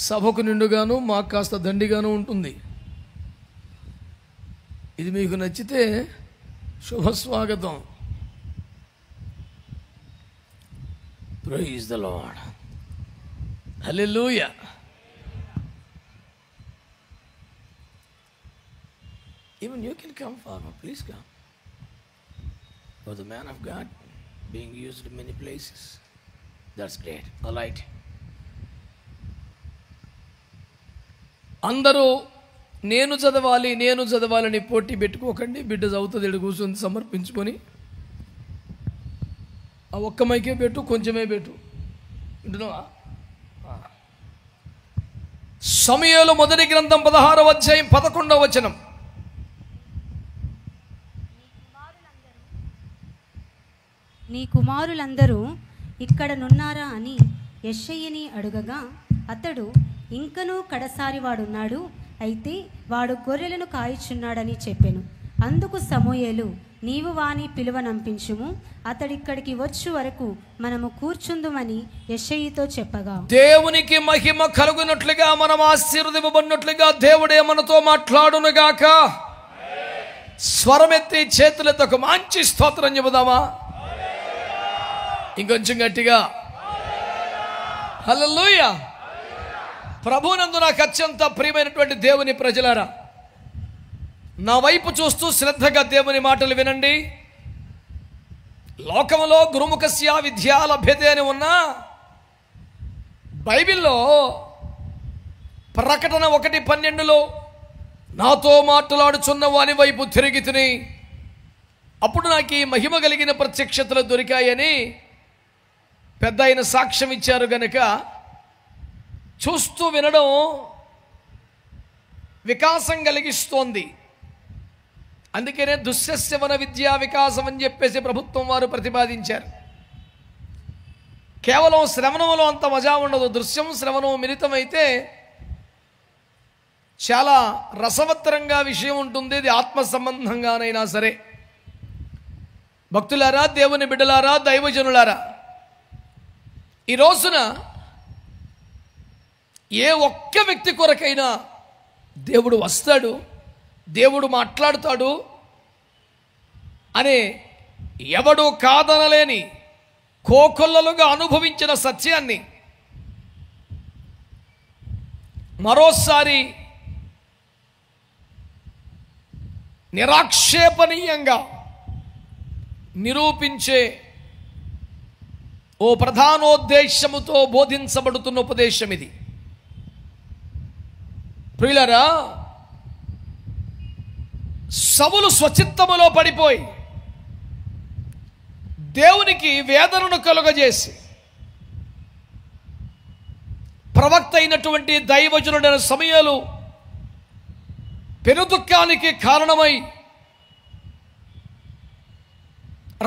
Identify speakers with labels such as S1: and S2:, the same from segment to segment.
S1: సభకు నిండుగాను మాకు కాస్త దండిగాను ఉంటుంది. ఇది మీకు నచ్చితే శుభస్వాగతం. Praise the lord. Hallelujah. Even you can come forward, please come. For the man of God being used in many places. That's great. All right. అందరూ నేను చదవాలని పోటీ పెట్టుకోకండి. బిడ్డ చదువుతుంది, ఇక్కడ కూర్చొని సమర్పించుకొని. ఆ ఒక్క మైకే పెట్టు, కొంచెమే పెట్టు. వింటున్నావా? సమూయేలు మొదటి గ్రంథం 16వ అధ్యాయం 11వ వచనం.
S2: నీ కుమారులందరూ ఇక్కడ నున్నారా అని యెషయిని అడుగగా అతడు ఇంకనూ కడసారి వాడున్నాడు, అయితే వాడు గొర్రెలను కాయిచున్నాడని చెప్పెను. అందుకు సమూయేలు, నీవు వాని పిలువనంపించుము, అతడిక్కడికి వచ్చు వరకు మనము కూర్చుందుమని యెషయితో చెప్పగా,
S1: దేవునికి మహిమ కలుగునట్లుగా మనం ఆశీర్వదింపబడినట్లుగా దేవుడే మనతో మాట్లాడునుగాక. స్వరమెత్తి చేతులతో ఒక మంచి స్తోత్రం చెబుదామా? ఇంకొంచెం గట్టిగా హల్లెలూయా. ప్రభునందు నాకు అత్యంత ప్రియమైనటువంటి దేవుని ప్రజలారా, నా వైపు చూస్తూ శ్రద్ధగా దేవుని మాటలు వినండి. లోకములో గురుముఖస్య విద్యా లభ్యతే అని ఉన్న బైబిల్లో ప్రకటన 1:12లో నాతో మాట్లాడుచున్న వాని వైపు తిరిగి తిని అప్పుడు నాకు ఈ మహిమ కలిగిన ప్రత్యక్షతలు దొరికాయని పెద్ద ఆయన సాక్ష్యం ఇచ్చారు గనుక చూస్తూ వినడం వికాసం కలిగిస్తోంది. అందుకనే దుశ్శస్యవన విద్యా వికాసం అని చెప్పేసి ప్రభుత్వం వారు ప్రతిపాదించారు. కేవలం శ్రవణంలో అంత మజా ఉండదు. దృశ్యం శ్రవణం మిళితమైతే చాలా రసవత్తరంగా విషయం ఉంటుంది. ఇది ఆత్మ సంబంధంగానైనా సరే. భక్తులారా, దేవుని బిడ్డలారా, దైవజనులారా, ఈ రోజున ఏ ఒక్క వ్యక్తి కొరకైనా దేవుడు వస్తాడు, దేవుడు మాట్లాడుతాడు అనే ఎవడు కాదనలేని కోకొల్లలుగా అనుభవించిన సత్యాన్ని మరోసారి నిరాక్షేపణీయంగా నిరూపించే ఓ ప్రధానోద్దేశముతో బోధించబడుతున్న ఉపదేశం ఇది. ప్రియులారా, సౌలు స్వచిత్తములో పడిపోయి దేవునికి వేదనను కలుగజేసి ప్రవక్త అయినటువంటి దైవజనుడైన సమూయేలు పెనుదుఃఖానికి కారణమై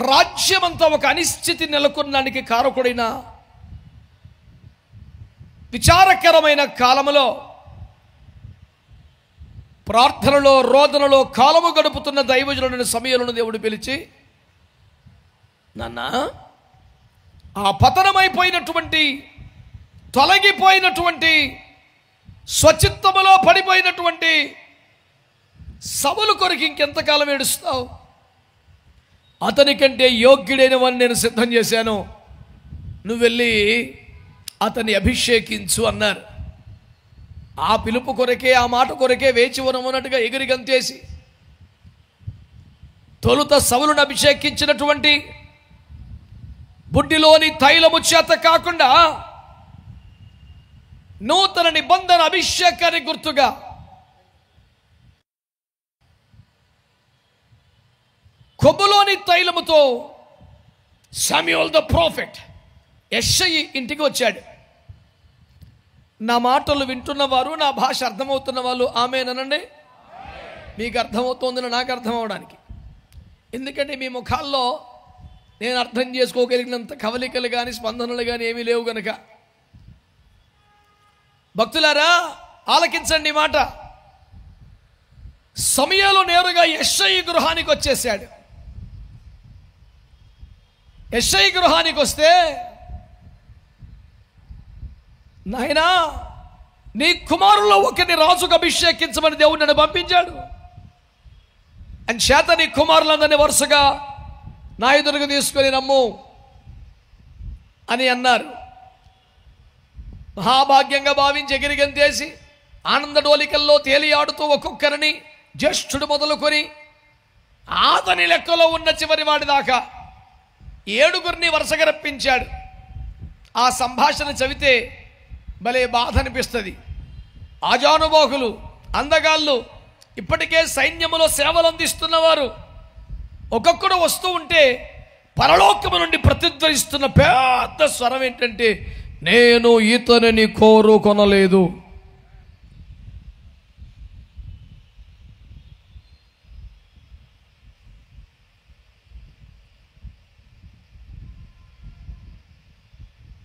S1: రాజ్యమంతా ఒక అనిశ్చితి నెలకొనడానికి కారకుడైన విచారకరమైన కాలములో ప్రార్థనలో రోదనలో కాలము గడుపుతున్న దైవజనుడైన సమూయేలును దేవుడు పిలిచి, నాన్న, ఆ పతనమైపోయినటువంటి తొలగిపోయినటువంటి స్వచిత్తములో పడిపోయినటువంటి సౌలు కొరకు ఇంకెంతకాలం ఏడుస్తావు? అతని కంటే యోగ్యుడైన వాడిని నేను సిద్ధం చేశాను, నువ్వు వెళ్ళి అతన్ని అభిషేకించు అన్నారు. ఆ పిలుపు కొరకే, ఆ మాట కొరకే వేచి ఉన్నట్టుగా ఎగిరి గంతేసి తొలుత సౌలును అభిషేకించినటువంటి బుడ్డిలోని తైలము చేత కాకుండా నూతన నిబంధన అభిషేకానికి గుర్తుగా కొమ్ములోని తైలముతో శామ్యూయల్ ద ప్రాఫెట్ యెషయి ఇంటికి వచ్చాడు. నా మాటలు వింటున్నవారు, నా భాష అర్థమవుతున్న వాళ్ళు ఆమేనండి. మీకు అర్థమవుతోందని నాకు అర్థం అవడానికి. ఎందుకంటే మీ ముఖాల్లో నేను అర్థం చేసుకోగలిగినంత కవలికలు కానీ స్పందనలు కానీ ఏమీ లేవు గనక. భక్తులారా, ఆలకించండి మాట. సమూయేలు నేరుగా యెషయి గృహానికి వచ్చేసాడు. యెషయి గృహానికి వస్తే, నాయనా నీ కుమారుల్లో ఒకరిని రాజుకు అభిషేకించమని దేవుడు నన్ను పంపించాడు. అని చేత నీ కుమారులందరినీ వరుసగా నా ఎదురుకు తీసుకొని రమ్ము అని అన్నారు. మహాభాగ్యంగా భావించి ఎగిరిగంతేసి ఆనంద డోలికల్లో తేలియాడుతూ ఒక్కొక్కరిని జ్యేష్ఠుడు మొదలుకొని అతని లెక్కలో ఉన్న చివరి వాడి దాకా 7 వరుసగా రప్పించాడు. ఆ సంభాషణ చదివితే భలే బాధ అనిపిస్తుంది. ఆజానుబాహులు, అందగాళ్ళు, ఇప్పటికే సైన్యములో సేవలు అందిస్తున్నవారు ఒక్కొక్కడు వస్తూ ఉంటే పరలోకము నుండి ప్రతిధ్వనిస్తున్న పెద్ద స్వరం ఏంటంటే, నేను ఇతనిని కోరుకొనలేదు.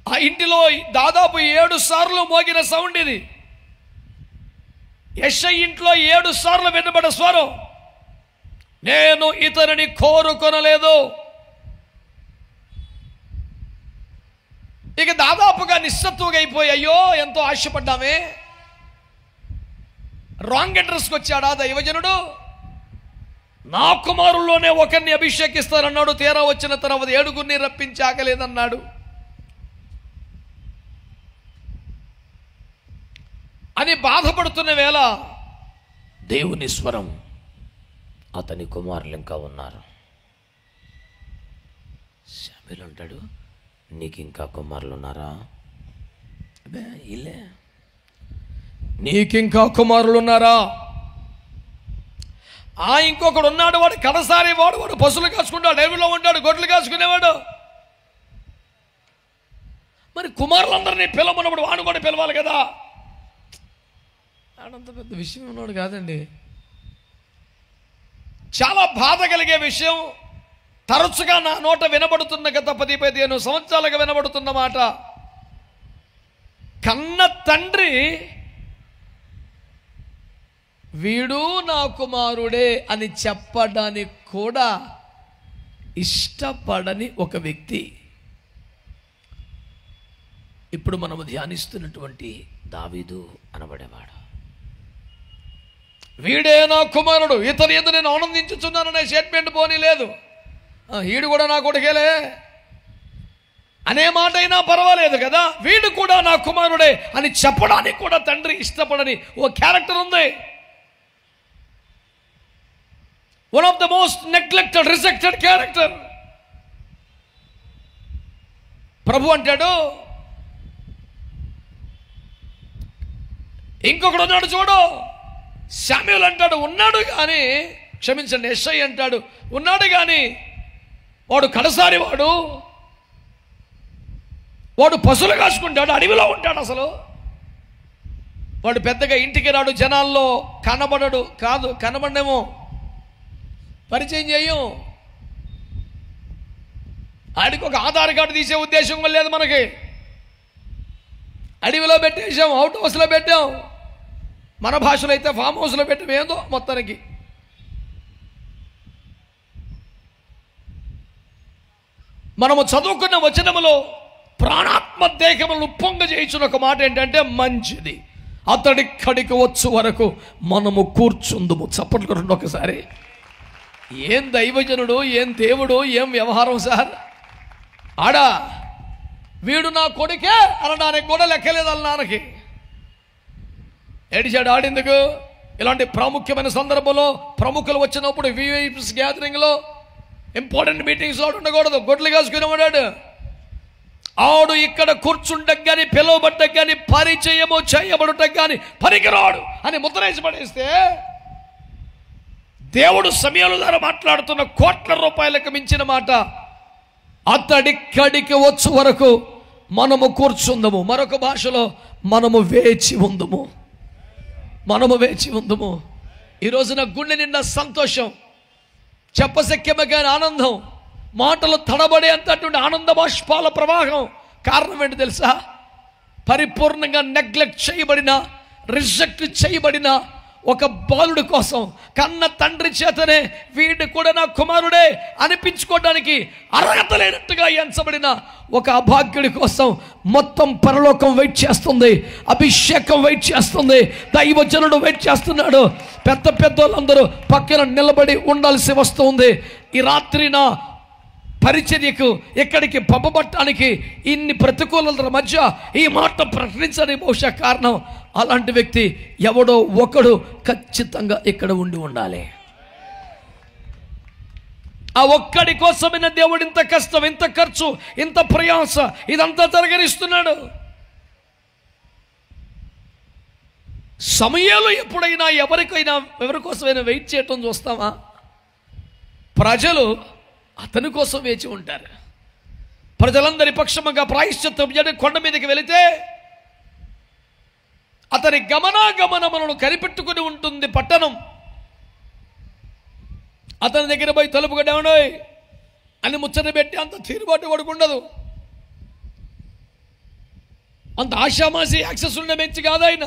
S1: ఆ ఇంటిలో దాదాపు 7 సార్లు మోగిన సౌండ్ ఇది. యెషయా ఇంట్లో 7 సార్లు వినబడ స్వరం, నేను ఇతనిని కోరుకొనలేదు. ఇక దాదాపుగా నిస్సత్తుగా అయిపోయి, అయ్యో ఎంతో ఆశపడ్డామే, రాంగ్ అడ్రస్కి వచ్చాడా దైవజనుడు. నా కుమారుల్లోనే ఒకరిని అభిషేకిస్తానన్నాడు, తీరా వచ్చిన తర్వాత 7 రప్పించాకలేదన్నాడు అని బాధపడుతున్న వేళ దేవుని స్వరం, అతని కుమారులు ఇంకా ఉన్నారు. శామ్యూయేలు అంటాడు, నీకు ఇంకా కుమారులు ఉన్నారా? అబ్బే ఇల్లే, నీకింకా కుమారులు ఉన్నారా? ఇంకొకడు ఉన్నాడు, వాడు కడసారి వాడు పశువులు కాసుకుంటాడు, అడవిలో ఉంటాడు, గొడ్లు కాసుకునేవాడు. మరి కుమారులందరినీ పిలవనప్పుడు వాడు కూడా పిలవాలి కదా. ఆడంత పెద్ద విషయం ఉన్నాడు కాదండి. చాలా బాధ కలిగే విషయం. తరచుగా నా నోట వినబడుతున్న గత 10-15 సంవత్సరాలుగా వినబడుతున్న మాట, కన్న తండ్రి వీడు నా కుమారుడే అని చెప్పడానికి కూడా ఇష్టపడని ఒక వ్యక్తి ఇప్పుడు మనము ధ్యానిస్తున్నటువంటి దావీదు అనబడేవాడు. వీడే నా కుమారుడు, ఇతని యందు నేను ఆనందించుచున్నాననే స్టేట్మెంట్ పోనీ లేదు. వీడు కూడా నా కొడుకేలే అనే మాట అయినా పర్వాలేదు కదా. వీడు కూడా నా కుమారుడే అని చెప్పడానికి కూడా తండ్రి ఇష్టపడని ఓ క్యారెక్టర్ ఉంది. One of the most neglected, rejected character. Prabhu అంటాడు, ఇంకొకడు ఉన్నాడు చూడు. శామ్యూయేలు అంటాడు, ఉన్నాడు కానీ, క్షమించండి, యెషయా అంటాడు, ఉన్నాడు కానీ వాడు కడసారి వాడు పశువులు కాసుకుంటాడు, అడవిలో ఉంటాడు. అసలు వాడు పెద్దగా ఇంటికి రాడు, జనాల్లో కనబడడు. కాదు, కనబడేమో, పరిచయం చేయం. ఆడికి ఒక ఆధార్ కార్డు తీసే ఉద్దేశం కూడా లేదు మనకి. అడవిలో పెట్టేసాం, అవుట్ హౌస్లో పెట్టాం, మన భాషలో అయితే ఫామ్ హౌస్లో పెట్టాం. ఏందో మొత్తానికి మనము చదువుకున్న వచనములో ప్రాణాత్మ దేహములను ఉప్పొంగ చేయించిన ఒక మాట ఏంటంటే, మంచిది అతడిక్కడికి వచ్చు వరకు మనము కూర్చుందుము. చప్పట్లు కొట్టండి ఒకసారి. ఏం దైవజనుడు, ఏం దేవుడు, ఏం వ్యవహారం సార్. ఆడా వీడు నా కొడుకే అనడానికి కూడా లెక్కలేదు వాళ్ళ నాన్నకి. ఏడిచాడు ఆడేందుకు? ఇలాంటి ప్రాముఖ్యమైన సందర్భంలో ప్రముఖులు వచ్చినప్పుడు విఐపీస్ గ్యాదరింగ్లో, ఇంపార్టెంట్ మీటింగ్స్లో ఉండకూడదు. గొడ్లు కాసుకునేవాడాడు. ఆడు ఇక్కడ కూర్చుంటకు కానీ, పిలువబడ్డకు కానీ, పరిచయము చేయబడుటకు కానీ పనికిరాడు అని ముద్రేసి పడేస్తే, దేవుడు సమయాల ద్వారా మాట్లాడుతున్న కోట్ల రూపాయలకు మించిన మాట, అతడిక్కడికి వచ్చు వరకు మనము కూర్చుందము. మరొక భాషలో మనము వేచి ఉందము, మనము వేచి ఉందము. ఈరోజు నా గుండె నిండా సంతోషం, చెప్పశక్యమైన ఆనందం, మాటలు తడబడే అంతటువంటి ఆనంద బాష్పాల ప్రవాహం. కారణం ఏంటి తెలుసా? పరిపూర్ణంగా నెగ్లెక్ట్ చేయబడిన, రిజెక్ట్ చేయబడిన ఒక బాలుడి కోసం కన్న తండ్రి చేతనే వీడిని కూడా నా కుమారుడే అనిపించుకోవడానికి అర్హత లేనట్టుగా ఎంచబడిన ఒక అభాగ్యుడి కోసం మొత్తం పరలోకం వెయిట్ చేస్తుంది, అభిషేకం వెయిట్ చేస్తుంది, దైవజనుడు వెయిట్ చేస్తున్నాడు. పెద్ద పెద్దోళ్ళందరూ పక్కన నిలబడి ఉండాల్సి వస్తుంది. ఈ రాత్రి నా పరిచర్యకు ఎక్కడికి పంపబట్టడానికి ఇన్ని ప్రతికూలతల మధ్య ఈ మాట ప్రకటించడానికి బహుశా కారణం అలాంటి వ్యక్తి ఎవడో ఒకడు ఖచ్చితంగా ఇక్కడ ఉండాలి. ఆ ఒక్కడి కోసమైన దేవుడు ఇంత కష్టం, ఇంత ఖర్చు, ఇంత ప్రయాస ఇదంతా జరగనిస్తున్నాడు. సమయాలు ఎప్పుడైనా ఎవరి కోసమైనా వెయిట్ చేయటం చూస్తామా? ప్రజలు అతని కోసం వేచి ఉంటారు. ప్రజలందరి పక్షముగా ప్రాయశ్చిత్తం కొండ మీదకి వెళితే అతని గమనాగమనములను కనిపెట్టుకుని ఉంటుంది పట్టణం. అతని దగ్గర పోయి తలుపు కట్టామండోయ్ అని ముచ్చట పెట్టి అంత తీరుబాటు పడుకుండదు. అంత ఆశామాసి యాక్సెస్ ఉండే మంచి కాదు ఆయన.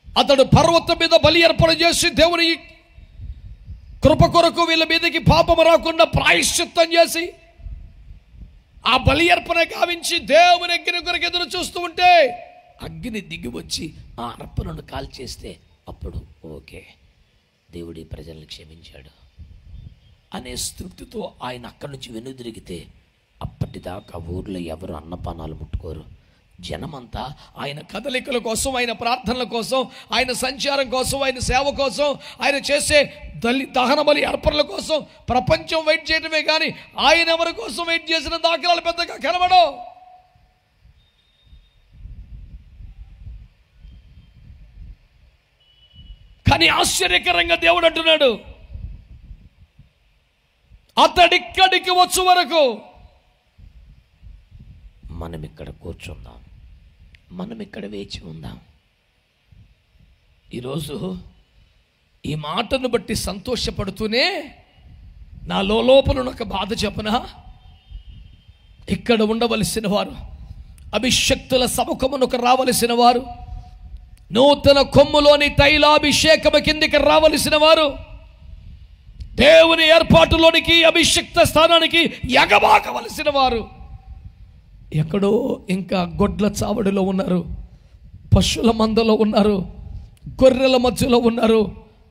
S1: అతడు పర్వతం మీద బలి అర్పణ చేసి దేవుని కృప కొరకు వీళ్ళ మీదకి పాపము రాకుండా ప్రాయశ్చిత్తం చేసి ఆ బలి అర్పణ గావించి దేవుని అగ్ని కొరకు ఎదురు చూస్తూ ఉంటే అగ్ని దిగి వచ్చి ఆ అర్పణను కాల్చేస్తే అప్పుడు ఓకే, దేవుడి ప్రజల్ని క్షమించాడు అనే తృప్తితో ఆయన అక్కడి నుంచి వెనుదిరిగితే అప్పటిదాకా ఊర్లో ఎవరు అన్నపానాలు ముట్టుకోరు. జనమంతా ఆయన కదలికల కోసం, ఆయన ప్రార్థనల కోసం, ఆయన సంచారం కోసం, ఆయన సేవ కోసం, ఆయన చేసే దహన బలి అర్పణల కోసం ప్రపంచం వెయిట్ చేయడమే కానీ ఆయన ఎవరి కోసం వెయిట్ చేసిన దాఖలాలు పెద్దగా కనబడవు. కానీ ఆశ్చర్యకరంగా దేవుడు అంటున్నాడు, అతడిక్కడికి వచ్చు వరకు మనం ఇక్కడ కూర్చుందాం, మనం ఇక్కడ వేచి ఉందాం. ఈరోజు ఈ మాటను బట్టి సంతోషపడుతూనే నా లోపల ఒక బాధ చెప్పనా? ఇక్కడ ఉండవలసిన వారు, అభిషక్తుల సముఖమునకు రావలసిన వారు, నూతన కొమ్ములోని తైలాభిషేకము కిందికి రావలసిన వారు, దేవుని ఏర్పాటులోనికి అభిషక్త స్థానానికి ఎగబాకవలసిన వారు ఎక్కడో ఇంకా గొడ్ల చావడిలో ఉన్నారు, పశువుల మందలో ఉన్నారు, గొర్రెల మధ్యలో ఉన్నారు,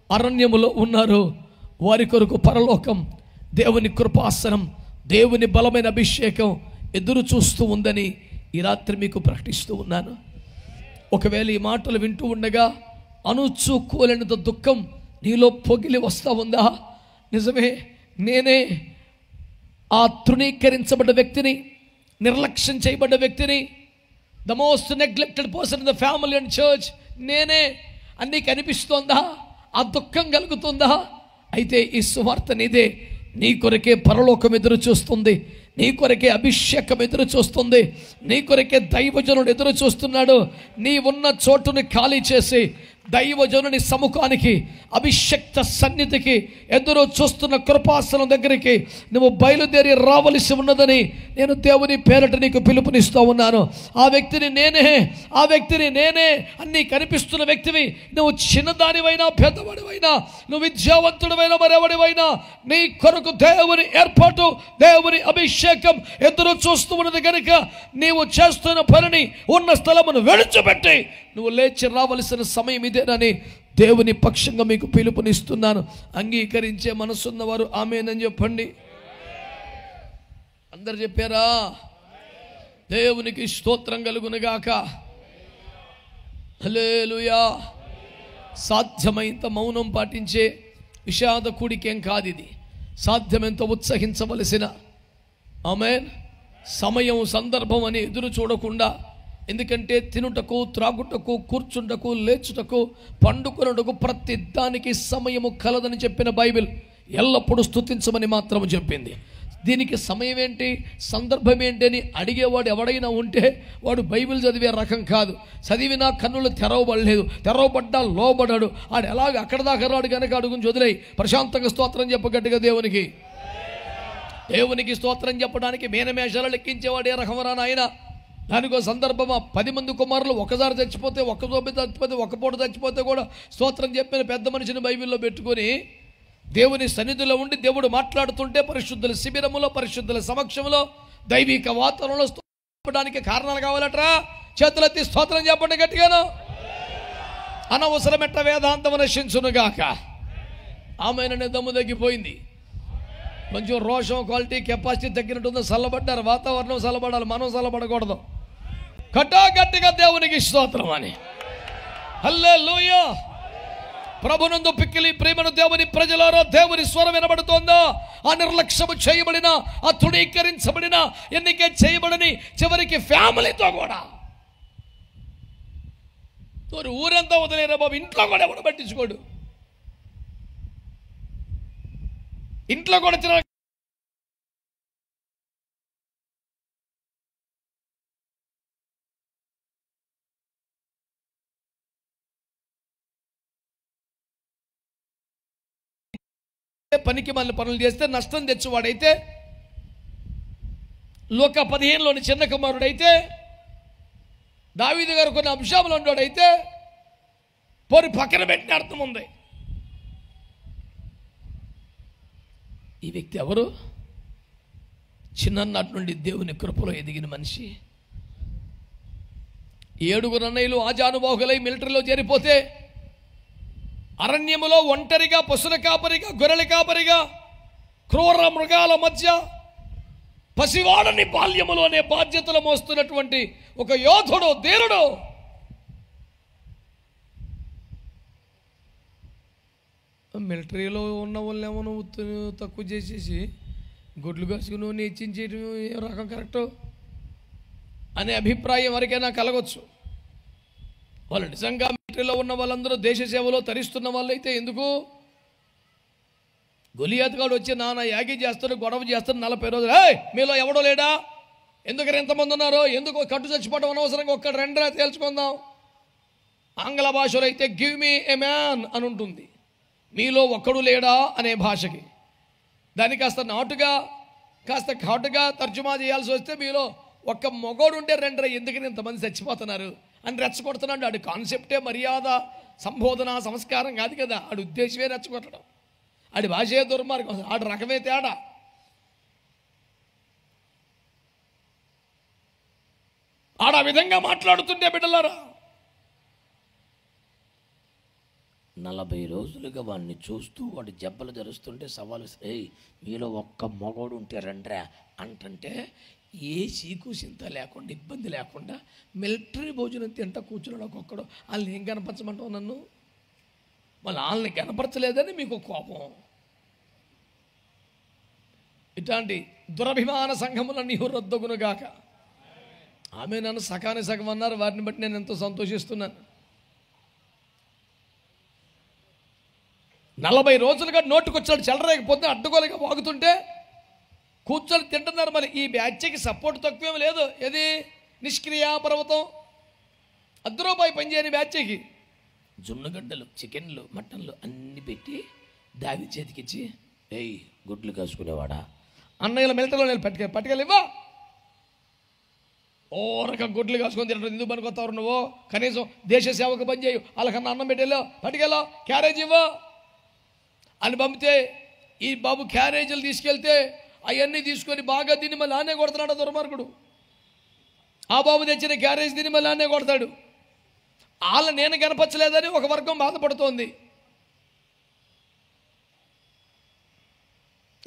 S1: అరణ్యములో ఉన్నారు. వారి కొరకు పరలోకం, దేవుని కృపాసనం, దేవుని బలమైన అభిషేకం ఎదురు చూస్తూ ఉందని ఈ రాత్రి మీకు ప్రకటిస్తూ ఉన్నాను. ఒకవేళ ఈ మాటలు వింటూ ఉండగా అనుచూకోలేనంత దుఃఖం నీలో పొగిలి వస్తూ ఉందా? నిజమే, నేనే ఆ తృణీకరించబడ్డ వ్యక్తిని, నిర్లక్ష్యం చేయబడ్డ వ్యక్తిని, the most neglected person in the family and church నేనే అని నీకు అనిపిస్తోందా? ఆ దుఃఖం కలుగుతుందా? అయితే ఈ సువార్త నీదే. నీ కొరకే పరలోకం ఎదురు చూస్తుంది, నీ కొరకే అభిషేకం ఎదురు చూస్తుంది, నీ కొరకే దైవజనుడు ఎదురు చూస్తున్నాడు. నీ ఉన్న చోటుని ఖాళీ చేసి దైవజనుని సముఖానికి, అభిషక్త సన్నిధికి, ఎదురు చూస్తున్న కృపాసనం దగ్గరికి నువ్వు బయలుదేరి రావలసి ఉన్నదని నేను దేవుని పేరట నీకు పిలుపునిస్తూ ఉన్నాను. ఆ వ్యక్తిని నేనే అని నీకు కనిపిస్తున్న వ్యక్తివి, నువ్వు చిన్నదానివైనా పెద్దవాడివైనా, నువ్వు విద్యావంతుడివైనా మరెవడివైనా, నీ కొరకు దేవుని ఏర్పాటు, దేవుని అభిషేకం ఎదురు చూస్తూ ఉన్నది కనుక నీవు చేస్తున్న పనిని, ఉన్న స్థలమును విడిచిపెట్టి నువ్వు లేచి రావలసిన సమయం ఇదేనని దేవుని పక్షంగా మీకు పిలుపునిస్తున్నాను. అంగీకరించే మనసున్నవారు ఆమేనని చెప్పండి. అందరు చెప్పారా? దేవునికి స్తోత్రం కలుగునుగాక. హల్లెలూయా. సాధ్యమైనంత మౌనం పాటించే విషాద కూడికేం కాదు ఇది. సాధ్యమెంత ఉత్సహించవలసిన ఆమేన్ సమయం, సందర్భం అని ఎదురు చూడకుండా, ఎందుకంటే తినుటకు, త్రాగుటకు, కూర్చుంటకు, లేచుటకు, పండుకొనుటకు ప్రతి దానికి సమయము కలదని చెప్పిన బైబిల్ ఎల్లప్పుడూ స్తుతించమని మాత్రం చెప్పింది. దీనికి సమయం ఏంటి, సందర్భం ఏంటి అని అడిగేవాడు ఎవడైనా ఉంటే వాడు బైబిల్ చదివే రకం కాదు. చదివినా కన్నులు తెరవబడలేదు, తెరవబడ్డా లోబడ్డాడు. ఆడు ఎలాగ అక్కడ దాకా రాడు కనుక అడుగుని వదిలేయి. ప్రశాంతంగా స్తోత్రం చెప్పగట్టుగా దేవునికి స్తోత్రం చెప్పడానికి మేనమేషాలు లెక్కించేవాడు ఏ రకమరా నాయన? దానికో సందర్భమా 10 మంది కుమారులు ఒకసారి చచ్చిపోతే ఒక పూట చచ్చిపోతే కూడా స్తోత్రం చెప్పిన పెద్ద మనిషిని బైబిల్లో పెట్టుకొని దేవుని సన్నిధిలో ఉండి దేవుడు మాట్లాడుతుంటే పరిశుద్ధుల శిబిరములో పరిశుద్ధుల సమక్షంలో దైవిక వాతావరణంలో స్తోత్రించడానికి కారణాలు కావాలట్రా. చేతులెత్తి స్తోత్రం చెప్పండి గట్టిగాను. అనవసరమెట్ట వేదాంతం నశించునుగాక. ఆమెనే దమ్ము తగ్గిపోయింది. కొంచెం రోషం క్వాలిటీ కెపాసిటీ తగ్గినట్టుందో చల్లబడ్డారు. వాతావరణం చల్లబడాలి, మనం చల్లబడకూడదు. గట్టిగా దేవునికి స్తోత్రం అని. హల్లెలూయా. ప్రభునందు పిక్కిలి ప్రేమను దేవుని ప్రజలారో, దేవుని స్వరం వినబడుతోందా? ఆ నిర్లక్ష్యము చేయబడిన, ఆ తృణీకరించబడిన, ఎన్నికే చేయబడని చివరికి ఫ్యామిలీతో కూడా ఊరంతా వదిలేరా బాబు. ఇంట్లో కూడా ఎవడు పట్టించుకోడు. ఇంట్లో కూడా చిన్న పనికి మళ్ళీ పనులు చేస్తే నష్టం తెచ్చేవాడైతే, లోక 15లోని చిన్న కుమారుడైతే, దావీదు గారు కొన్ని అంశాలు ఉన్నాడైతే పోరి పక్కన పెట్టిన అర్థం ఉంది. ఈ వ్యక్తి ఎవరు? చిన్ననాటి నుండి దేవుని కృపలో ఎదిగిన మనిషి. 7 అన్నయ్యలు ఆజానుబాహులై మిలిటరీలో చేరిపోతే అరణ్యములో ఒంటరిగా, పశుల కాపరిగా, గొర్రెల కాపరిగా, క్రూర మృగాల మధ్య పసివాడని బాల్యములోనే బాధ్యతలు మోస్తున్నటువంటి ఒక యోధుడు, ధీరుడు. మిలిటరీలో ఉన్న వాళ్ళేమో తక్కువ చేసేసి గుడ్లు కాసుకుని నూనె ఇచ్చించేయడం ఏ రకం కరెక్టు అనే అభిప్రాయం ఎవరికైనా కలగొచ్చు. వాళ్ళు నిజంగా మిలిటరీలో ఉన్న వాళ్ళందరూ దేశ సేవలో తరిస్తున్న వాళ్ళైతే ఎందుకు? గొలియాత్ గాడు వచ్చి నాన్న యాగి చేస్తాడు, గొడవ చేస్తాడు 40 రోజులు. మీలో ఎవడో లేడా? ఎందుకని ఎంతమంది ఉన్నారు? ఎందుకు కట్టు చచ్చిపోవడం అనవసరంగా ఒక్కడు రెండరా తేల్చుకుందాం. ఆంగ్ల భాషలో అయితే గివ్ మీ ఎ మ్యాన్ అని ఉంటుంది. మీలో ఒక్కడు లేడా అనే భాషకి దాన్ని కాస్త నాటుగా, కాస్త ఘాటుగా తర్జుమా చేయాల్సి వస్తే మీలో ఒక్క మొగోడు ఉంటే రెండరా ఎందుకని ఇంతమంది చచ్చిపోతున్నారు అని రెచ్చగొడుతున్నాడు. ఆడి కాన్సెప్టే మర్యాద, సంబోధన, సంస్కారం కాదు కదా. ఆడి ఉద్దేశమే రెచ్చగొట్టడం. ఆడి భాషే దుర్మార్గం, ఆడి రకమే తేడా. ఆడ విధంగా మాట్లాడుతుంటే బిడ్డలారా 40 రోజులుగా వాడిని చూస్తూ వాడి జబ్బలు ధరుస్తుంటే సవాలు, మీలో ఒక్క మగోడు ఉంటే రండ్రా అంటుంటే ఏ చీకు చింత లేకుండా, ఇబ్బంది లేకుండా మిలిటరీ భోజనం తింటా కూర్చున్నాడు ఒక్కొక్కడు. వాళ్ళని ఏం కనపరచమంటావు నన్ను? వాళ్ళు వాళ్ళని కనపరచలేదని మీకు కోపం. ఇట్లాంటి దురభిమాన సంఘములన్నీ రద్దగునుగాక. ఆమె నన్ను సకాని సగం అన్నారు. వారిని బట్టి నేను ఎంతో సంతోషిస్తున్నాను. 40 రోజులుగా నోటుకొచ్చాడు చెలరేకపోతే అడ్డుకోలేక వాగుతుంటే కూర్చొని తింటున్నారు. మరి ఈ బ్యాచ్కి సపోర్ట్ తక్కువేం లేదు. ఏది నిష్క్రియ పర్వతం ₹1 పనిచేయని బ్యాచ్కి జున్నగడ్డలు, చికెన్లు, మటన్లు అన్నీ పెట్టి దావి చేతికిచ్చి, గుడ్లు కాసుకునేవాడా అన్నయ్యల మిలిటరీలో నేను పట్టుకెళ్ళివ్వా ఓరక గుడ్లు కాసుకొని తింటారు. ఎందుకు పనికొస్తావు నువ్వు? కనీసం దేశ సేవకు పని చేయు. వాళ్ళకన్నా అన్నం పెట్టేలో పట్టుకెళ్ళో, క్యారేజ్ ఇవ్వ అని పంపితే ఈ బాబు క్యారేజీలు తీసుకెళ్తే అవన్నీ తీసుకొని బాగా తిని మళ్ళీ ఆనే కొడతాడు దుర్మార్గుడు. ఆ బాబు తెచ్చిన క్యారేజ్ తిని మళ్ళీ ఆనే కొడతాడు. వాళ్ళ నేను కనపరచలేదని ఒక వర్గం బాధపడుతోంది.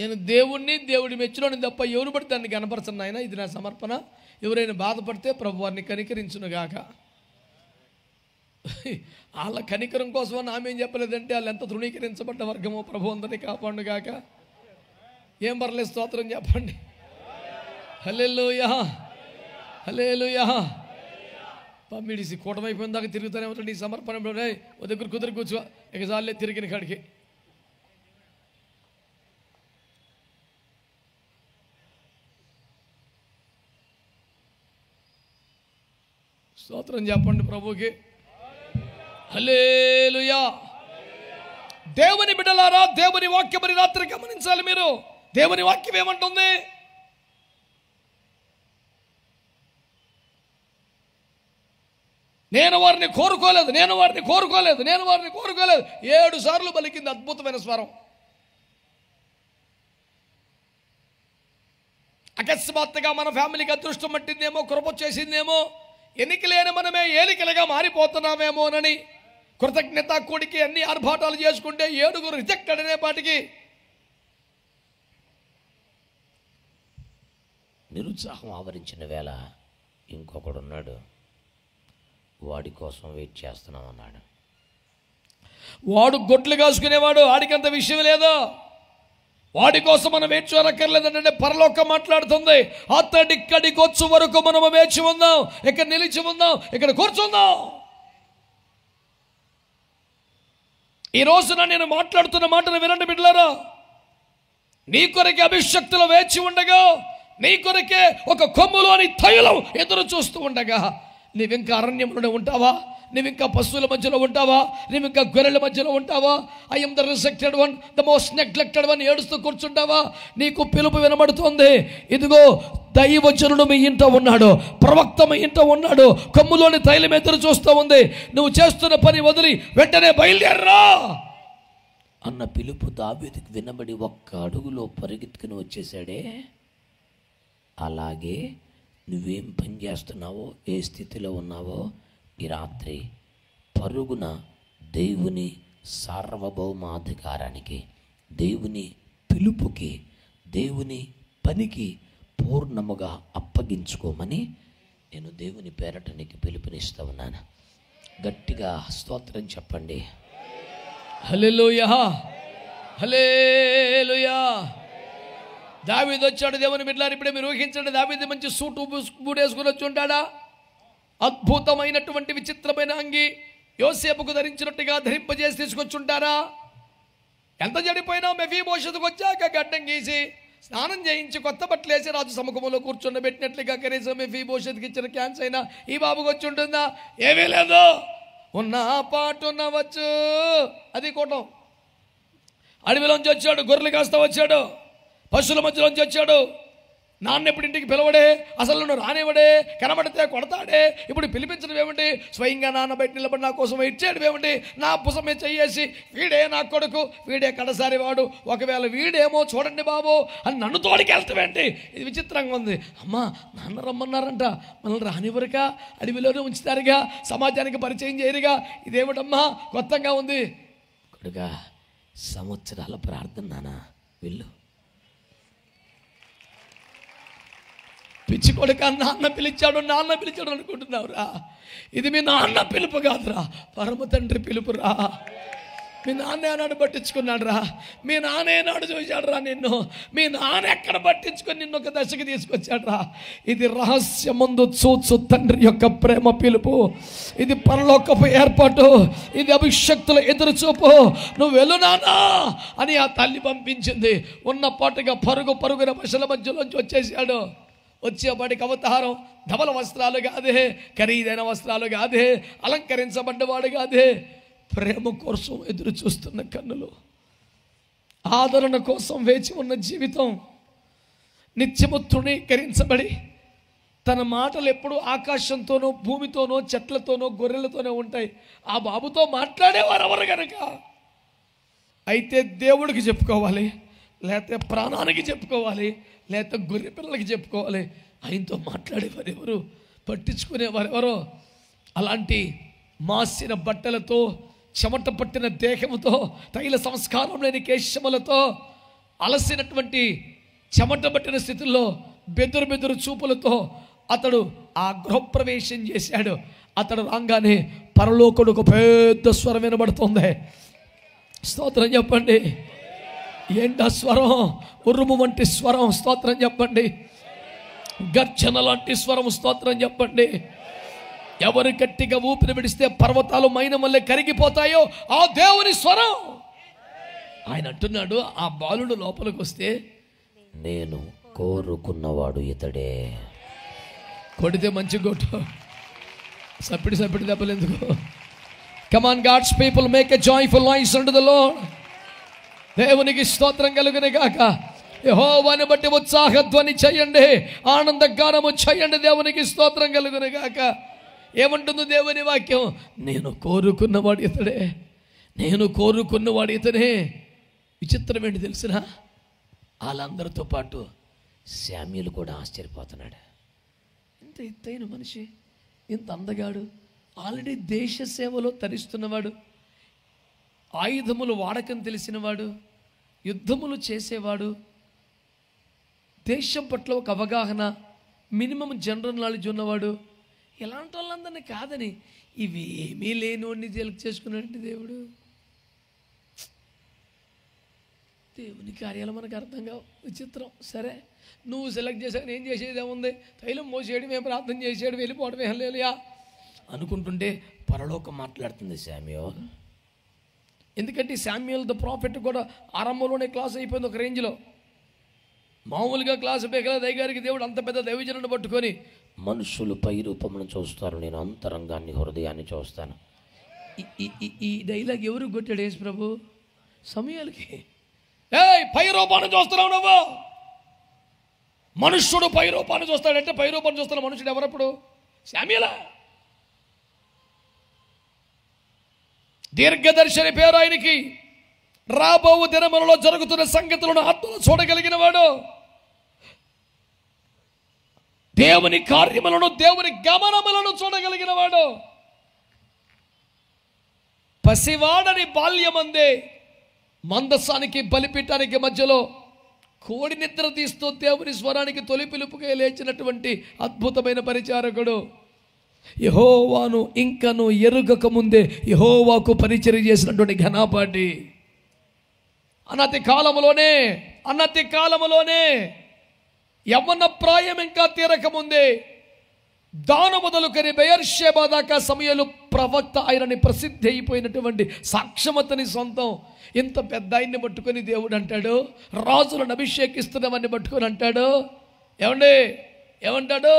S1: నేను దేవుణ్ణి, దేవుడి మెచ్చులోని తప్ప ఎవరు పడితే దాన్ని కనపరచను నాయన. ఇది నా సమర్పణ. ఎవరైనా బాధపడితే ప్రభు వారిని కనికరించునుగాక. వాళ్ళ కనికరం కోసం నామేం చెప్పలేదంటే వాళ్ళు ఎంత తృణీకరించబడ్డ వర్గమో ప్రభు అందరినీ కాపాడుగాక. ఏం పర్లేదు, స్తోత్రం చెప్పండి. హల్లెలూయా, హల్లెలూయా. పంపిడిసి కూటమైపోయిన దాకా తిరుగుతూనే ఉంటాడు. ఈ సమర్పణ ఓ దగ్గర కుదిరి కూర్చో, ఇక చాలే తిరిగిన కాడికి. స్తోత్రం చెప్పండి ప్రభుకి. హల్లెలూయా. దేవుని బిడ్డలారా, దేవుని వాక్యమని రాత్రి గమనించాలి మీరు. దేవుని వాక్యం ఏమంటుంది? నేను వారిని కోరుకోలేదు, నేను వారిని కోరుకోలేదు, నేను వారిని కోరుకోలేదు. 7 సార్లు పలికింది అద్భుతమైన స్వరం. అకస్మాత్తుగా మన ఫ్యామిలీకి అదృష్టం పట్టిందేమో, కృప చేసిందేమో, ఎన్నిక లేని మనమే ఏలికలుగా మారిపోతున్నామేమోనని కృతజ్ఞత కూడికి అన్ని ఆర్భాటాలు చేసుకుంటే 7 రిజెక్టెడ్ అనేపాటికి
S3: నిరుత్సాహం ఆవరించిన వేళ ఇంకొకడు ఉన్నాడు, వాడి కోసం వెయిట్ చేస్తున్నాం అన్నాడు.
S1: వాడు గొడ్లు కాసుకునేవాడు, వాడికంత విషయం లేదు. వాడి కోసం మనం వేచి చూడక్కర్లేదంటే పరలోకం మాట్లాడుతుంది. అతడిక్కడికి వచ్చు వరకు మనము వేచి ఉందాం, ఇక్కడ నిలిచి ఉందాం, ఇక్కడ కూర్చుందాం. ఈ రోజున నేను మాట్లాడుతున్న మాటను వినండి బిడ్డలారా. నీ కొరకే అభిషక్తులు వేచి ఉండగా, నీ కొరకే ఒక కొమ్ములోని తైలం ఎదురు చూస్తూ ఉండగా, నీవింకా అరణ్యంలోనే ఉంటావా? నీవింకా పశువుల మధ్యలో ఉంటావా? నీవింకా గొర్రెల మధ్యలో ఉంటావా? I M the rejected one, the most neglected one ఏడుస్తూ కూర్చుంటావా? నీకు పిలుపు వినబడుతోంది. ఇదిగో దైవజనుడు మీ ఇంట ఉన్నాడు, ప్రవక్త మీ ఇంట ఉన్నాడు, కొమ్ములోని తైలం ఎదురు చూస్తూ ఉంది. నువ్వు చేస్తున్న పని వదిలి వెంటనే బయలుదేరరా
S3: అన్న పిలుపు దావీదుకు వినబడి 1 అడుగులో పరిగెత్తుకుని వచ్చేసాడే. అలాగే నువ్వేం పని చేస్తున్నావో, ఏ స్థితిలో ఉన్నావో, ఈ రాత్రి పరుగున దేవుని సార్వభౌమాధికారానికి, దేవుని పిలుపుకి, దేవుని పనికి పూర్ణముగా అప్పగించుకోమని నేను దేవుని పేరట నీకు పిలుపునిస్తూ ఉన్నాను. గట్టిగా స్తోత్రం చెప్పండి.
S1: హల్లెలూయా, హల్లెలూయా. దావీదు వచ్చాడు దేవుని బిడ్డలారా. ఇప్పుడే మీరు ఊహించండి, దావీదు మంచి సూటు బూట్ వేసుకుని వచ్చి ఉంటాడా? అద్భుతమైనటువంటి విచిత్రమైన అంగి యోసేపుకు ధరించినట్టుగా ధరింపజేసి తీసుకొచ్చుంటారా? ఎంత చెడిపోయినా మెఫీబోషెతుకు వచ్చాక గడ్డం గీసి స్నానం చేయించి కొత్త బట్టలు వేసి రాజు సముఖంలో కూర్చుండబెట్టినట్లుగా కనీసం మెఫీబోషెతుకి ఇచ్చిన ఛాన్స్ అయినా ఈ బాబుకి వచ్చి ఉంటుందా? ఏమీ లేదు. ఉన్న పాటున్నవచ్చు. అది కోటం. అడవిలోంచి వచ్చాడు, గొర్రెలు కాస్తా వచ్చాడు, పశువుల మధ్యలోంచి వచ్చాడు. నాన్న ఎప్పుడు ఇంటికి పిలవడే, అసలు నువ్వు రానివ్వడే, కనబడితే కొడతాడే. ఇప్పుడు పిలిపించడం ఏమిటి? స్వయంగా నాన్న బయట నిలబడి నా కోసం వెయిట్ చేయడం ఏమిటి? నా పుసమే చెయ్యేసి వీడే నా కొడుకు, వీడే కడసారి వాడు, ఒకవేళ వీడేమో చూడండి బాబు అని నన్ను తోడికెళ్తావేంటి? ఇది విచిత్రంగా ఉంది. అమ్మా నాన్న రమ్మన్నారంట, మనల్ని రానివ్వరుగా, అడవిలోనే ఉంచుతారుగా, సమాజానికి పరిచయం చేయరుగా. ఇదేమిటమ్మా కొత్తగా ఉంది.
S3: కొడుగా, సంవత్సరాల ప్రార్థన నాన్న, వెళ్ళు.
S1: పిచ్చి కొడుక, నాన్న పిలిచాడు అనుకుంటున్నావురా? ఇది మీ నాన్న పిలుపు కాదురా, పరమ తండ్రి పిలుపురా. మీ నాన్న ఏనాడు పట్టించుకున్నాడు రా? మీ నాన్న ఏనాడు చూశాడు రా నిన్ను? మీ నాన్న ఎక్కడ పట్టించుకొని నిన్ను ఒక దశకి తీసుకొచ్చాడు రా? ఇది రహస్యమందు చూచు తండ్రి యొక్క ప్రేమ పిలుపు. ఇది పరలోకపు ఏర్పాటు. ఇది అభిషక్తుల ఎదురు చూపు. నువ్వు వెళ్ళు నాన్నా అని ఆ తల్లి పంపించింది. ఉన్న పాటుగా పరుగున పశుల మధ్యలోంచి వచ్చేసాడు. వచ్చేపాటికి అవతారం ధవల వస్త్రాలు కాదే, ఖరీదైన వస్త్రాలు కాదే, అలంకరించబడ్డవాడు కాదే. ప్రేమ కోసం ఎదురు చూస్తున్న కన్నులు, ఆదరణ కోసం వేచి ఉన్న జీవితం, నిత్యము తృణీకరించబడి తన మాటలు ఎప్పుడు ఆకాశంతోనో, భూమితోనో, చెట్లతోనో, గొర్రెలతోనో ఉంటాయి. ఆ బాబుతో మాట్లాడేవారు ఎవరు కనుక? అయితే దేవుడికి చెప్పుకోవాలి, లేకపోతే ప్రాణానికి చెప్పుకోవాలి, లేకపోతే గొర్రె పిల్లలకి చెప్పుకోవాలి. ఆయనతో మాట్లాడేవారు ఎవరు? పట్టించుకునేవారు ఎవరో? అలాంటి మాసిన బట్టలతో, చెమట పట్టిన దేహముతో, తైల సంస్కారం లేని కేశములతో, అలసినటువంటి చెమట పట్టిన స్థితిలో, బెదురు చూపులతో అతడు ఆ గృహప్రవేశం చేశాడు. అతడు రాగానే పరలోకుడు ఒక పెద్ద స్వరం వినబడుతుంది. స్తోత్రం చెప్పండి. ఏంటా స్వరం? ఉరుము వంటి స్వరం. స్తోత్రం చెప్పండి. గర్జన లాంటి స్వరం. స్తోత్రం చెప్పండి. ఎవరు గట్టిగా ఊపిరి విడిస్తే పర్వతాలు మైన వల్లే కరిగిపోతాయో ఆ దేవుని స్వరం. ఆయన అంటున్నాడు, ఆ బాలుడు లోపలికి వస్తే
S3: నేను కోరుకున్నవాడు ఇతడే.
S1: కొడితే మంచి కొట్టు, సప్పిడి దెబ్బలు ఎందుకు? Come on God's people, make a joyful noise unto the lord. దేవునికి స్తోత్రం కలుగునే గాక. యెహోవాను బట్టి ఉత్సాహ ధ్వని చేయండి, ఆనంద గానము చేయండి. దేవునికి స్తోత్రం కలుగునే గాక. ఏమంటుంది దేవుని వాక్యం? నేను కోరుకున్నవాడు ఇతడే, నేను కోరుకున్నవాడు ఇతనే. విచిత్రం ఏంటి తెలిసిన? వాళ్ళందరితో పాటు
S3: శామ్యూల్ కూడా ఆశ్చర్యపోతున్నాడు.
S1: ఇంత ఎత్తైన మనిషి, ఇంత అందగాడు, ఆల్రెడీ దేశ సేవలో తరిస్తున్నవాడు, ఆయుధములు వాడకం తెలిసినవాడు, యుద్ధములు చేసేవాడు, దేశం పట్ల ఒక అవగాహన, మినిమం జనరల్ నాలెడ్జ్ ఉన్నవాడు. ఇలాంటి వాళ్ళందరినీ కాదని ఇవి ఏమీ లేనివాడిని సెలెక్ట్ చేసుకున్నాడంటే దేవుడు. దేవుని కార్యాలు మనకు అర్థం కావు, విచిత్రం. సరే, నువ్వు సెలెక్ట్ చేశాక నేను చేసేది ఏముంది? తైలం మోసేయడం, మేము ప్రార్థన చేసేయడం, వెళ్ళిపోవడం ఏం లేదుయా అనుకుంటుంటే
S3: పరలోకం మాట్లాడుతుంది శామ్యూల్.
S1: ఎందుకంటే శామ్యూల్ ద ప్రాఫెట్ కూడా ఆరంభంలోనే క్లాస్ అయిపోయింది ఒక రేంజ్లో. మామూలుగా క్లాస్ బేకల దైగారికి దేవుడు అంత పెద్ద దైవజనుడు పట్టుకొని,
S3: మనుషులు పై రూపమును చూస్తారు, నేను అంతరంగాన్ని హృదయాన్ని చూస్తాను.
S1: ఈ డైలాగ్ ఎవరు కొట్టాడు? యేసు ప్రభు సమయాలకి. పై రూపాన్ని చూస్తున్నావు నువ్వు. మనుష్యుడు పై రూపాన్ని చూస్తాడంటే పై రూపాన్ని చూస్తున్న మనుషుడు ఎవరప్పుడు? శామ్యూలా. దీర్ఘదర్శని పేరు ఆయనకి. రాబో దినములలో జరుగుతున్న సంగతులను ఆత్మలో చూడగలిగిన వాడు, దేవుని కార్యములను, దేవుని గమనములను చూడగలిగిన వాడు. పసివాడని బాల్యమందే మందసానికి బలిపీఠానికి మధ్యలో కోడి నిద్ర తీస్తూ దేవుని స్వరానికి తొలి పిలుపుగా లేచినటువంటి అద్భుతమైన పరిచారకుడు. యెహోవాను ఇంకను ఎరుగక ముందే యెహోవాకు పరిచర్య చేసినటువంటి ఘనపాటి. అనతి కాలములోనే యవ్వన ప్రాయం ఇంకా తీరకముందే దాను మొదలుకొని బెయర్షెబా దాకా సమయంలో ప్రవక్త ఆయనని ప్రసిద్ధి అయిపోయినటువంటి సాక్ష్యమతని సొంతం. ఇంత పెద్ద ఆయన్ని పట్టుకొని దేవుడు అంటాడు, రాజులను అభిషేకిస్తున్నవన్నీ పట్టుకొని అంటాడు, ఏమంటాడు?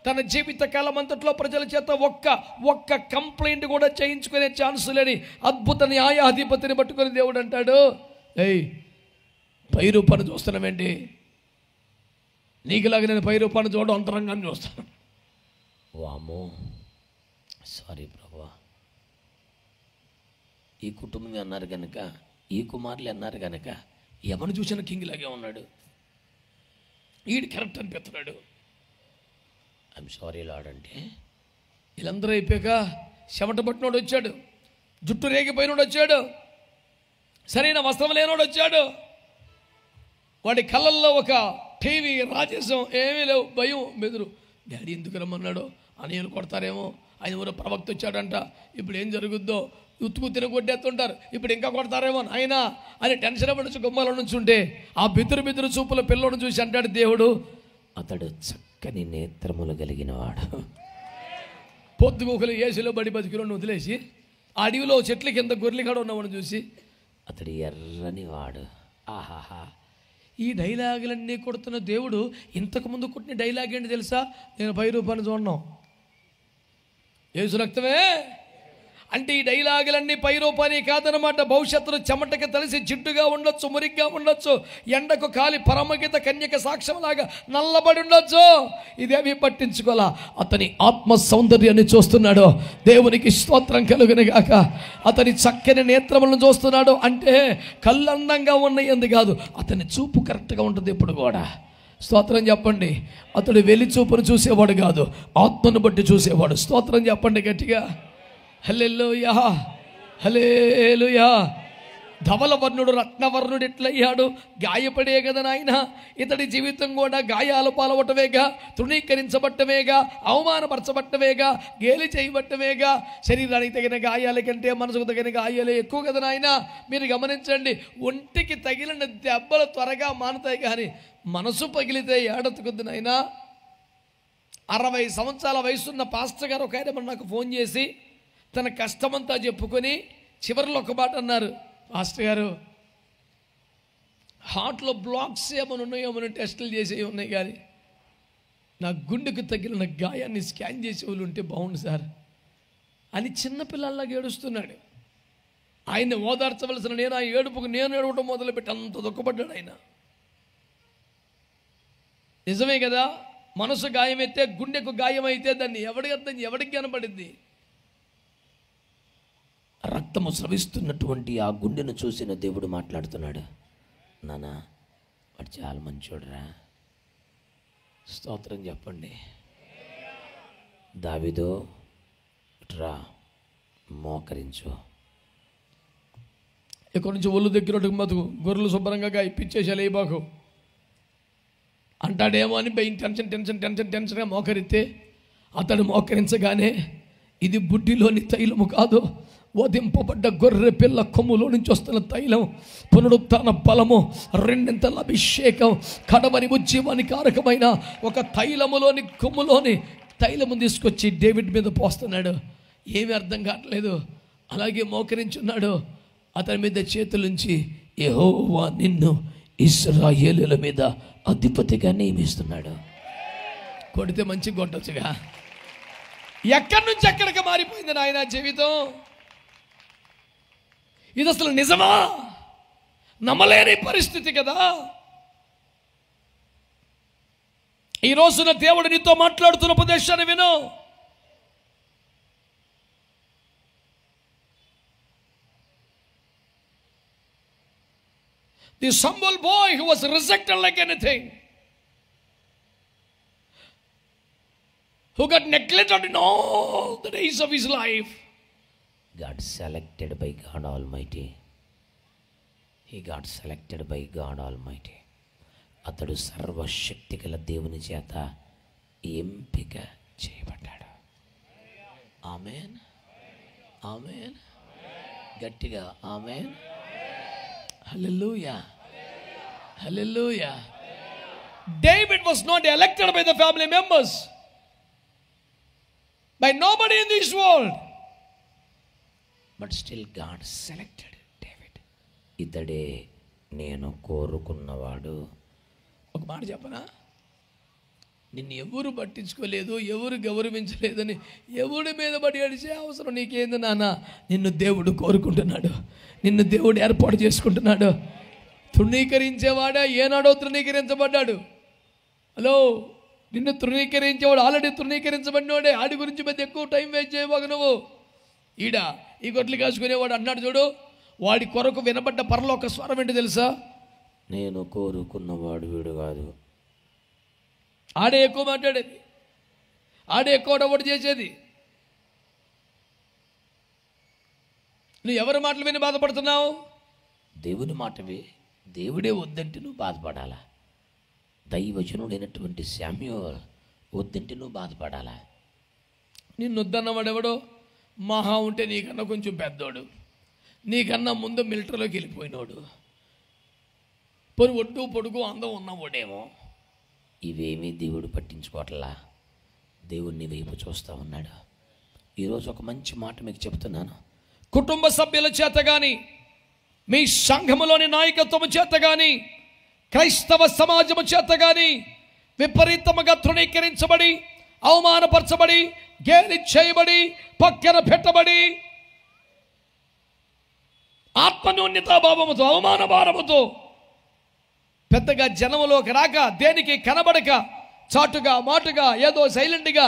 S1: తన జీవిత కాలం అంతట్లో ప్రజల చేత ఒక్క కంప్లైంట్ కూడా చేయించుకునే ఛాన్స్ లేని అద్భుత న్యాయాధిపతిని పట్టుకొని దేవుడు అంటాడు, పై రూపాన్ని చూస్తున్నావేంటి? నీకులాగా నేను పై రూపాన్ని చూడడం అంతరంగాన్ని చూస్తాను.
S3: వామో, సారీ ప్రభువా, ఈ కుటుంబం అన్నారు కనుక, ఈ కుమారులు అన్నారు కనుక
S1: ఎవరిని చూసిన కింగ్ లాగే ఉన్నాడు, ఈడు కరెక్ట్ అనిపిస్తున్నాడు.
S3: ఐఎమ్ సారీ లార్డ్ అంటే
S1: వీళ్ళందరూ అయిపోయాక చెమట పట్టినోడు వచ్చాడు, జుట్టు రేగిపోయినోడు వచ్చాడు, సరైన వస్త్రం లేనోడు వచ్చాడు. వాడి కళ్ళల్లో ఒక టీవీ రాజేశం, ఏమీ లేవు, భయం, బెదురు. డాడీ ఎందుకు రమ్మన్నాడో, అనియలు కొడతారేమో, ఆయన ఊరు ప్రవక్త వచ్చాడంట, ఇప్పుడు ఏం జరుగుద్దో, ఉతుకు తినగొట్టేస్తుంటారు, ఇప్పుడు ఇంకా కొడతారేమో ఆయన అని టెన్షన్ పడి గుమ్మాల నుంచి ఉంటే ఆ బిదురు చూపుల పిల్లోడు చూసి అంటాడు దేవుడు,
S3: అతడు చక్కని నేత్రములు కలిగిన వాడు.
S1: పొద్దుగోకులు ఏసులో బడి బతికిలో వదిలేసి ఆ అడవిలో చెట్ల కింద గొర్రెలిగాడు ఉన్నవాడిని చూసి
S3: అతడు ఎర్రని వాడు. ఆహాహా,
S1: ఈ డైలాగులన్నీ కొడుతున్న దేవుడు ఇంతకుముందు కొట్టిన డైలాగ్ ఏంటి తెలుసా? నేను పై రూపాన్ని చూడను, యేసు రక్తమే. అంటే ఈ డైలాగులన్నీ పై రూపాన్ని కాదనమాట. భవిష్యత్తులో చెమటకి తలిసి జిడ్డుగా ఉండొచ్చు, మురిగ్గా ఉండొచ్చు, ఎండకు కాలి పరమగీత కన్యక సాక్ష్యంలాగా నల్లబడి ఉండొచ్చు, ఇదేమీ పట్టించుకోలా. అతని ఆత్మ సౌందర్యాన్ని చూస్తున్నాడు, దేవునికి స్తోత్రం కలుగును గాక. అతని చక్కని నేత్రములను చూస్తున్నాడు అంటే కళ్ళు అందంగా ఉన్నాయి కాదు, అతని చూపు కరెక్ట్గా ఉంటుంది ఎప్పుడు కూడా. స్తోత్రం చెప్పండి. అతడు వెలి చూపును చూసేవాడు కాదు, ఆత్మను బట్టి చూసేవాడు. స్తోత్రం చెప్పండి గట్టిగా. హల్లెలూయా, హల్లెలూయా. ధవలవర్ణుడు రత్నవర్ణుడు ఎట్లయ్యాడు? గాయపడే కదా నాయన. ఇతడి జీవితం కూడా గాయాలు పాలవటమేగా, తృణీకరించబట్టమేగా, అవమానపరచబట్టమేగా, గేలి చేయబట్టమేగా. శరీరానికి తగిన గాయాల కంటే మనసుకు తగిన గాయాలే ఎక్కువ కదా నాయన. మీరు గమనించండి, ఒంటికి తగిలిన దెబ్బలు త్వరగా మానుతాయి, కానీ మనసు పగిలితే ఏడతుకుద్ది నాయన. 60 సంవత్సరాల వయసున్న పాస్టర్ గారు ఒక ఆయన నాకు ఫోన్ చేసి తన కష్టమంతా చెప్పుకొని చివరిలో ఒక మాట అన్నారు, మాస్టర్ గారు హార్ట్లో బ్లాక్స్ ఏమైనా ఉన్నాయేమో టెస్టులు చేసేవి ఉన్నాయి, కానీ నా గుండెకు తగిలిన గాయాన్ని స్కాన్ చేసే వాళ్ళు ఉంటే బాగుండు సార్ అని చిన్నపిల్లల్లాగా ఏడుస్తున్నాడు. ఆయన్ని ఓదార్చవలసిన నేను ఆ ఏడుపుకు నేను ఏడవడం మొదలుపెట్టి అంత దుఃఖపడ్డాడు ఆయన. నిజమే కదా, మనసు గాయమైతే, గుండెకు గాయమైతే దాన్ని ఎవడికి కనబడింది?
S3: రక్తము స్రవిస్తున్నటువంటి ఆ గుండెను చూసిన దేవుడు మాట్లాడుతున్నాడు, నాన్న వాడు చాలా మంచోడురా. స్తోత్రం చెప్పండి. దావీదు రా, మోకరించు.
S1: ఇక్కడ నుంచి ఒళ్ళు దగ్గర మతుకు గొర్రెలు శుభ్రంగా ఇప్పించేసాలి ఈ బాకు అంటాడేమో అని భయం, టెన్షన్గా మోకరిస్తే అతడు మోకరించగానే ఇది బుడ్డిలోని తైలము కాదు, వధింపబడ్డ గొర్రె పిల్ల కొమ్ములో నుంచి వస్తున్న తైలం, పునరుత్థాన బలము, రెండింతల అభిషేకం, కడవని ఉజ్జీవానికి కారకమైన ఒక తైలములోని కొమ్ములోని తైలము తీసుకొచ్చి డేవిడ్ మీద పోస్తున్నాడు. ఏమీ అర్థం కావట్లేదు. అలాగే మోకరించున్నాడు. అతని మీద చేతులుంచి, యెహోవా నిన్ను ఇశ్రాయేలుల మీద అధిపతిగా నియమిస్తున్నాడు. కొడితే మంచి కొట్టొచ్చుగా. ఎక్కడి నుంచి ఎక్కడికి మారిపోయింది నాయన జీవితం. ఇది అసలు నిజమా? నమ్మలేని పరిస్థితి కదా. ఈ రోజున దేవుడు నీతో మాట్లాడుతున్న ఉపదేశాన్ని విను. This humble boy who was rejected like anything, who got neglected in all the days of his life,
S3: got selected by God Almighty. He got selected by God Almighty. అతడు సర్వశక్తి గల దేవుని చేత ఎంపిక చేయబడ్డాడు. ఆమేన్, ఆమేన్. గట్టిగా ఆమేన్. హల్లెలూయా, హల్లెలూయా.
S1: David was not elected by the family members, by nobody in this world,
S3: but still God selected David. ఇతడే నేను కోరుకున్నవాడు.
S1: ఒక మాట చెప్పనా, నిన్ను ఎవరు పట్టించుకోలేదు, ఎవరు గౌరవించలేదని ఎవడి మీద పడి అడిచే అవసరం నీకేంది నాన్న. నిన్ను దేవుడు కోరుకుంటున్నాడు, నిన్ను దేవుడు ఏర్పాటు చేసుకుంటున్నాడు. తృణీకరించేవాడా ఏనాడో తృణీకరించబడ్డాడు. హలో, నిన్ను తృణీకరించేవాడు ఆల్రెడీ తృణీకరించబడినవాడే. ఆడి గురించి పెద్ద ఎక్కువ టైం వేస్ట్ చేయబాక నువ్వు. ఈ గొడ్లు కాసుకునేవాడు అన్నాడు చూడు, వాడి కొరకు వినబడ్డ పరలోక స్వరం ఏంటి తెలుసా?
S3: నేను కోరుకున్నవాడు వీడు కాదు.
S1: ఆడే ఎక్కువ మాట్లాడేది, ఆడే ఎక్కువ డబ్బు చేసేది. నువ్వు ఎవరి మాటలు విని బాధపడుతున్నావు?
S3: దేవుని మాటవి. దేవుడే వద్దంటే నువ్వు బాధపడాలా? దైవజనుడైనటువంటి శామ్యూయల్ వద్దంటే నువ్వు బాధపడాలా?
S1: నిన్ను వద్దన్నవాడెవడో మహా ఉంటే నీకన్నా కొంచెం పెద్దోడు, నీకన్నా ముందు మిలిటరీలోకి వెళ్ళిపోయినోడు, ఒడ్డు పొడుగు అందం ఉన్నవాడేమో.
S3: ఇవేమీ దేవుడు పట్టించుకోవట్లా. దేవుడిని వైపు చూస్తూ ఉన్నాడు. ఈరోజు ఒక మంచి మాట మీకు చెప్తున్నాను.
S1: కుటుంబ సభ్యుల చేత కానీ, మీ సంఘములోని నాయకత్వం చేత కానీ, క్రైస్తవ సమాజము చేత కానీ విపరీతముగా తృణీకరించబడి, అవమానపరచబడి, గేలి చేయబడి, పక్కన పెట్టబడి, ఆత్మన్యూన్యతాభావముతో, అవమాన భారముతో పెద్దగా జనములోకి రాక, దేనికి కనబడక, చాటుగా మాటుగా ఏదో సైలెంట్గా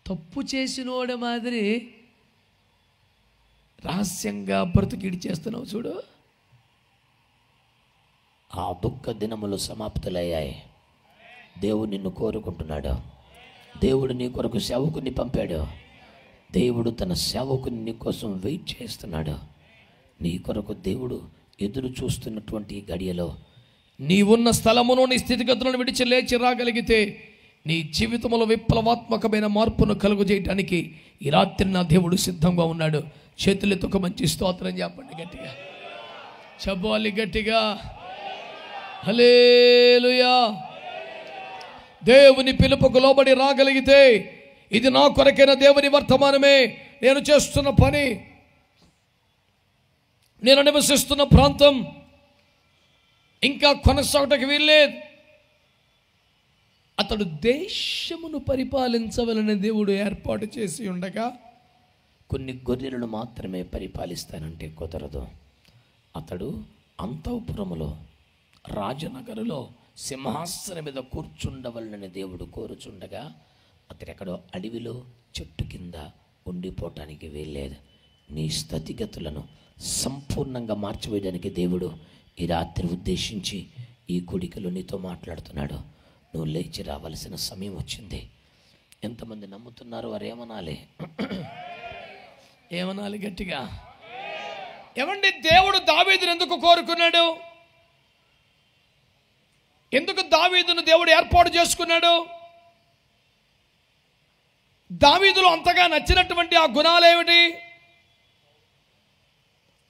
S1: తప్పు చేసినోడ మాదిరి రహస్యంగా బ్రతికిడి చేస్తున్నావు చూడు.
S3: ఆ దుఃఖ దినములు సమాప్తులయ్యాయి. దేవుడు నిన్ను కోరుకుంటున్నాడు. దేవుడు నీ కొరకు సేవకుని పంపాడు. దేవుడు తన సేవకుని నీ కోసం వెయిట్ చేస్తున్నాడు. నీ కొరకు దేవుడు ఎదురు చూస్తున్నటువంటి గడియలో
S1: నీవున్న స్థలమును, నీ స్థితిగతులను విడిచి లేచి రాగలిగితే నీ జీవితంలో విప్లవాత్మకమైన మార్పును కలుగు చేయడానికి ఈ రాత్రి నా దేవుడు సిద్ధంగా ఉన్నాడు. చేతులతో ఒక మంచి స్తోత్రం చెప్పండి గట్టిగా, చెప్పాలి గట్టిగా. హల్లెలూయా. దేవుని పిలుపుకు లోబడి రాగలిగితే ఇది నా కొరకైన దేవుని వర్తమానమే, నేను చేస్తున్న పని, నేను నివసిస్తున్న ప్రాంతం ఇంకా కొనసాగటకు వీల్లేదు. అతడు దేశమును పరిపాలించవలని దేవుడు ఏర్పాటు చేసి ఉండగా
S3: కొన్ని గొర్రెలను మాత్రమే పరిపాలిస్తానంటే కుదరదు. అతడు అంతఃపురములో, రాజనగరులో సింహాసనం మీద కూర్చుండవలనని దేవుడు కోరుచుండగా అతడెక్కడో అడవిలో చెట్టు కింద ఉండిపోవటానికి వీల్లేదు. నీ స్థితిగతులను సంపూర్ణంగా మార్చివేయడానికి దేవుడు ఈ రాత్రి ఉద్దేశించి ఈ కూడికలో నీతో మాట్లాడుతున్నాడు. నువ్వు లేచి రావాల్సిన సమయం వచ్చింది. ఎంతమంది నమ్ముతున్నారు? వారు ఏమనాలి?
S1: ఏమనాలి గట్టిగా? ఏమండి, దేవుడు దావీదును ఎందుకు కోరుకున్నాడు? ఎందుకు దావీదును దేవుడు ఏర్పాటు చేసుకున్నాడు? దావీదులో అంతగా నచ్చినటువంటి ఆ గుణాలు ఏమిటి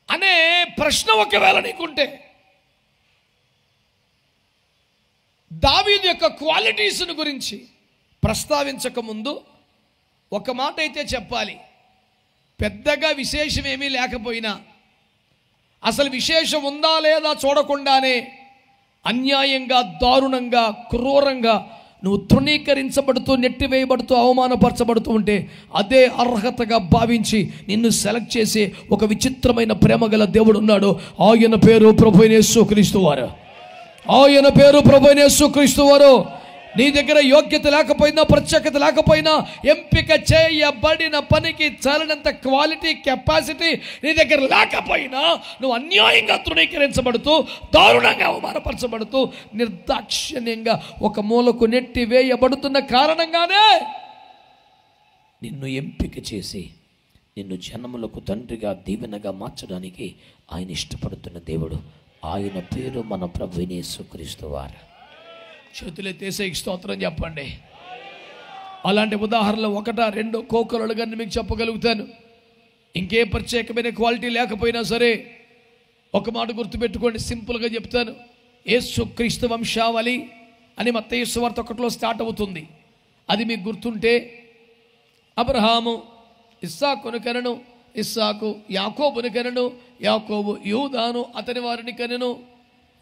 S1: అనే ప్రశ్న ఒకవేళ నీకుంటే, దావీదు యొక్క క్వాలిటీస్ను గురించి ప్రస్తావించక ముందు ఒక మాట అయితే చెప్పాలి. పెద్దగా విశేషం ఏమీ లేకపోయినా, అసలు విశేషం ఉందా లేదా చూడకుండానే అన్యాయంగా, దారుణంగా, క్రూరంగా నువ్వు తృణీకరించబడుతూ, నెట్టివేయబడుతూ, అవమానపరచబడుతూ ఉంటే అదే అర్హతగా భావించి నిన్ను సెలెక్ట్ చేసే ఒక విచిత్రమైన ప్రేమ గల దేవుడు ఉన్నాడు. ఆయన పేరు ప్రభువైన యేసుక్రీస్తు వారు. ఆయన పేరు ప్రభువైన యేసుక్రీస్తు వారు. నీ దగ్గర యోగ్యత లేకపోయినా, ప్రత్యేకత లేకపోయినా, ఎంపిక చేయబడిన పనికి చాలినంత క్వాలిటీ, కెపాసిటీ నీ దగ్గర లేకపోయినా, నువ్వు అన్యాయంగా తృణీకరించబడుతూ, దారుణంగా అవమానపరచబడుతూ, నిర్దాక్షిణ్యంగా ఒక మూలకు నెట్టి వేయబడుతున్న కారణంగానే నిన్ను ఎంపిక చేసి నిన్ను జనములకు తండ్రిగా, దీవెనగా మార్చడానికి ఆయన ఇష్టపడుతున్న దేవుడు. ఆయన పేరు మన ప్రభువైన యేసుక్రీస్తు వారు. చేతులెత్తేసే స్తోత్రం చెప్పండి. అలాంటి ఉదాహరణలు 1, 2 కోకొలలుగా మీకు చెప్పగలుగుతాను. ఇంకే ప్రత్యేకమైన క్వాలిటీ లేకపోయినా సరే ఒక మాట గుర్తుపెట్టుకోండి, సింపుల్గా చెప్తాను. యేసుక్రీస్తు వంశావళి అని మత్తయి సువార్త 1లో స్టార్ట్ అవుతుంది. అది మీకు గుర్తుంటే, అబ్రహాము ఇస్సాకును కనెను, ఇస్సాకు యాకోబును కనెను, యాకోబు యూదాను అతని వారిని కనెను.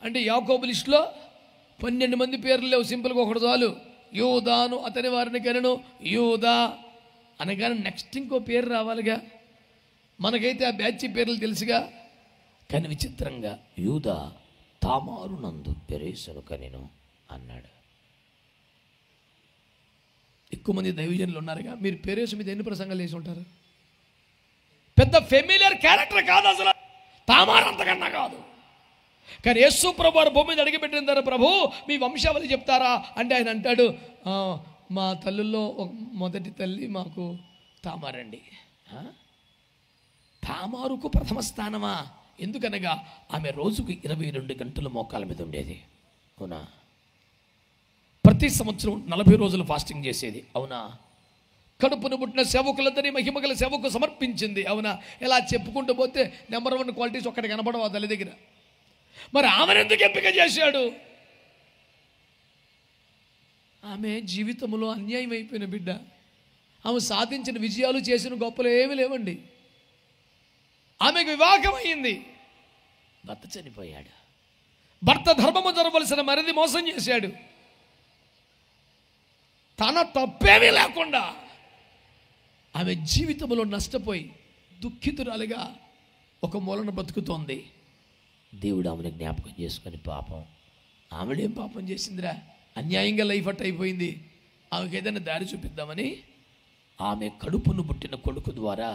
S1: అంటే యాకోబు లిస్టులో 12 మంది పేర్లు లేవు, సింపుల్గా ఒకటి చాలు. యూదాను అతని వారిని కనెను. యూదా అనగానే నెక్స్ట్ ఇంకో పేరు రావాలిగా. మనకైతే ఆ బ్యాచ్ పేర్లు తెలుసుగా. కానీ విచిత్రంగా యూదా తామారు నందు పెరేసును కనెను అన్నాడు. ఎక్కువ మంది దైవజనులు ఉన్నారుగా, మీరు పెరేసు మీద ఎన్ని ప్రసంగాలు చేసి ఉంటారు? పెద్ద ఫెమిలియర్ క్యారెక్టర్ కాదు అసలు, తామారు అంతకన్నా కాదు. కానీ యేసు ప్రభు వారు భూమి మీద అడిగిపెట్టిన తర్వాత, ప్రభు మీ వంశావళి చెప్తారా అంటే ఆయన అంటాడు, మా తల్లుల్లో మొదటి తల్లి మాకు తామారండి. తామారుకు ప్రథమ స్థానమా? ఎందుకనగా ఆమె రోజుకు 22 గంటలు మోకాల మీద ఉండేది. అవునా? ప్రతి సంవత్సరం 40 రోజులు ఫాస్టింగ్ చేసేది. అవునా? కడుపును పుట్టిన సేవకులందరినీ మహిమగల సేవకు సమర్పించింది. అవునా? ఇలా చెప్పుకుంటూ పోతే నెంబర్ 1 క్వాలిటీస్ ఒక్కటి కనపడవు ఆ తల్లి దగ్గర. మరి ఆమెను ఎందుకు ఎంపిక చేశాడు? ఆమె జీవితంలో అన్యాయం అయిపోయిన బిడ్డ. ఆమె సాధించిన విజయాలు, చేసిన గొప్పలు ఏమీ లేవండి. ఆమెకు వివాహం అయింది, భర్త చనిపోయాడు. భర్త ధర్మము జరవలసిన మరిది మోసం చేశాడు. తన తప్పేమీ లేకుండా ఆమె జీవితంలో నష్టపోయి దుఃఖితురాలుగా ఒక మూలన బతుకుతోంది. దేవుడు ఆమెను జ్ఞాపకం చేసుకొని, పాపం ఆమెడేం పాపం చేసిందిరా, అన్యాయంగా లైఫ్ అట్ అయిపోయింది, ఆమెకు ఏదైనా దారి చూపిద్దామని ఆమె కడుపును పుట్టిన కొడుకు ద్వారా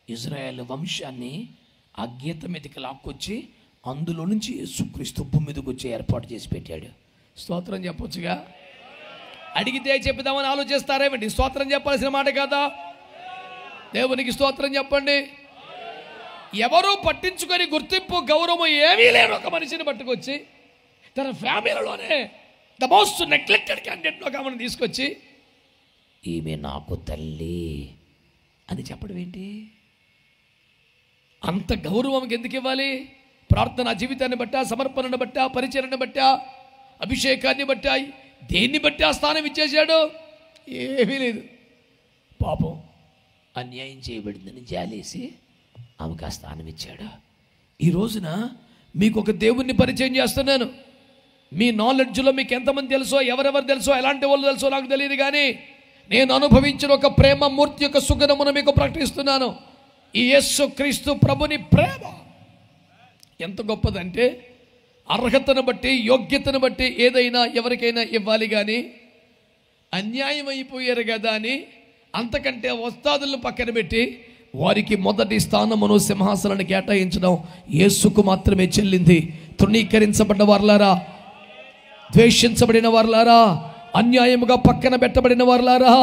S1: ఇజ్రాయేల్ వంశాన్ని ఆ గీత మీదకి లాక్కొచ్చి అందులో నుంచి యేసుక్రీస్తు భూమి మీదకి వచ్చి ఏర్పాటు చేసి పెట్టాడు. స్తోత్రం చెప్పొచ్చుగా. అడిగితే చెప్పుదామని ఆలోచిస్తారేమండి? స్తోత్రం చెప్పాల్సిన మాట కాదా? దేవునికి స్తోత్రం చెప్పండి. ఎవరూ పట్టించుకొని గుర్తింపు, గౌరవం ఏమీ లేని ఒక మనిషిని పట్టుకొచ్చి తన ఫ్యామిలీలోనే ద మోస్ట్ నెగ్లెక్టెడ్ క్యాండిడేట్లోకి ఆమెను తీసుకొచ్చి ఈమె నాకు తల్లి అని చెప్పడం ఏంటి? అంత గౌరవం ఎందుకు ఇవ్వాలి? ప్రార్థనా జీవితాన్ని బట్టా, సమర్పణను బట్టా, పరిచరణను బట్టా, అభిషేకాన్ని బట్టా, దేన్ని బట్టి ఆ స్థానం ఇచ్చేశాడు? ఏమీ లేదు. పాపం అన్యాయం చేయబడిందని జాలేసి ఆమెకు ఆ స్థానం ఇచ్చాడు. ఈ రోజున మీకు ఒక దేవుణ్ణి పరిచయం చేస్తున్నాను. మీ నాలెడ్జ్లో మీకు ఎంతమంది తెలుసో, ఎవరెవరు తెలుసో, ఎలాంటి వాళ్ళు తెలుసో నాకు తెలియదు, కానీ నేను అనుభవించిన ఒక ప్రేమ మూర్తి యొక్క సుగంధమును మీకు ప్రకటిస్తున్నాను. ఈ యేసుక్రీస్తు ప్రభుని ప్రేమ ఎంత గొప్పదంటే అర్హతను బట్టి, యోగ్యతను బట్టి ఏదైనా ఎవరికైనా ఇవ్వాలి, కానీ అన్యాయం అయిపోయారు కదా అని అంతకంటే వస్తాదులను పక్కన పెట్టి వారికి మొదటి స్థానమును సింహాసనాన్ని కేటాయించడం యేసుకు మాత్రమే చెల్లింది. తృణీకరించబడ్డ వారులారా, ద్వేషించబడిన వారులారా, అన్యాయముగా పక్కన పెట్టబడిన వారులారా,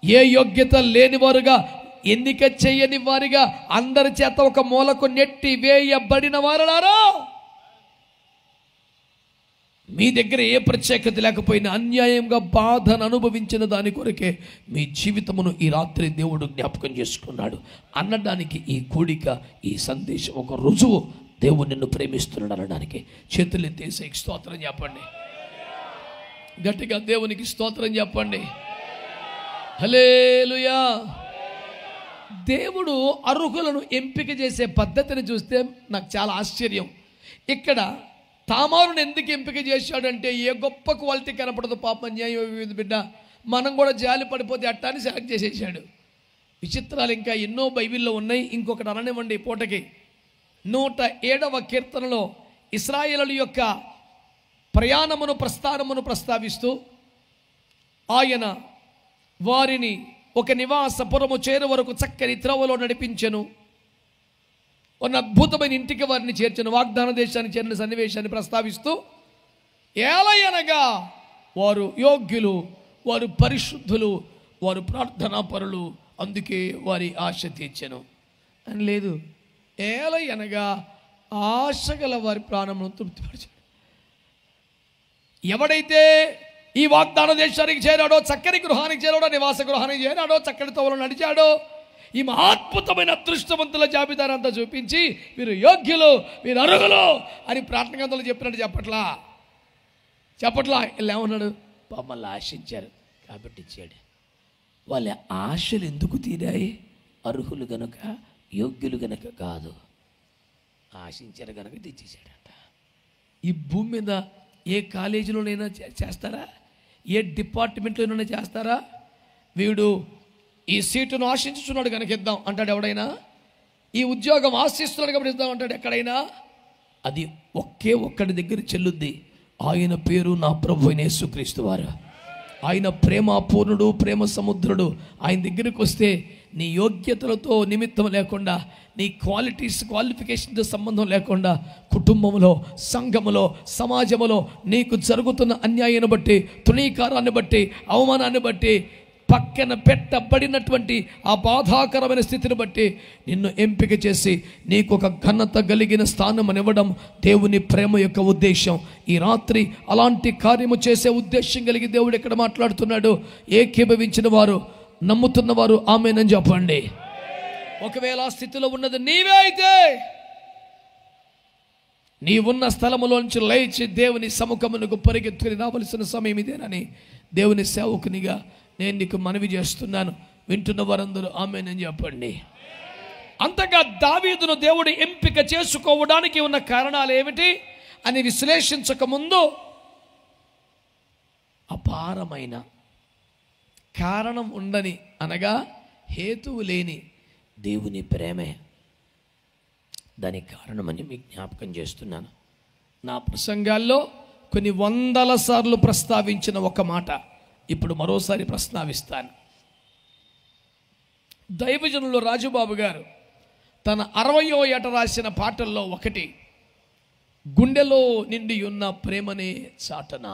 S1: ఏ యోగ్యత లేని వారుగా, ఎన్నిక చేయని వారిగా, అందరి చేత ఒక మూలకు నెట్టి వేయబడిన వారులారా, మీ దగ్గర ఏ ప్రత్యేకత లేకపోయినా అన్యాయంగా బాధను అనుభవించిన దాని కొరకే మీ జీవితమును ఈ రాత్రి దేవుడు జ్ఞాపకం చేసుకున్నాడు అనడానికి ఈ కూడిక, ఈ సందేశం ఒక రుజువు. దేవుడు నిన్ను ప్రేమిస్తున్నాడు అనడానికి. చేతులు ఎత్తేసి స్తోత్రం చెప్పండి, గట్టిగా దేవునికి స్తోత్రం చెప్పండి. హల్లెలూయా. దేవుడు అర్హులను ఎంపిక చేసే పద్ధతిని చూస్తే నాకు చాలా ఆశ్చర్యం. ఇక్కడ తామారును ఎందుకు ఎంపిక చేశాడంటే ఏ గొప్ప క్వాలిటీ కనపడదు, పాపం అన్యాయం బిడ్డ, మనం కూడా జాలి పడిపోతే అట్టాన్ని సెలెక్ట్ చేసేసాడు. విచిత్రాలు ఇంకా ఎన్నో బైబిల్లో ఉన్నాయి. ఇంకొకటి అననివ్వండి పూటకి. 107వ కీర్తనలో ఇశ్రాయేలు యొక్క ప్రస్థానమును ప్రస్తావిస్తూ ఆయన వారిని ఒక నివాసపురము చేరు వరకు చక్కని త్రోవలో నడిపించెను, ఒక అద్భుతమైన ఇంటికి వారిని చేర్చను, వాగ్దాన దేశాన్ని చేరిన సన్నివేశాన్ని ప్రస్తావిస్తూ ఏలయనగా వారు యోగ్యులు, వారు పరిశుద్ధులు, వారు ప్రార్థనా పరులు, అందుకే వారి ఆశ తీర్చెను అని లేదు. ఏలయనగా ఆశ గల వారి ప్రాణమును తృప్తిపరిచాడు. ఎవడైతే ఈ వాగ్దాన దేశానికి చేరాడో, చక్కని గృహానికి చేరాడో, నివాస గృహానికి చేరాడో, చక్కని తోవలో నడిచాడో, ఈ మహాద్భుతమైన అదృష్టవంతుల జాబితానంతా చూపించి మీరు యోగ్యులు, మీరు అర్హులు అని ప్రార్థన గంటలు చెప్పినట్టు చెప్పట్లా. ఇలా ఏమన్నాడు? మమ్మల్ని ఆశించారు కాబట్టి ఇచ్చాడు. వాళ్ళ ఆశలు ఎందుకు తీరాయి? అర్హులు గనుక, యోగ్యులు గనుక కాదు, ఆశించారు గనుక తెచ్చేసాడట. ఈ భూమి మీద ఏ కాలేజీలోనైనా చేస్తారా? ఏ డిపార్ట్మెంట్లోనైనా చేస్తారా? వీడు ఈ సీటును ఆశించుచున్నాడు కనుక ఇద్దాం అంటాడు ఎవడైనా? ఈ ఉద్యోగం ఆశిస్తున్నాడు కాబట్టి ఇద్దాం అంటాడు ఎక్కడైనా? అది ఒక్కడి దగ్గర చెల్లుద్ది. ఆయన పేరు నా ప్రభు అయిన యేసుక్రీస్తు వారు. ఆయన ప్రేమ పూర్ణుడు, ప్రేమ సముద్రుడు. ఆయన దగ్గరికి వస్తే నీ యోగ్యతలతో నిమిత్తం లేకుండా, నీ క్వాలిఫికేషన్తో సంబంధం లేకుండా, కుటుంబంలో, సంఘములో, సమాజంలో నీకు జరుగుతున్న అన్యాయాన్ని బట్టి, తృణీకారాన్ని బట్టి, అవమానాన్ని బట్టి, పక్కన పెట్టబడినటువంటి ఆ బాధాకరమైన స్థితిని బట్టి నిన్ను ఎంపిక చేసి నీకు ఒక ఘనత కలిగిన స్థానం ఇవ్వడం దేవుని ప్రేమ యొక్క ఉద్దేశం. ఈ రాత్రి అలాంటి కార్యము చేసే ఉద్దేశం కలిగి దేవుడు ఇక్కడ మాట్లాడుతున్నాడు. ఏకీభవించిన వారు, నమ్ముతున్నవారు ఆమేనని చెప్పండి. ఒకవేళ ఆ స్థితిలో ఉన్నది నీవే అయితే నీవున్న స్థలములోంచి లేచి దేవుని సముఖమునకు పరిగెత్తుకుని రావలసిన సమయం ఇదేనని దేవుని సేవకునిగా నేను నీకు మనవి చేస్తున్నాను. వింటున్న వారందరూ ఆమేనని చెప్పండి. అంతగా దావీదును దేవుడు ఎంపిక చేసుకోవడానికి ఉన్న కారణాలు ఏమిటి అని విశ్లేషించక ముందు అపారమైన కారణం ఉండని, అనగా హేతువు లేని దేవుని ప్రేమే దానికి కారణమని మీకు జ్ఞాపకం చేస్తున్నాను. నా ప్రసంగాల్లో కొన్ని వందల సార్లు ప్రస్తావించిన ఒక మాట ఇప్పుడు మరోసారి ప్రస్తావిస్తాను. దైవజనులు రాజుబాబు గారు తన 60వ ఏట రాసిన పాటల్లో ఒకటి గుండెలో నిండి ఉన్న ప్రేమనే చాటన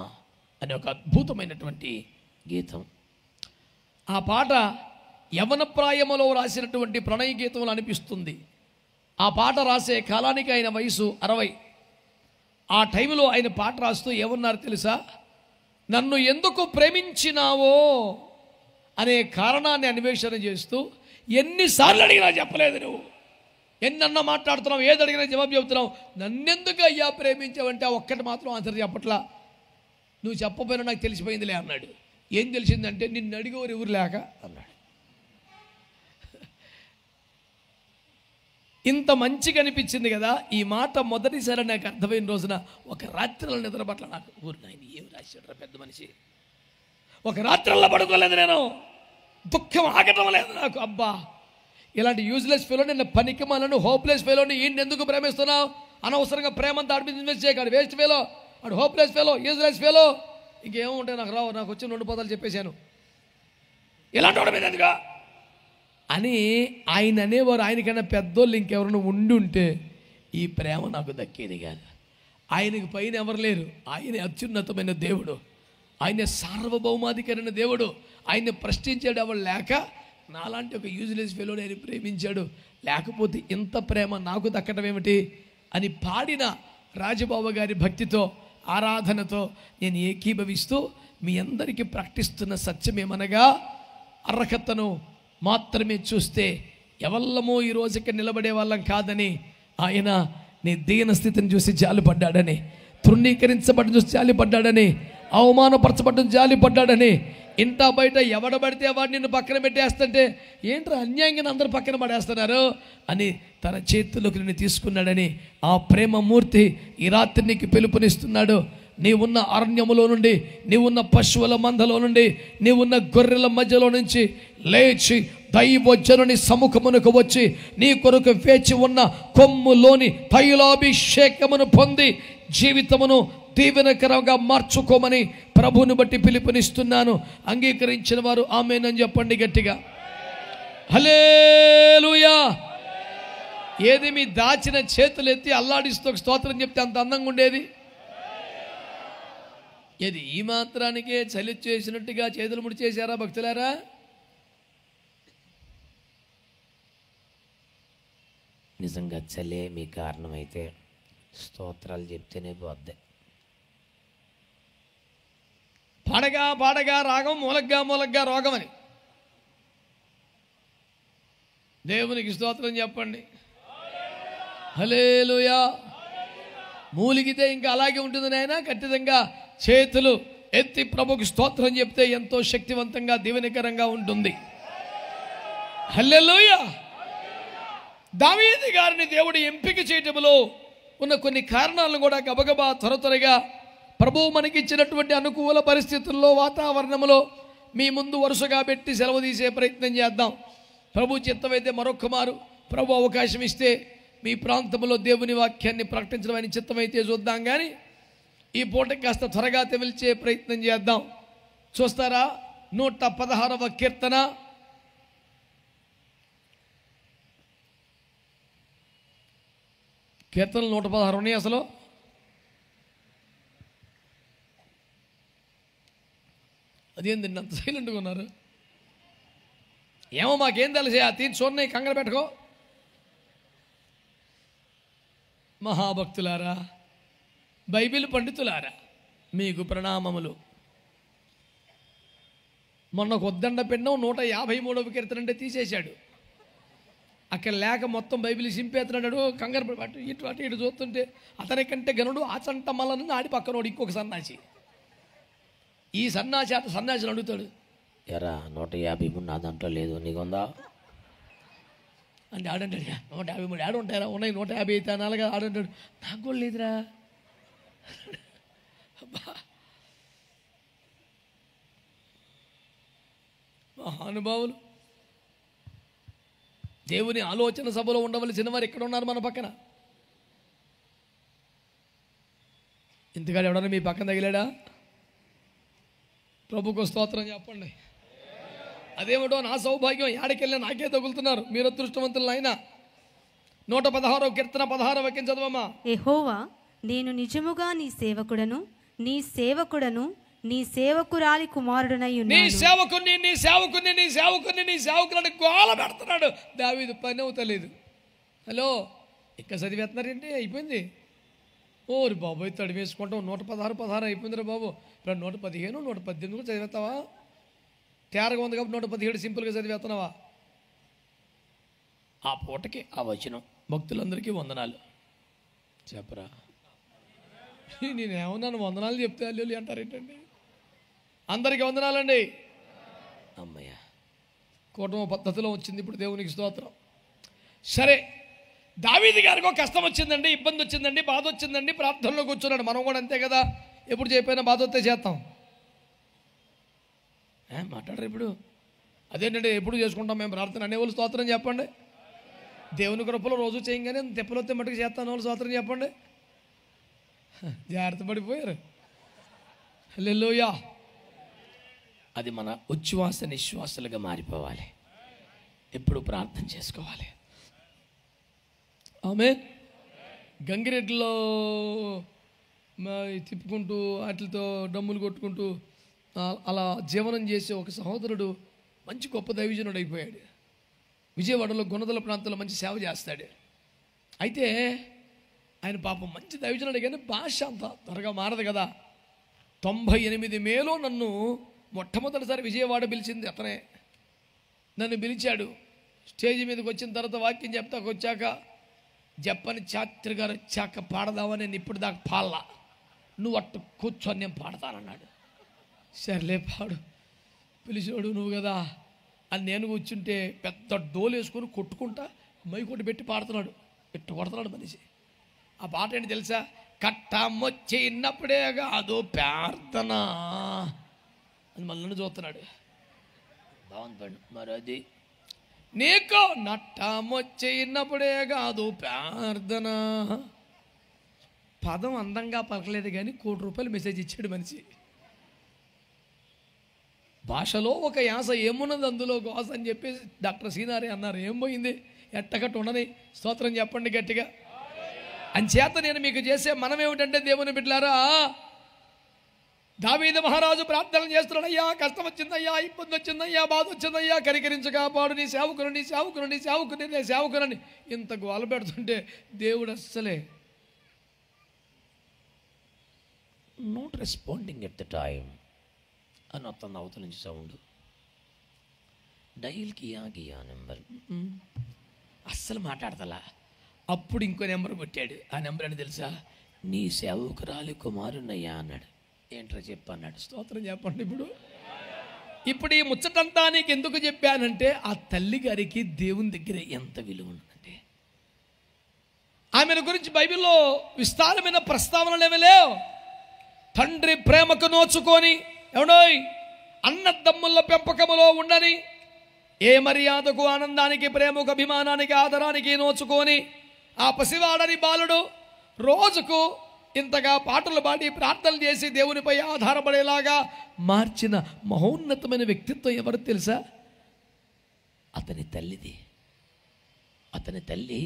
S1: అనే ఒక అద్భుతమైనటువంటి గీతం. ఆ పాట యవన ప్రాయములో రాసినటువంటి ప్రణయ గీతంలో అనిపిస్తుంది. ఆ పాట రాసే కాలానికి ఆయన వయసు 60. ఆ టైంలో ఆయన పాట రాస్తూ ఏమన్నారు తెలుసా? నన్ను ఎందుకు ప్రేమించినావో అనే కారణాన్ని అన్వేషణ చేస్తూ ఎన్నిసార్లు అడిగినా చెప్పలేదు. నువ్వు ఎన్నన్నా మాట్లాడుతున్నావు, ఏది అడిగినా జవాబు చెబుతున్నావు. నన్నెందుకు అయ్యా ప్రేమించావంటే ఆ ఒక్కటి మాత్రం ఆన్సర్ చెప్పట్లా. నువ్వు చెప్పపోయినా నాకు తెలిసిపోయిందిలే అన్నాడు. ఏం తెలిసిందంటే నిన్ను అడిగేవారు ఎవరు లేక అన్నాడు. ఇంత మంచిగా అనిపించింది కదా ఈ మాట. మొదటిసారి నాకు అర్థమైన రోజున ఒక రాత్రిలో నిద్రపట్ల నాకు ఊరు నాయన ఏమి రాశాడు పెద్ద మనిషి. ఒక రాత్రిలో పడుకోలేదు నేను, దుఃఖం ఆగటం లేదు నాకు. అబ్బా ఇలాంటి యూజ్లెస్ ఫెలోని, నిన్న పనికిమాలను, హోప్లెస్ ఫెలోని ఈయన ఎందుకు ప్రేమిస్తున్నావు అనవసరంగా ప్రేమ అంతా ఆడి ఇన్వెస్ట్ చేయకాడు. వేస్ట్ ఫెలో, ఆడు హోప్లెస్ ఫెలో, యూజ్లెస్ ఫెలో, ఇంకేముంటాయి నాకు రావు, నాకు వచ్చిన 2 పదాలు చెప్పేశాను, ఇలాంటి వాడు మీద ఎందుగా అని ఆయన అనేవారు. ఆయనకన్నా పెద్దోళ్ళు ఇంకెవరైనా ఉండి ఉంటే ఈ ప్రేమ నాకు దక్కేది కాదు. ఆయనకి పైన ఎవరు లేరు. ఆయన అత్యున్నతమైన దేవుడు, ఆయన సార్వభౌమాధికారైన దేవుడు. ఆయన ప్రశ్నించాడు ఎవరు లేక నాలాంటి ఒక యూజ్లెస్ ఫెలోని ఆయన ప్రేమించాడు. లేకపోతే ఇంత ప్రేమ నాకు దక్కడం ఏమిటి అని పాడిన రాజబాబు గారి భక్తితో, ఆరాధనతో నేను ఏకీభవిస్తూ మీ అందరికీ ప్రకటిస్తున్న సత్యమేమనగా, అర్హతను మాత్రమే చూస్తే ఎవల్లమో ఈ రోజు ఇక్కడ నిలబడే వాళ్ళం కాదని, ఆయన నీ దీన స్థితిని చూసి జాలిపడ్డాడని, తృణీకరించబడ్డ చూసి జాలిపడ్డాడని, అవమానపరచబడ్డం జాలిపడ్డాడని, ఇంట బయట ఎవడబడితే వాడు నిన్ను పక్కన పెట్టేస్తుంటే ఏంట్రా అన్యాయంగా అందరూ పక్కన పడేస్తున్నారు అని తన చేతుల్లోకి నిన్ను తీసుకున్నాడని ఆ ప్రేమమూర్తి ఈ రాత్రి నీకు పిలుపునిస్తున్నాడు. నీవున్న అరణ్యములో నుండి, నీవున్న పశువుల మందలో నుండి, నీవున్న గొర్రెల మధ్యలో నుంచి లేచి దైవజనుని సముఖమునకు వచ్చి నీ కొరకు వేచి ఉన్న కొమ్ములోని తైలాభిషేకమును పొంది జీవితమును దీవెనకరంగా మార్చుకోమని ప్రభువుని బట్టి పిలుపునిస్తున్నాను. అంగీకరించిన వారు ఆమేన్ అని చెప్పండి గట్టిగా. హల్లెలూయా. ఏది మీ దాచిన చేతులు ఎత్తి అల్లాడిస్తూ ఒక స్తోత్రం చెప్తే అంత అందంగా ఉండేది. ఏది ఈ మాత్రానికే చలి చేసినట్టుగా చేతులు ముడిచేశారా భక్తులారా?
S3: నిజంగా చలే మీ కారణమైతే స్తోత్రాలు చెప్తేనే పోద్ది.
S1: పాడగా పాడగా రాగం, మూలగ్గా మూలగ్గా రోగం అని. దేవునికి స్తోత్రం చెప్పండి. హల్లెలూయా. మూలిగితే ఇంకా అలాగే ఉంటుంది నాయన. ఖచ్చితంగా చేతులు ఎత్తి ప్రభుకి స్తోత్రం చెప్తే ఎంతో శక్తివంతంగా దీవెనకరంగా ఉంటుంది. హల్లెలూయా. దావీదు గారిని దేవుడు ఎంపిక చేయటంలో ఉన్న కొన్ని కారణాలను కూడా గబగబా త్వరగా ప్రభువు మనకిచ్చినటువంటి అనుకూల పరిస్థితుల్లో, వాతావరణంలో మీ ముందు వరుసగా పెట్టి సెలవు తీసే ప్రయత్నం చేద్దాం. ప్రభు చిత్తమైతే మరొక్క మారు ప్రభు అవకాశం ఇస్తే మీ ప్రాంతంలో దేవుని వాక్యాన్ని ప్రకటించడం అని చిత్తమైతే చూద్దాం. కానీ ఈ పూటకి కాస్త త్వరగా తెమిల్చే ప్రయత్నం చేద్దాం. చూస్తారా, 116వ కీర్తన కీర్తనలు 116 ఉన్నాయి. అసలు అదేందండి అంత సైలెంట్గా ఉన్నారు? ఏమో మాకేం తెలిసే, ఆ తీర్చి చూడని కంగారు పెట్టుకో. మహాభక్తులారా, బైబిల్ పండితులారా, మీకు ప్రణామములు. మొన్న కొద్దండ పెండం 153వ కీర్తన అంటే తీసేశాడు. అక్కడ లేక మొత్తం బైబిల్ సింపేస్తున్నాడు. కంగారు అటు ఇటు అటు ఇటు చూస్తుంటే అతని కంటే గనుడు ఆచంట మల్లను ఆడి పక్కనోడు ఇంకొక సన్నాసి. ఈ సన్నాసి అత సన్నాసిని అడుగుతాడు,
S3: ఎరా 153 నా దాంట్లో లేదు, నీకుందా
S1: అంటే ఆడంటాడు. 153 ఆడు ఉంటారా? ఉన్నాయి 150 అయితే అలాగా ఆడంటాడు. నాకు కూడా లేదురా. మహానుభావులు, దేవుని ఆలోచన సభలో ఉండవలసిన వారు ఎక్కడ ఉన్నారు మన పక్కన? ఇంతకాడు ఎవడన్నా మీ పక్కన తగిలాడా? ప్రభుకు స్తోత్రం చెప్పండి. అదేమిటో నా సౌభాగ్యం, ఏడకెళ్ళి నాకే తగులుతున్నారు. మీరు అదృష్టవంతులు అయినా. 116వ కీర్తన 16వ వాక్యం చదవమ్మా.
S2: యెహోవా, నేను నిజముగా నీ సేవకుడను, నీ సేవకుడను, నీ సేవకురాలి కుమారుడనై
S1: నీ
S2: ఉన్నాను.
S1: సేవకుని నీ సేవకుని నీ సేవకుని నీ సేవకులని గోల పెడుతున్నాడు దావీదు. పని అవుతలేదు. హలో, ఇక్కడ చదివేస్తున్నారేంటి? అయిపోయింది. ఓరి బాబు, తడి వేసుకుంటాం. 116 అయిపోయిందిరా బాబు. ఇప్పుడు 115 118 కూడా చదివేస్తావా? తేరగా ఉంది కాబట్టి 117 సింపుల్గా చదివేస్తున్నావా? ఆ పూటకి ఆ వచనం భక్తులందరికీ వందనాలు చెప్పరా. నేనేమన్నాను వందనాలు చెప్తే అల్లు అంటారేంటండి? అందరికీ వందనాలండి.
S3: అమ్మయ్య,
S1: కుటుంబ పద్ధతిలో వచ్చింది ఇప్పుడు దేవునికి స్తోత్రం. సరే, దావీదు గారికి ఒక కష్టం వచ్చిందండి, ఇబ్బంది వచ్చిందండి, బాధ వచ్చిందండి, ప్రార్థనలో కూర్చున్నాడు. మనం కూడా అంతే కదా, ఎప్పుడు చెప్పైనా బాధ వస్తే చేస్తాం. మాట్లాడరు ఇప్పుడు. అదేంటంటే ఎప్పుడు చేసుకుంటాం మేము ప్రార్థన అనేవాళ్ళు స్తోత్రం చెప్పండి. దేవుని కృపలో రోజు చేయగానే తెప్పలొత్తే మట్టుకు చేస్తాను వాళ్ళు స్తోత్రం చెప్పండి. జాగ్రత్త పడిపోయారు. హల్లెలూయా.
S3: అది మన ఉచ్ఛ్వాస నిశ్వాసాలుగా మారిపోవాలి. ఎప్పుడు ప్రార్థన చేసుకోవాలి.
S1: ఆమేన్. గంగిరెడ్డిలో తిప్పుకుంటూ వాటితో డమ్ములు కొట్టుకుంటూ అలా జీవనం చేసే ఒక సహోదరుడు మంచి గొప్ప దైవజనుడు అయిపోయాడు. విజయవాడలో గుణదల ప్రాంతంలో మంచి సేవ చేస్తాడు. అయితే ఆయన పాపం మంచి దైవజనుడు కానీ భాష అంత త్వరగా మారదు కదా. 98 మేలో నన్ను మొట్టమొదటిసారి విజయవాడ పిలిచింది అతనే. నన్ను పిలిచాడు. స్టేజ్ మీదకి వచ్చిన తర్వాత వాక్యం చెప్తాకు వచ్చాక, చెప్పని చాత్రి గారు వచ్చాక పాడదామని నేను ఇప్పుడు దాకా పాడలా, నువ్వు అట్టు కూర్చొని నేను పాడతానన్నాడు. సర్లే పాడు, పిలిచాడు నువ్వు కదా అని నేను కూర్చుంటే పెద్ద డోలు వేసుకొని కొట్టుకుంటా మైకొట్టి పెట్టి పాడుతున్నాడు. పెట్టు కొడుతున్నాడు మనిషి. ఆ పాట ఏంటి తెలుసా? కట్టమొచ్చినప్పుడే కాదు ప్రార్థన అని మళ్ళీ చూస్తున్నాడు.
S3: బాగుంది. మరి అది
S1: నీకు నట్టమొచ్చినప్పుడే కాదు ప్రార్థన. పదం అందంగా పలకలేదు కానీ ₹1 మెసేజ్ ఇచ్చాడు మనిషి. భాషలో ఒక యాస ఏమున్నది అందులో గోస అని చెప్పేసి డాక్టర్ సీనారే అన్నారు. ఏం పోయింది, ఎట్టగట్టు ఉండని స్తోత్రం చెప్పండి గట్టిగా. అంచేత నేను మీకు చేసే మనం ఏమిటంటే, దేవుని బిడ్డలారా, దావీదు మహారాజు ప్రార్థన చేస్తున్నాడు. అయ్యా కష్టం వచ్చిందయ్యా, ఇబ్బంది వచ్చిందయ్యా, బాధ వచ్చిందయ్యా, కనికరించి కాపాడు, నీ సేవకుని నీ సేవకుని నీ సేవకుని నీ సేవకుని ఇంత గోల పెడుతుంటే దేవుడు అస్సలే
S3: not responding at the time అని వస్తుంది అవతల నుంచి సౌండ్. డైల్ కియా నెంబర్
S1: అస్సలు మాట్లాడతలా. అప్పుడు ఇంకో నెంబర్ కొట్టాడు. ఆ నెంబర్ అని తెలుసా?
S3: నీ సేవకురాలి కుమారున్నయ్యా అన్నాడు. ఏంట్రా చెప్పు అన్నాడు.
S1: స్తోత్రం చెప్పండి. ఇప్పుడు ఈ ముచ్చటంతా నీకు ఎందుకు చెప్పానంటే, ఆ తల్లి గారికి దేవుని దగ్గర ఎంత విలువ ఉందంటే, ఆమెను గురించి బైబిల్లో విస్తారమైన ప్రస్తావనలు ఏమీ లేవు. తండ్రి ప్రేమకు నోచుకొని ఎవడోయ్ అన్నదమ్ముల పెంపకములో ఉండని, ఏ మర్యాదకు ఆనందానికి ప్రేమకు అభిమానానికి ఆదరానికి నోచుకొని ఆ పసివాడని బాలుడు రోజుకు ఇంతగా పాటలు పాడి ప్రార్థనలు చేసి దేవునిపై ఆధారపడేలాగా మార్చిన మహోన్నతమైన వ్యక్తిత్వం ఎవరు తెలుసా?
S3: అతని తల్లిది. అతని తల్లి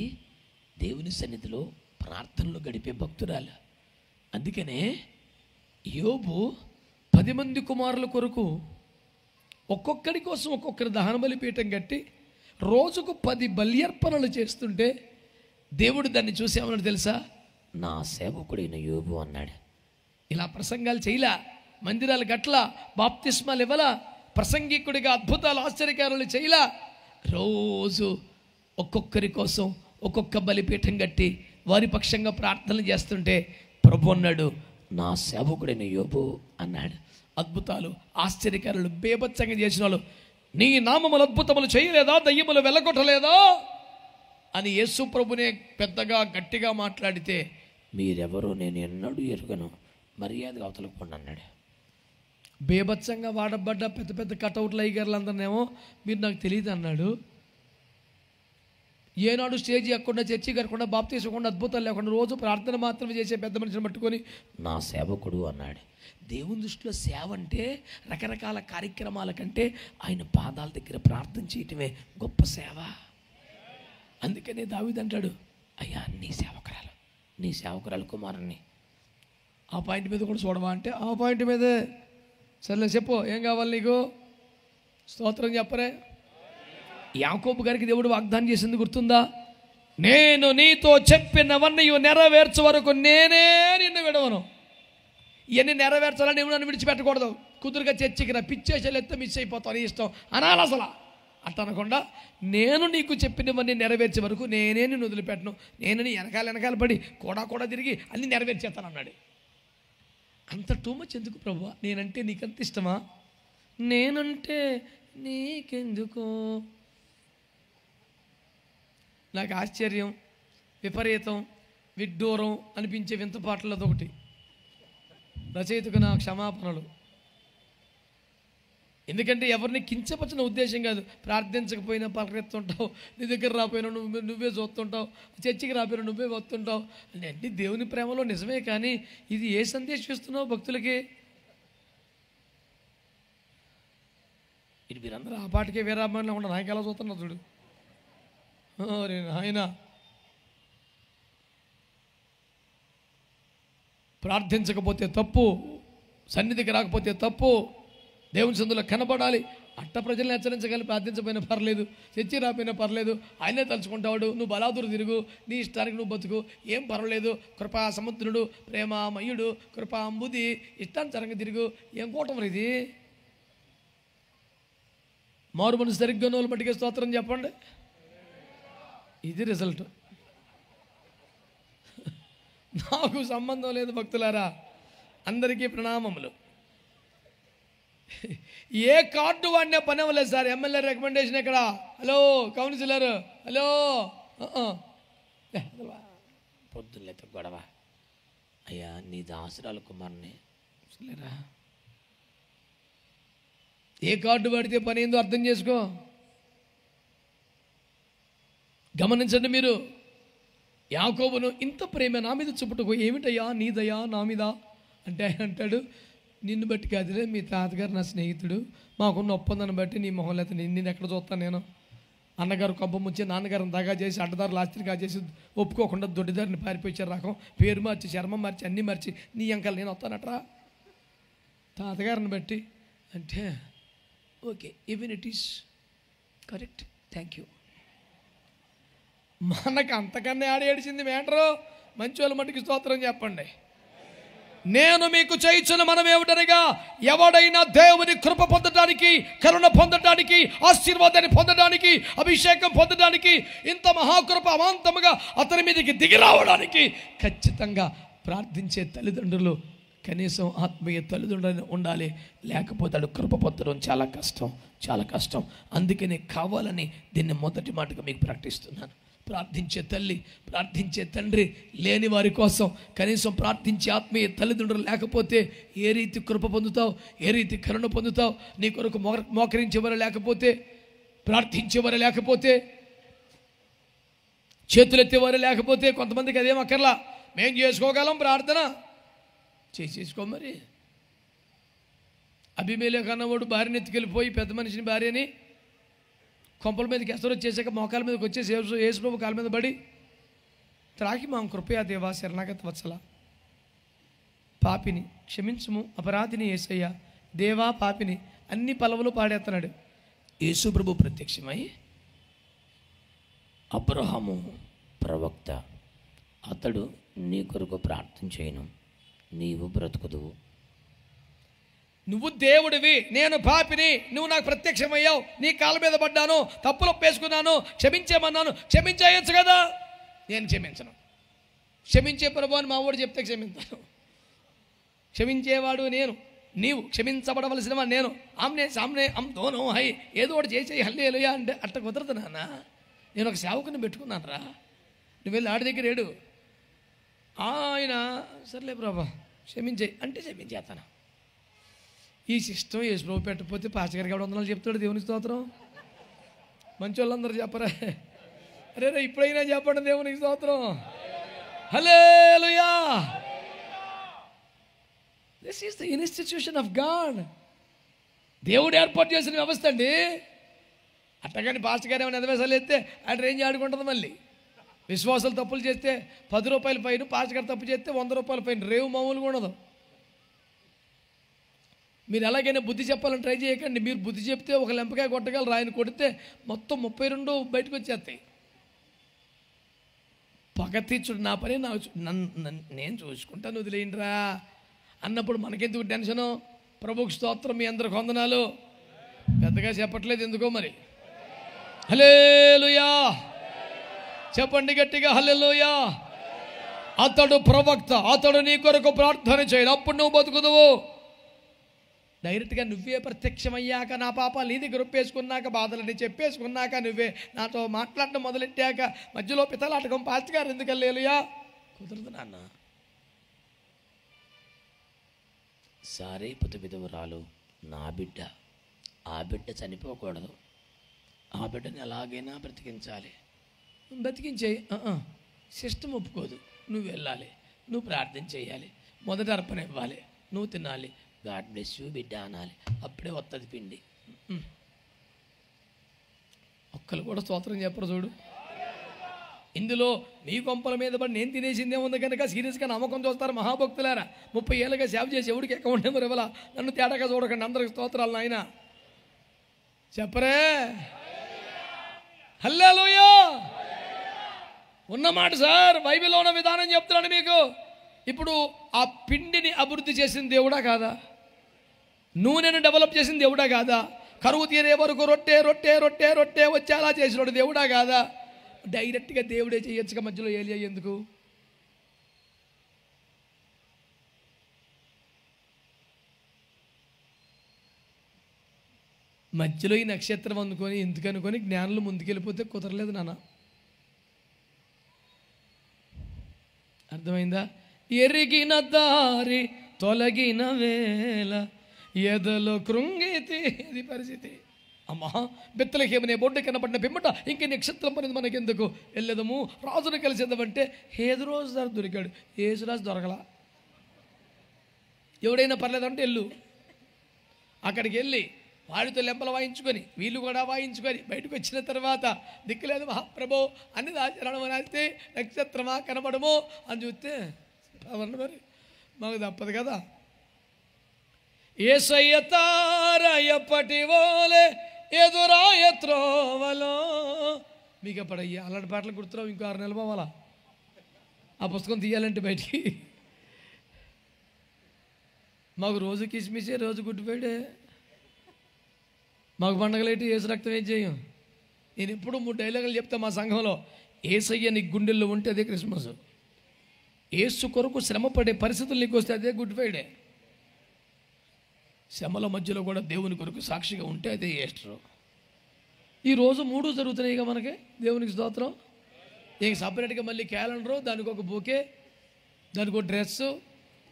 S3: దేవుని సన్నిధిలో ప్రార్థనలు గడిపే భక్తురాలు. అందుకనే యోబు 10 మంది కుమారుల కొరకు ఒక్కొక్కడి కోసం ఒక్కొక్కరి దహన బలిపీఠం కట్టి రోజుకు 10 బల్యర్పణలు చేస్తుంటే దేవుడు దాన్ని చూసి ఏమన్నాడు తెలుసా? నా సేవకుడైన యోబు అన్నాడు.
S1: ఇలా ప్రసంగాలు చేయలా, మందిరాలు గట్ల, బాప్తిస్మాలు ఇవ్వలా, ప్రసంగికుడిగా అద్భుతాలు ఆశ్చర్యకారులు చేయలా. రోజు ఒక్కొక్కరి కోసం ఒక్కొక్క బలిపీఠం కట్టి వారి పక్షంగా ప్రార్థనలు చేస్తుంటే ప్రభు అన్నాడు, నా సేవకుడైన యోబు అన్నాడు. అద్భుతాలు ఆశ్చర్యకారులు బేభత్సంగా చేసిన వాళ్ళు, నీ నామములు అద్భుతములు చేయలేదా, దయ్యములు వెళ్ళగొట్టలేదా అని యేసు ప్రభునే పెద్దగా గట్టిగా మాట్లాడితే,
S3: మీరెవరో నేను ఎన్నడూ ఎరుగను, మర్యాదగా అవతలకుండా అన్నాడు.
S1: బేభత్సంగా వాడబడ్డ పెద్ద పెద్ద కటౌట్లు అయ్యగారులందరినేమో మీరు నాకు తెలియదు అన్నాడు. ఏనాడు స్టేజ్ ఎక్కకుండా, చర్చి కట్టకుండా, బాప్తీసకుండా, అద్భుతాలు లేకుండా రోజు ప్రార్థన మాత్రమే చేసే పెద్ద మనిషిని పట్టుకొని
S3: నా సేవకుడు అన్నాడు.
S1: దేవుని దృష్టిలో సేవ అంటే రకరకాల కార్యక్రమాల కంటే ఆయన పాదాల దగ్గర ప్రార్థన చేయటమే గొప్ప సేవ. అందుకనే దావీదు అంటాడు, అయ్యా నీ సేవకురాలు కుమారుణ్ణి ఆ పాయింట్ మీద కూడా చూడవా అంటే, ఆ పాయింట్ మీదే సర్లే చెప్పు, ఏం కావాలి నీకు? స్తోత్రం చెప్పరే. యాకోబు గారికి దేవుడు వాగ్దానం చేసింది గుర్తుందా? నేను నీతో చెప్పినవన్నీ నెరవేర్చే వరకు నేనే నిన్ను విడవను. ఇవన్నీ నెరవేర్చాలని నువ్వు నన్ను విడిచిపెట్టకూడదు. కుదురుగా చర్చికి రా, పిచ్చేసేలు ఎత్తే మిస్ అయిపోతావు, నీ ఇష్టం అనాలి. అసలు అట్ట అనకుండా, నేను నీకు చెప్పినవన్నీ నెరవేర్చే వరకు నేనే నిన్ను వదిలిపెట్టను, నేను నీ వెనకాల పడి కూడా తిరిగి అన్నీ నెరవేర్చేస్తాను అన్నాడు. అంత టూ మచ్ ఎందుకు ప్రభువా? నేనంటే నీకంత ఇష్టమా? నేనంటే నీకెందుకో. నాకు ఆశ్చర్యం, విపరీతం, విడ్డూరం అనిపించే వింత పాటలతో ఒకటి. రచయితకు నా క్షమాపణలు. ఎందుకంటే ఎవరిని కించపరిచిన ఉద్దేశం కాదు. ప్రార్థించకపోయినా పలకెత్తుంటావు, నీ దగ్గర రాపోయినా నువ్వే చూస్తుంటావు, చర్చికి రాపోయినా నువ్వే వస్తుంటావు అంటే దేవుని ప్రేమలో నిజమే. కానీ ఇది ఏ సందేశం ఇస్తున్నావు భక్తులకి? ఇది మీరందరూ ఆ పాటికే వీరాభిమానులు ఉన్న నాయకు ఎలా చూస్తున్నారు చూడు. ఆయన ప్రార్థించకపోతే తప్పు, సన్నిధికి రాకపోతే తప్పు, దేవుని సందులో కనబడాలి. అట్ట ప్రజల్ని హెచ్చరించగలి. ప్రార్థించకపోయినా పర్లేదు, చర్చి రాపోయినా పర్లేదు, ఆయనే తలుచుకుంటాడు. నువ్వు బలాదురు తిరుగు, నీ ఇష్టానికి నువ్వు బతుకు, ఏం పర్వాలేదు. కృపా సముద్రుడు, ప్రేమామయుడు, కృపా అంబుది, ఇష్టానుసారంగా తిరుగు. ఏం కూటం ఇది? మారు మనసు సరిగ్గా నోళ్ళు పట్టికే స్తోత్రం చెప్పండి. ఇది రిజల్ట్. నాకు సంబంధం లేదు భక్తులారా, అందరికీ ప్రణామములు. ఏ కార్డు వాడినా పని అవ్వలేదు సార్. ఎమ్మెల్యే రికమెండేషన్ ఎక్కడ? హలో కౌన్సిలర్, హలో
S3: పొద్దున్నైతే గొడవ. అయ్యా నీ దాసరాల కుమార్ని లేరా.
S1: ఏ కార్డు వాడితే పని ఏందో అర్థం చేసుకో. గమనించండి మీరు. యాకోబును ఇంత ప్రేమ నా మీద చూపుటకు ఏమిటయ్యా నీ దయా నా మీద అంటే ఆయన అంటాడు, నిన్ను బట్టి కాదులే, మీ తాతగారు నా స్నేహితుడు, మాకున్న ఒప్పందాన్ని బట్టి నీ మొహం లేకపోతే నేను ఎక్కడ చూస్తాను. నేను అన్నగారు కొబ్బ ముంచి నాన్నగారిని దగా చేసి అడ్డదారులు ఆస్తిని కాజేసి ఒప్పుకోకుండా దొడ్డిదారిని పారిపోయించారు. రకం పేరు మార్చి చర్మం మార్చి అన్నీ మార్చి నీ అంకల్ నేను వస్తానట్రా తాతగారిని బట్టి అంటే okay, even it is correct, thank you. మనకు అంతకన్నా ఆడ ఏడిచింది మేటరు. మంచి వాళ్ళ మట్టుకు స్తోత్రం చెప్పండి. నేను మీకు చేయించిన మనం ఏమిటనగా, ఎవడైనా దేవుని కృప పొందడానికి, కరుణ పొందడానికి, ఆశీర్వాదాన్ని పొందడానికి, అభిషేకం పొందడానికి, ఇంత మహాకృప అమాంతముగా అతని మీదకి దిగి రావడానికి ఖచ్చితంగా ప్రార్థించే తల్లిదండ్రులు, కనీసం ఆత్మీయ తల్లిదండ్రులు ఉండాలి. లేకపోతే అడు కృప పొందడం చాలా కష్టం, చాలా కష్టం. అందుకనే కావాలని దీన్ని మొదటి మాటగా మీకు ప్రకటిస్తున్నాను. ప్రార్థించే తల్లి, ప్రార్థించే తండ్రి లేని వారి కోసం, కనీసం ప్రార్థించే ఆత్మీయ తల్లిదండ్రులు లేకపోతే ఏ రీతి కృప పొందుతావు, ఏ రీతి కరుణ పొందుతావు? నీ కొరకు మోకరించేవారు లేకపోతే, ప్రార్థించేవారు లేకపోతే, చేతులెత్తేవారు లేకపోతే, కొంతమందికి అదేం అక్కర్లా, మేం చేసుకోగలం ప్రార్థన చేసుకో. మరి అభిమేలెకు అన్నవాడు భార్యని ఎత్తుకెళ్ళిపోయి పెద్ద మనిషిని భార్యని కొంపల మీదకి ఎసరు వచ్చేసాక మోకాల మీదకి వచ్చేసి యేసుప్రభు కాళ్ళ మీద పడి, త్రాకి మాం కృపయా దేవా శరణాగత వత్సల, పాపిని క్షమించుము, అపరాధిని యేసయ్య, దేవా పాపిని, అన్ని పలవులు పాడేస్తున్నాడు.
S3: యేసుప్రభు ప్రత్యక్షమై, అబ్రహాము ప్రవక్త, అతడు నీ కొరకు ప్రార్థన చేయను, నీవు బ్రతుకుదువు.
S1: నువ్వు దేవుడివి, నేను పాపిని, నువ్వు నాకు ప్రత్యక్షమయ్యావు, నీ కాళ్ళ మీద పడ్డాను, తప్పులు ఒప్పేసుకున్నాను, క్షమించేమన్నాను, క్షమించేయచ్చు కదా. నేను క్షమించను. క్షమించే ప్రభు అని మా వాడు చెప్తే క్షమించాను. క్షమించేవాడు నేను, నీవు క్షమించబడవలసిన వాడు నేను. ఆమ్నే సామ్నే అమ్ దోనో హై, ఏదో ఒకటి చేసేయి హల్లెలూయా అంటే అట్ట కుదరదు నాన్న. నేను ఒక సేవకుని పెట్టుకున్నాను రా, నువ్వు వెళ్ళి ఆడి దగ్గర ఏడు. ఆయన సర్లే ప్రభా క్షమించేయి అంటే క్షమించేస్తాను. ఈ సిస్టమ్ యేసుప్రభు పెట్టకపోతే పాస్టర్ గారికి 700 చెప్తాడు. దేవుని స్తోత్రం. మంచి వాళ్ళందరూ చెప్పరా? అరే రే ఇప్పుడైనా చెప్పండి దేవునికి స్తోత్రం. Hallelujah. This is the institution of God. దేవుడు ఏర్పాటు చేసిన వ్యవస్థ అండి. అట్టగాని పాస్టర్ గారు ఏమైనా ఎదవేసాలు ఎత్తే ఆయన రేంజ్ ఆడుకుంటుంది. మళ్ళీ విశ్వాసాలు తప్పులు చేస్తే 10 రూపాయల ఫైన్, పాస్టర్ గారు తప్పు చేస్తే 100 రూపాయల ఫైన్. రేవు మామూలుగా ఉండదు. మీరు ఎలాగైనా బుద్ధి చెప్పాలని ట్రై చేయకండి. మీరు బుద్ధి చెప్తే ఒక లెంపకాయ కొట్టగలరు, ఆయన కొడితే మొత్తం 32 బయటకు వచ్చేస్తాయి. పగ తీర్చుడు నా పని, నేను చూసుకుంటాను, వదిలేయండిరా అన్నప్పుడు మనకెందుకు టెన్షను? ప్రభుకు స్తోత్రం. మీ అందరికి వందనాలు. పెద్దగా చెప్పట్లేదు ఎందుకో మరి. హల్లెలూయా చెప్పండి గట్టిగా, హల్లెలూయా. అతడు ప్రవక్త, అతడు నీ కొరకు ప్రార్థన చేయడు, అప్పుడు నువ్వు బతుకుదువు. డైరెక్ట్గా నువ్వే ప్రత్యక్షమయ్యాక, నా పాపాలు నీ దగ్గర ఒప్పేసుకున్నాక, బాధలని చెప్పేసుకున్నాక, నువ్వే నాతో మాట్లాడడం మొదలెట్టాక మధ్యలో పితలాటకం పాస్టర్ గారు ఎందుకు హల్లెలూయా? కుదరదు నాన్న.
S3: సారేపుత విధవరాలు నా బిడ్డ, ఆ బిడ్డ చనిపోకూడదు, ఆ బిడ్డని ఎలాగైనా బ్రతికించాలి.
S1: బ్రతికించేయి. సిస్టమ్ ఒప్పుకోదు. నువ్వు వెళ్ళాలి, నువ్వు ప్రార్థన చేయాలి, మొదట అర్పణ ఇవ్వాలి, నువ్వు తినాలి,
S3: గాడ్ బ్లెస్ యూ బిడ్డ అనాలి, అప్పుడే వస్తుంది పిండి.
S1: ఒక్కరు కూడా స్తోత్రం చెప్పరు చూడు. ఇందులో మీ కొంపల మీద పడి నేను తినేసిందే ఉంది కనుక సీరియస్గా నమ్మకం చూస్తారు మహాభక్తులారా. 30 ఏళ్ళుగా సేవ చేసి ఎవడికి అకౌంట్ నెంబర్ ఇవ్వాలా? నన్ను తేడాగా చూడకండి, అందరికి స్తోత్రాలు నాయన చెప్పరే. హల్లెలూయా. ఉన్నమాట సార్, బైబిల్లో ఉన్న విధానం చెప్తున్నాను మీకు. ఇప్పుడు ఆ పిండిని అభివృద్ధి చేసిన దేవుడా కాదా? నూనెను డెవలప్ చేసిన దేవుడా కాదా? కరువు తీరే వరకు రొట్టె రొట్టె రొట్టె రొట్టె వచ్చేలా చేసినాడు దేవుడా కాదా? డైరెక్ట్గా దేవుడే చేయొచ్చుగా, మధ్యలో ఏలియా ఎందుకు? మధ్యలో ఈ నక్షత్రం అందుకొని ఎందుకనుకొని జ్ఞానులు ముందుకెళ్ళిపోతే కుదరలేదు నాన్న. అర్థమైందా? ఎరిగిన దారి తొలగిన వేళ ఎదలో కృంగితే అది పరిస్థితి. అమ్మా, బెత్లెహేమునే బొడ్డు కనబడిన పిమ్మట ఇంక నక్షత్రం పనిది మనకెందుకు, వెళ్ళదము రాజును కలిసేద్దామంటే హేదురోజు సార్ దొరికాడు, యేసురాజు దొరకలా. ఎవడైనా పర్లేదంటే వెళ్ళు. అక్కడికి వెళ్ళి వాడితో లెంపలు వాయించుకొని వీళ్ళు కూడా వాయించుకొని బయటకు వచ్చిన తర్వాత దిక్కులేదు మహాప్రభో అని దాచరణం రాస్తే నక్షత్రమా కనబడము అని చూస్తే అవన్నీ మరి మాకు తప్పదు కదా. యేసయ్య తార ఎప్పటి వోలే ఎదురాయ త్రోవలో. మీకు ఎప్పుడయ్యా అలాంటి పాటలు గుర్తురావు? ఇంకో 6 నెలలు పోవాలా ఆ పుస్తకం తీయాలంటే బయటికి. మాకు రోజు కిస్మిసే, రోజు గుడ్డు పేడే, మాకు పండగలేటి ఏసు రక్తం ఏం చేయం. నేను ఎప్పుడు 3 డైలాగులు చెప్తా మా సంఘంలో. ఏసయ్య నీ గుండెల్లో ఉంటే అదే క్రిస్మస్, ఏసు కొరకు శ్రమపడే పరిస్థితులు నీకు వస్తే అదే గుడ్ ఫ్రైడే, శ్రమల మధ్యలో కూడా దేవుని కొరకు సాక్షిగా ఉంటే అదే ఈస్టర్. ఈరోజు 3 జరుగుతున్నాయిగా మనకి, దేవునికి స్తోత్రం. ఇంక సపరేట్గా మళ్ళీ క్యాలెండరు, దానికి ఒక బొకే, దానికి ఒక డ్రెస్సు,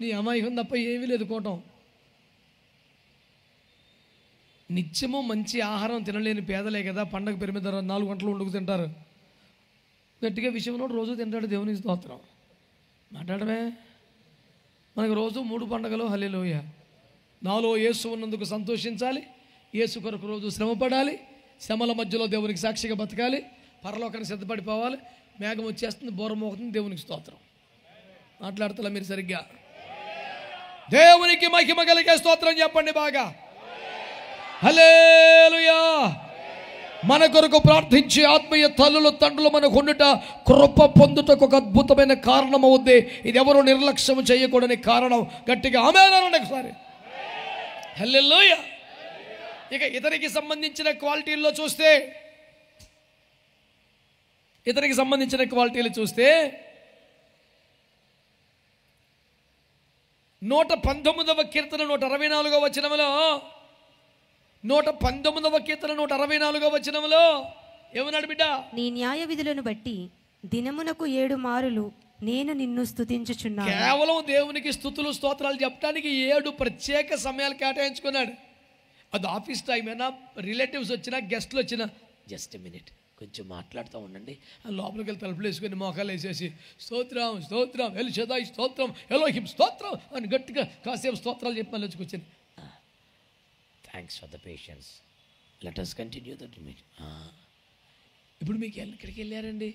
S1: నీ అమాయకం తప్ప ఏమీ లేదు కోటం. నిత్యము మంచి ఆహారం తినలేని పేదలే కదా పండగ పేరు మీద 4 గంటలు వండుకు తింటారు. గట్టిగా విషయంలో రోజు తింటాడు, దేవునికి స్తోత్రం. మాట్లాడమే. మనకు రోజు 3 పండగలు. హల్లెలూయా. నాలో యేసు ఉన్నందుకు సంతోషించాలి, యేసు కొరకు రోజు శ్రమపడాలి, శ్రమల మధ్యలో దేవునికి సాక్షిగా బతకాలి, పరలోకానికి సిద్ధపడిపోవాలి. మేఘం వచ్చేస్తుంది, బోర మోగుతుంది, దేవునికి స్తోత్రం. మాట్లాడతలా మీరు సరిగ్గా? దేవునికి మహిమ కలిగే స్తోత్రం చెప్పండి బాగా. హల్లెలూయా. మన కొరకు ప్రార్థించే ఆత్మీయ తల్లులు తండ్రులు మనకు ఉండుట కృప పొందుటకు ఒక అద్భుతమైన కారణం అవుద్ది. ఇది ఎవరు నిర్లక్ష్యం చేయకూడని కారణం. గట్టిగా ఆమేన్ అనండి ఒకసారి. హల్లెలూయా. ఇక ఇతనికి సంబంధించిన క్వాలిటీల్లో చూస్తే, ఇతనికి సంబంధించిన క్వాలిటీలు చూస్తే 119వ కీర్తన 164వ వచనంలో, 119వ కీర్తన 164వ వచనంలో ఏమన్నాడు బిడ్డ?
S2: నీ న్యాయ విధులను బట్టి దినమునకు 7 మారులు నేను నిన్ను స్తుతించుచున్నాను.
S1: కేవలం దేవునికి స్తుతులు స్తోత్రాలు చెప్పడానికి 7 ప్రత్యేక సమయాలు కేటాయించుకున్నాడు. అది ఆఫీస్ టైం అయినా, రిలేటివ్స్ వచ్చినా, గెస్ట్లు వచ్చినా, జస్ట్ మినిట్ కొంచెం మాట్లాడుతూ ఉండండి, లోపలికి వెళ్ళి తలుపులు వేసుకొని మోకాలు వేసేసి స్తోత్రం స్తోత్రం ఎల్ షదాయి స్తోత్రం ఎలోహిం స్తోత్రం అని గట్టిగా కాసేపు స్తోత్రాలు చెప్పి మళ్ళీ వచ్చుకొచ్చింది.
S3: Thanks for the patience, let us continue that meeting.
S1: ఇప్పుడు మీకు ఎక్కడికి వెళ్ళారండి?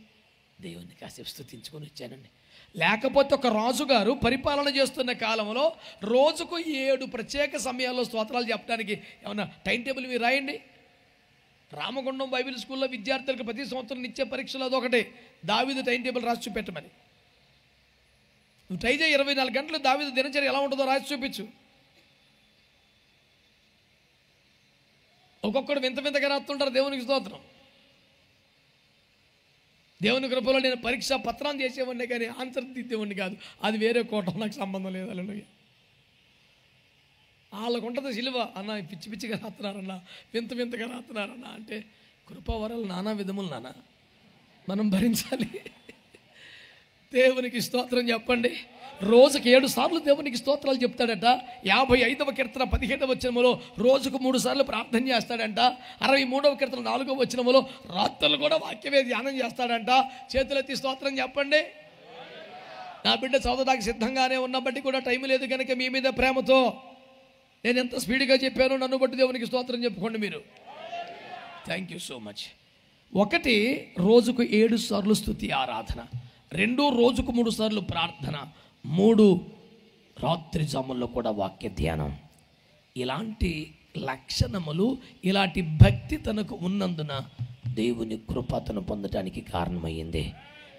S1: దేవుణ్ణి కాసేపు స్తుతించుకొని వచ్చానండి. లేకపోతే ఒక రాజుగారు పరిపాలన చేస్తున్న కాలంలో రోజుకు 7 ప్రత్యేక సమయాల్లో స్తోత్రాలు చెప్పడానికి ఏమన్నా టైం టేబుల్ మీరు రాయండి. రామగుండం బైబిల్ స్కూల్లో విద్యార్థులకు ప్రతి సంవత్సరం ఇచ్చే పరీక్షలు అదొకటి, దావీదు టైం టేబుల్ రాసి చూపెట్టమని. నువ్వు ట్రై చేయి, 24 గంటలు దావీదు దినచర్య ఎలా ఉంటుందో రాసి చూపించు. ఒక్కొక్కడు వింత వింతగా రాస్తుంటారు. దేవునికి స్తోత్రం. దేవుని కృపలో నేను పరీక్ష పత్రాన్ని చేసేవాడిని కానీ ఆన్సర్ దిద్దేవాడిని కాదు. అది వేరే కోట, నాకు సంబంధం లేదు. అలా వాళ్ళకు ఉంటుంది సిలువ. అన్న పిచ్చి పిచ్చిగా రాస్తున్నారన్న, వింత వింతగా రాస్తున్నారన్న అంటే కృపావరాలు నానా విధములు నాన్న మనం భరించాలి. దేవునికి స్తోత్రం చెప్పండి. రోజుకి 7 సార్లు దేవునికి స్తోత్రాలు చెప్తాడట. 55వ కీర్తన 17వ వచనములో రోజుకు 3 సార్లు ప్రార్థన చేస్తాడంట. 63వ కీర్తన 4వ వచనములో రాత్రులు కూడా వాక్యమే ధ్యానం చేస్తాడంట. చేతులెత్తి స్తోత్రం చెప్పండి. నా బిడ్డ చదవడానికి సిద్ధంగానే ఉన్న బట్టి కూడా టైం లేదు కనుక మీ మీద ప్రేమతో నేను ఎంత స్పీడ్గా చెప్పానో నన్ను బట్టి దేవునికి స్తోత్రం చెప్పుకోండి మీరు. Thank you so much. 1 రోజుకు 7 సార్లు స్తుతి ఆరాధన, 2 రోజుకు 3 సార్లు ప్రార్థన, 3 రాత్రి జాముల్లో కూడా వాక్య ధ్యానం. ఇలాంటి లక్షణములు, ఇలాంటి భక్తి తనకు ఉన్నందున దేవుని కృప తను పొందటానికి కారణమయ్యింది.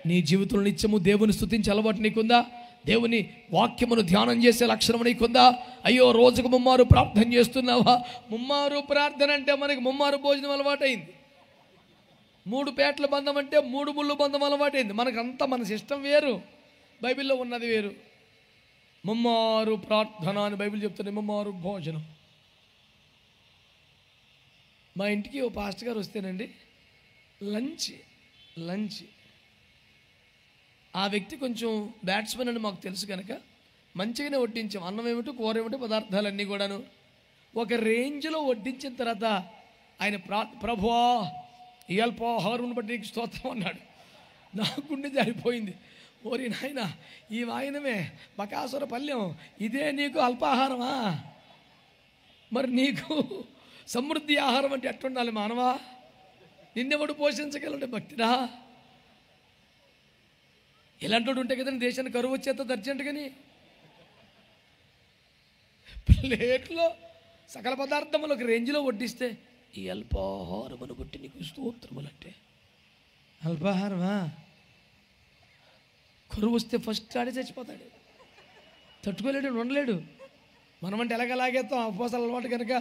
S1: నీ జీవితంలో నిత్యము దేవుని స్తుతించే అలవాటు నీకుందా? దేవుని వాక్యమును ధ్యానం చేసే లక్షణం నీకుందా? అయ్యో రోజుకు 3 మారు ప్రార్థన చేస్తున్నావా? 3 మారు ప్రార్థన అంటే మనకి 3 మారు భోజనం అలవాటైంది. 3 పేట్ల బంధం అంటే 3 ముళ్ళు బంధం అలవాటైంది. మనకంతా మన సిస్టం వేరు, బైబిల్లో ఉన్నది వేరు. 3 మారు ప్రార్థన అని బైబిల్ చెప్తుంది, 3 మారు భోజనం. మా ఇంటికి ఓ పాస్టర్ గారు వస్తేనండి లంచ్ ఆ వ్యక్తి కొంచెం బ్యాట్స్మెన్ అని మాకు తెలుసు కనుక మంచిగానే వడ్డించాం. అన్నం ఏమిటి, కూర ఏమిటి, పదార్థాలన్నీ కూడాను ఒక రేంజ్లో వడ్డించిన తర్వాత ఆయన ప్రభువా ఈ అల్పాహారం బట్టి నీకు స్తోత్రం అన్నాడు. నా గుండె జారిపోయింది. ఓరి నాయన, ఈ వాయనమే బకాసుర పల్లెం, ఇదే నీకు అల్పాహారమా? మరి నీకు సమృద్ధి ఆహారం అంటే ఎట్టుండాలి మానవా? నిన్నెవడు పోషించగలంటే భక్తిరా? ఇలాంటి ఉంటే కదండి దేశానికి కరువు వచ్చేస్తుంది అర్జెంటుగాని. ప్లేట్లో సకల పదార్థములు ఒక రేంజ్లో వడ్డిస్తే ఈ అల్పాహారమును బట్టి నీకు స్తోత్రములు అంటే అల్పాహారమా? కరువు వస్తే ఫస్ట్ ఆడే చచ్చిపోతాడు, తట్టుకోలేడు, ఉండలేడు. మనమంటే ఎలాగలాగేస్తాం, ఉపవాసాలు అలవాటు కనుక,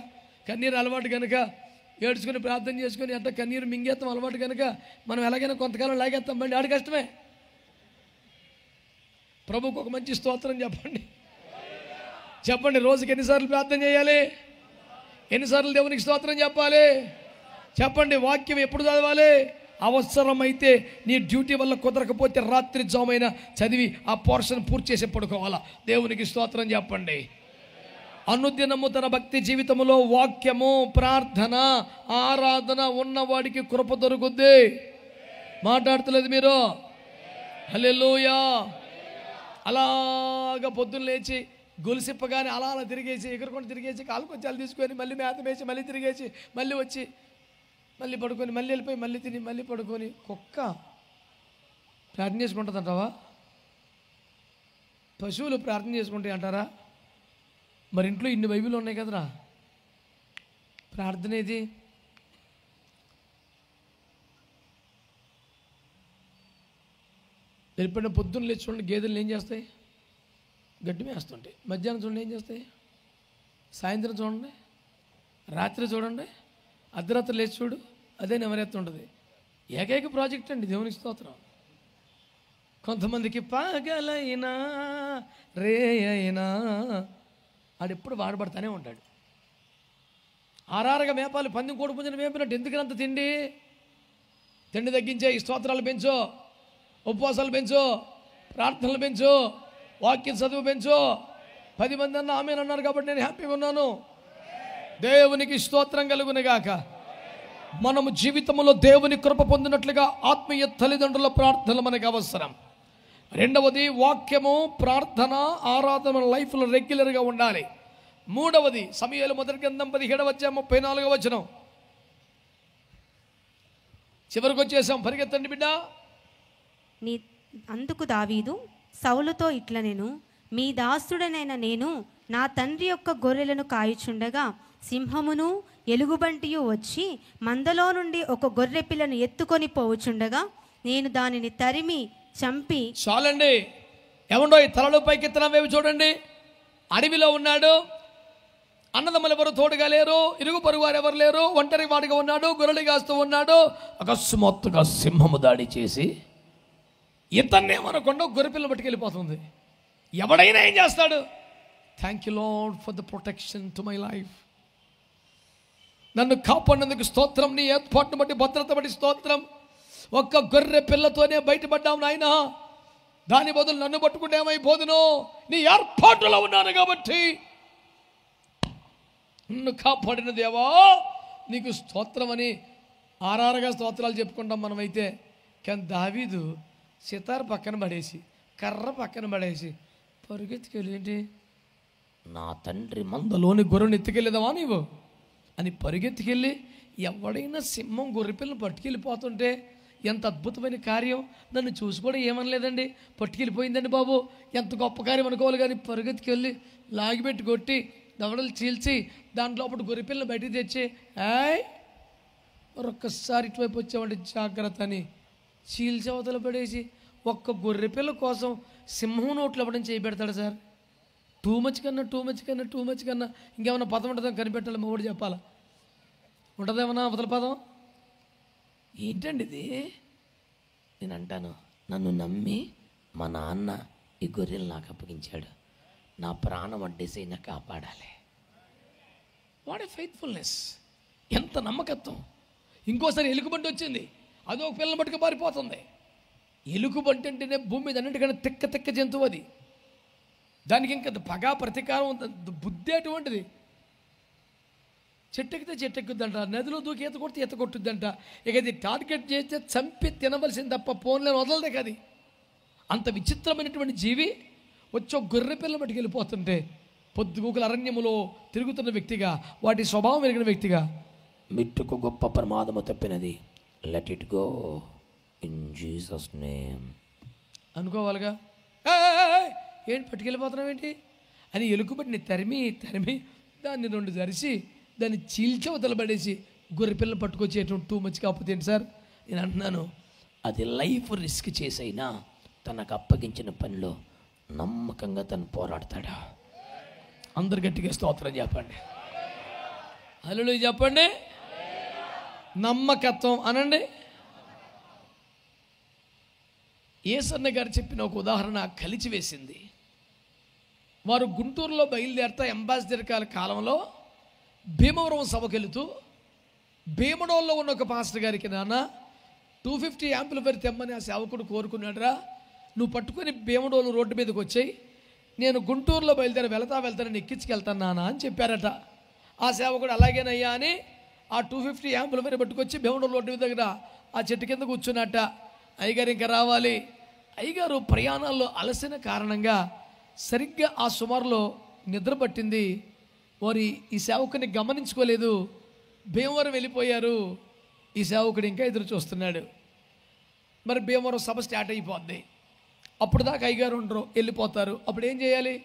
S1: కన్నీరు అలవాటు కనుక, ఏడ్చుకుని ప్రార్థన చేసుకుని అంత కన్నీరు మింగేస్తాం అలవాటు కనుక మనం ఎలాగైనా కొంతకాలం లాగేస్తాం. బండి ఆడి కష్టమే. ప్రభుకు ఒక మంచి స్తోత్రం చెప్పండి. చెప్పండి, రోజుకి ఎన్నిసార్లు ప్రార్థన చేయాలి? ఎన్నిసార్లు దేవునికి స్తోత్రం చెప్పాలి? చెప్పండి. వాక్యం ఎప్పుడు చదవాలి? అవసరమైతే నీ డ్యూటీ వల్ల కుదరకపోతే రాత్రి జామైన చదివి ఆ పోర్షన్ పూర్తి చేసి పడుకోవాలా. దేవునికి స్తోత్రం చెప్పండి. అనుదినము తన భక్తి జీవితంలో వాక్యము, ప్రార్థన, ఆరాధన ఉన్నవాడికి కృప దొరుకుద్ది. మాట్లాడతలేదు మీరు? హల్లెలూయా. అలాగా పొద్దున్న లేచి గొలుసిప్పగానే అలా తిరిగేసి, ఎగురుకొని తిరిగేసి, కాలుకొచ్చాలు తీసుకొని మళ్ళీ మేత వేసి మళ్ళీ తిరిగేసి మళ్ళీ వచ్చి మళ్ళీ పడుకొని మళ్ళీ వెళ్ళిపోయి మళ్ళీ తిని మళ్ళీ పడుకొని కుక్క ప్రార్థన చేసుకుంటుంది అంటావా? పశువులు ప్రార్థన చేసుకుంటాయి అంటారా? మరి ఇంట్లో ఇన్ని బైబిల్ ఉన్నాయి కదరా, ప్రార్థన ఏది? వెళ్ళిపోయిన పొద్దున్న లేచి చూడండి, గేదెలు ఏం చేస్తాయి? గడ్డి మేస్తుంటాయి. మధ్యాహ్నం చూడండి ఏం చేస్తాయి? సాయంత్రం చూడండి, రాత్రి చూడండి, అర్ధరాత్రి లేచి చూడు, అదే నెమరెత్తుంటుంది. ఏకైక ప్రాజెక్ట్ అండి దేవునికి స్తోత్రం. కొంతమందికి పగలైనా రే అయినా ఆడెప్పుడు వాడబడతానే ఉంటాడు. ఆరారగా మేపాలి, పంది కోడి పుంజని మేపినట్టు. ఎందుకంత తిండి తగ్గించే, ఈ స్తోత్రాలు పెంచు, ఉపవాసాలు పెంచు, ప్రార్థనలు పెంచు, వాక్య చదువు పెంచు. 10 మంది అన్న ఆమెను అన్నారు కాబట్టి నేను హ్యాపీగా ఉన్నాను. దేవునికి స్తోత్రం కలుగునుగాక. మనము జీవితంలో దేవుని కృప పొందినట్లుగా ఆత్మీయ తల్లిదండ్రుల ప్రార్థనలు మనకు అవసరం. రెండవది వాక్యము, ప్రార్థన, ఆరాధన లైఫ్లో రెగ్యులర్గా ఉండాలి. మూడవది సమూయేలు మొదటి గ్రంథం 17వ అధ్యాయం 34వ వచనం. చివరికి వచ్చేసాం, పరిగెత్తండి బిడ్డ.
S2: అందుకు దావీదు సౌలుతో ఇట్లనెను, మీ దాసుడనైన నేను నా తండ్రి యొక్క గొర్రెలను కాయుచుండగా సింహమును ఎలుగుబంటియు వచ్చి మందలో నుండి ఒక గొర్రె పిల్లను ఎత్తుకొని పోవుచుండగా నేను దానిని తరిమి చంపి.
S1: చాలండి, ఏమండో ఈ తలలో పైకెత్తనవేవి చూడండి. అడవిలో ఉన్నాడు, అన్నదమ్ములు ఎవరు తోడుగా లేరు, ఇరుగు పొరుగు వారు ఎవరు లేరు, ఒంటరి వాడిగా ఉన్నాడు, గొర్రెలు కాస్తూ ఉన్నాడు. అకస్మాత్తుగా సింహము దాడి చేసి ఇతన్నేమనకుండా గొర్రెపిల్లని పట్టుకెళ్ళిపోతుంది. ఎవడైనా ఏం చేస్తాడు? Thank you lord for the protection to my life. నన్ను కాపాడినందుకు స్తోత్రం, నీ ఏర్పాటును బట్టి, భద్రత బట్టి స్తోత్రం. ఒక్క గొర్రె పిల్లతోనే బయటపడ్డాం నాయన. దాని బదులు నన్ను పట్టుకుంటే ఏమైపోదును? నీ ఏర్పాటులో ఉన్నాను కాబట్టి నన్ను కాపాడిన దేవా నీకు స్తోత్రం అని ఆరారుగా స్తోత్రాలు చెప్పుకుంటాం మనమైతే. కానీ దావీదు సితార్ పక్కన పడేసి, కర్ర పక్కన పడేసి పరుగెత్తుకెళ్ళి, ఏంటి
S3: నా తండ్రి
S1: మందలోని గొర్రెను ఎత్తుకెళ్ళేదావా నీవు అని పరుగెత్తుకెళ్ళి, ఎవడైనా సింహం గొర్రెపిల్లని పట్టుకెళ్ళిపోతుంటే ఎంత అద్భుతమైన కార్యం. నన్ను చూసి కూడా ఏమనలేదండి, పట్టుకెళ్ళిపోయిందండి బాబు, ఎంత గొప్ప కార్యం అనుకోవాలి. కానీ పరుగెత్తుకెళ్ళి లాగిపెట్టి కొట్టి దవడలు చీల్చి దాంట్లో అప్పుడు గొర్రెపిల్లని బయటికి తెచ్చి, మరొక్కసారి ఇటువైపు వచ్చామంటే జాగ్రత్త అని చీల్చి అవతల పడేసి, ఒక్క గొర్రెపిల్ల కోసం సింహం నోట్లు ఇవ్వడం చేయబెడతాడు సార్. టూ మచ్ కన్నా ఇంకేమన్నా పదం ఉంటుందో కనిపెట్టాలి, మా ఊడు చెప్పాలా, ఉంటుందేమన్నా అవతల పదం? ఏంటండి ఇది?
S3: నేను అంటాను, నన్ను నమ్మి మా నాన్న ఈ గొర్రెలు నాకు అప్పగించాడు, నా ప్రాణం అడ్డేసి నా కాపాడాలి.
S1: వాట్ ఏ ఫెయిత్ఫుల్నెస్, ఎంత నమ్మకత్వం. ఇంకోసారి ఎలుగుబంటి వచ్చింది, అది ఒక పిల్లల మట్టుకు పారిపోతుంది. ఎలుగుబంటి అంటేనే భూమి మీద అన్నిటికన్నా తిక్క జంతువు అది. దానికి ఇంకా పగా ప్రతీకారం బుద్ధి అటువంటిది. చెట్టెక్కితే చెట్టెక్కుద్దంట, నదిలో దూకి ఈత కొడితే ఈత కొట్టుద్దంట. ఇక ఇది టార్గెట్ చేస్తే చంపి తినవలసింది తప్ప ఫోన్లో వదలదే కది. అంత విచిత్రమైనటువంటి జీవి వచ్చి ఒక గొర్రె పిల్ల మటుకు వెళ్ళిపోతుంటే పొద్దుగూకుల అరణ్యములో తిరుగుతున్న వ్యక్తిగా, వాటి స్వభావం ఎరిగిన వ్యక్తిగా,
S3: మిట్టుకు గొప్ప ప్రమాదము తప్పినది, let it go in Jesus name
S1: అనుకోవాలిగా. ఏంటి పట్టుకెళ్ళిపోతున్నావు ఏంటి అని ఎలుగుబడిని తరిమి దాన్ని రెండు జరిసి దాన్ని చీల్చవతల పడేసి గొర్రెపిల్ల పట్టుకొచ్చేటువంటి టూ మచ్ కాకపోతే ఏంటి సార్? నేను అంటున్నాను,
S3: అది లైఫ్ రిస్క్ చేసైనా తనకు అప్పగించిన పనిలో నమ్మకంగా తను పోరాడతాడా?
S1: అందరు గట్టిగా స్తోత్రం చెప్పండి, హల్లెలూయా చెప్పండి, నమ్మకత్వం అనండి. యేసన్న గారు చెప్పిన ఒక ఉదాహరణ కలిచివేసింది. వారు గుంటూరులో బయలుదేరుతా అంబాసిడర్ కాలంలో భీమవరం సభకు వెళుతూ భీమడోల్లో ఉన్న ఒక పాస్టర్ గారికి, నాన్న 250 యాంప్లిఫైర్ తెమ్మని ఆ సేవకుడు కోరుకున్నాడురా, నువ్వు పట్టుకొని భీమడోలు రోడ్డు మీదకి వచ్చాయి, నేను గుంటూరులో వెళ్తానని ఎక్కించుకెళ్తాను నాన్న అని చెప్పారట. ఆ సేవకుడు అలాగేనయ్యా అని ఆ 250 యాంప్లిఫైర్ పట్టుకొచ్చి భీమడోలు రోడ్డు మీద దగ్గర ఆ చెట్టు కింద కూర్చున్నట్ట. అయ్యగారు ఇంకా రావాలి. అయ్యగారు ప్రయాణాల్లో అలసిన కారణంగా సరిగ్గా ఆ సుమారులో నిద్ర పట్టింది. వారి ఈ సేవకుని గమనించుకోలేదు, భీమవరం వెళ్ళిపోయారు. ఈ సేవకుడు ఇంకా ఎదురు చూస్తున్నాడు. మరి భీమవరం సభ స్టార్ట్ అయిపోద్ది. అప్పుడు దాకా అయ్యగారు ఉండరు, వెళ్ళిపోతారు. అప్పుడు ఏం చేయాలి?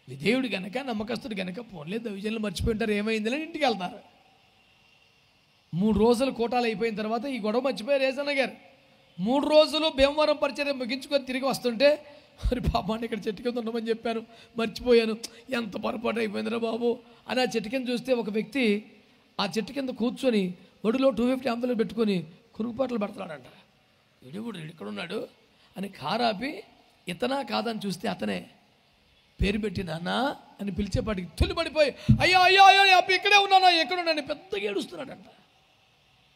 S1: విధేయుడు గనక, నమ్మకస్తుడు గనక, పోన్లే దైవజనులు మర్చిపోయింటారు, ఏమైందని ఇంటికి వెళ్తారు. 3 రోజులు కోటాలు అయిపోయిన తర్వాత ఈ గొడవ మర్చిపోయారు యేసన్న గారు. 3 రోజులు భీమవరం పరిచర్య ముగించుకొని తిరిగి వస్తుంటే, మరి పాపాన్ని ఇక్కడ చెట్టు కింద ఉండమని చెప్పాను, మర్చిపోయాను, ఎంత పొరపాటు అయిపోయిందిరా బాబు అని ఆ చెట్టు కింద చూస్తే ఒక వ్యక్తి ఆ చెట్టు కింద కూర్చొని ఒడిలో 250 యాంపులు పెట్టుకొని కురుగుపాట్లు పడుతున్నాడంట. విడిగుడు ఇక్కడున్నాడు అని కారాపి ఇతనా కాదని చూస్తే అతనే. పేరు పెట్టినానా అని పిలిచేపాటికి తుల్లి పడిపోయి, అయ్యా అయ్యా అయ్యా అప్పుడు ఇక్కడే ఉన్నానా, ఎక్కడున్నాను పెద్దగా ఏడుస్తున్నాడంట.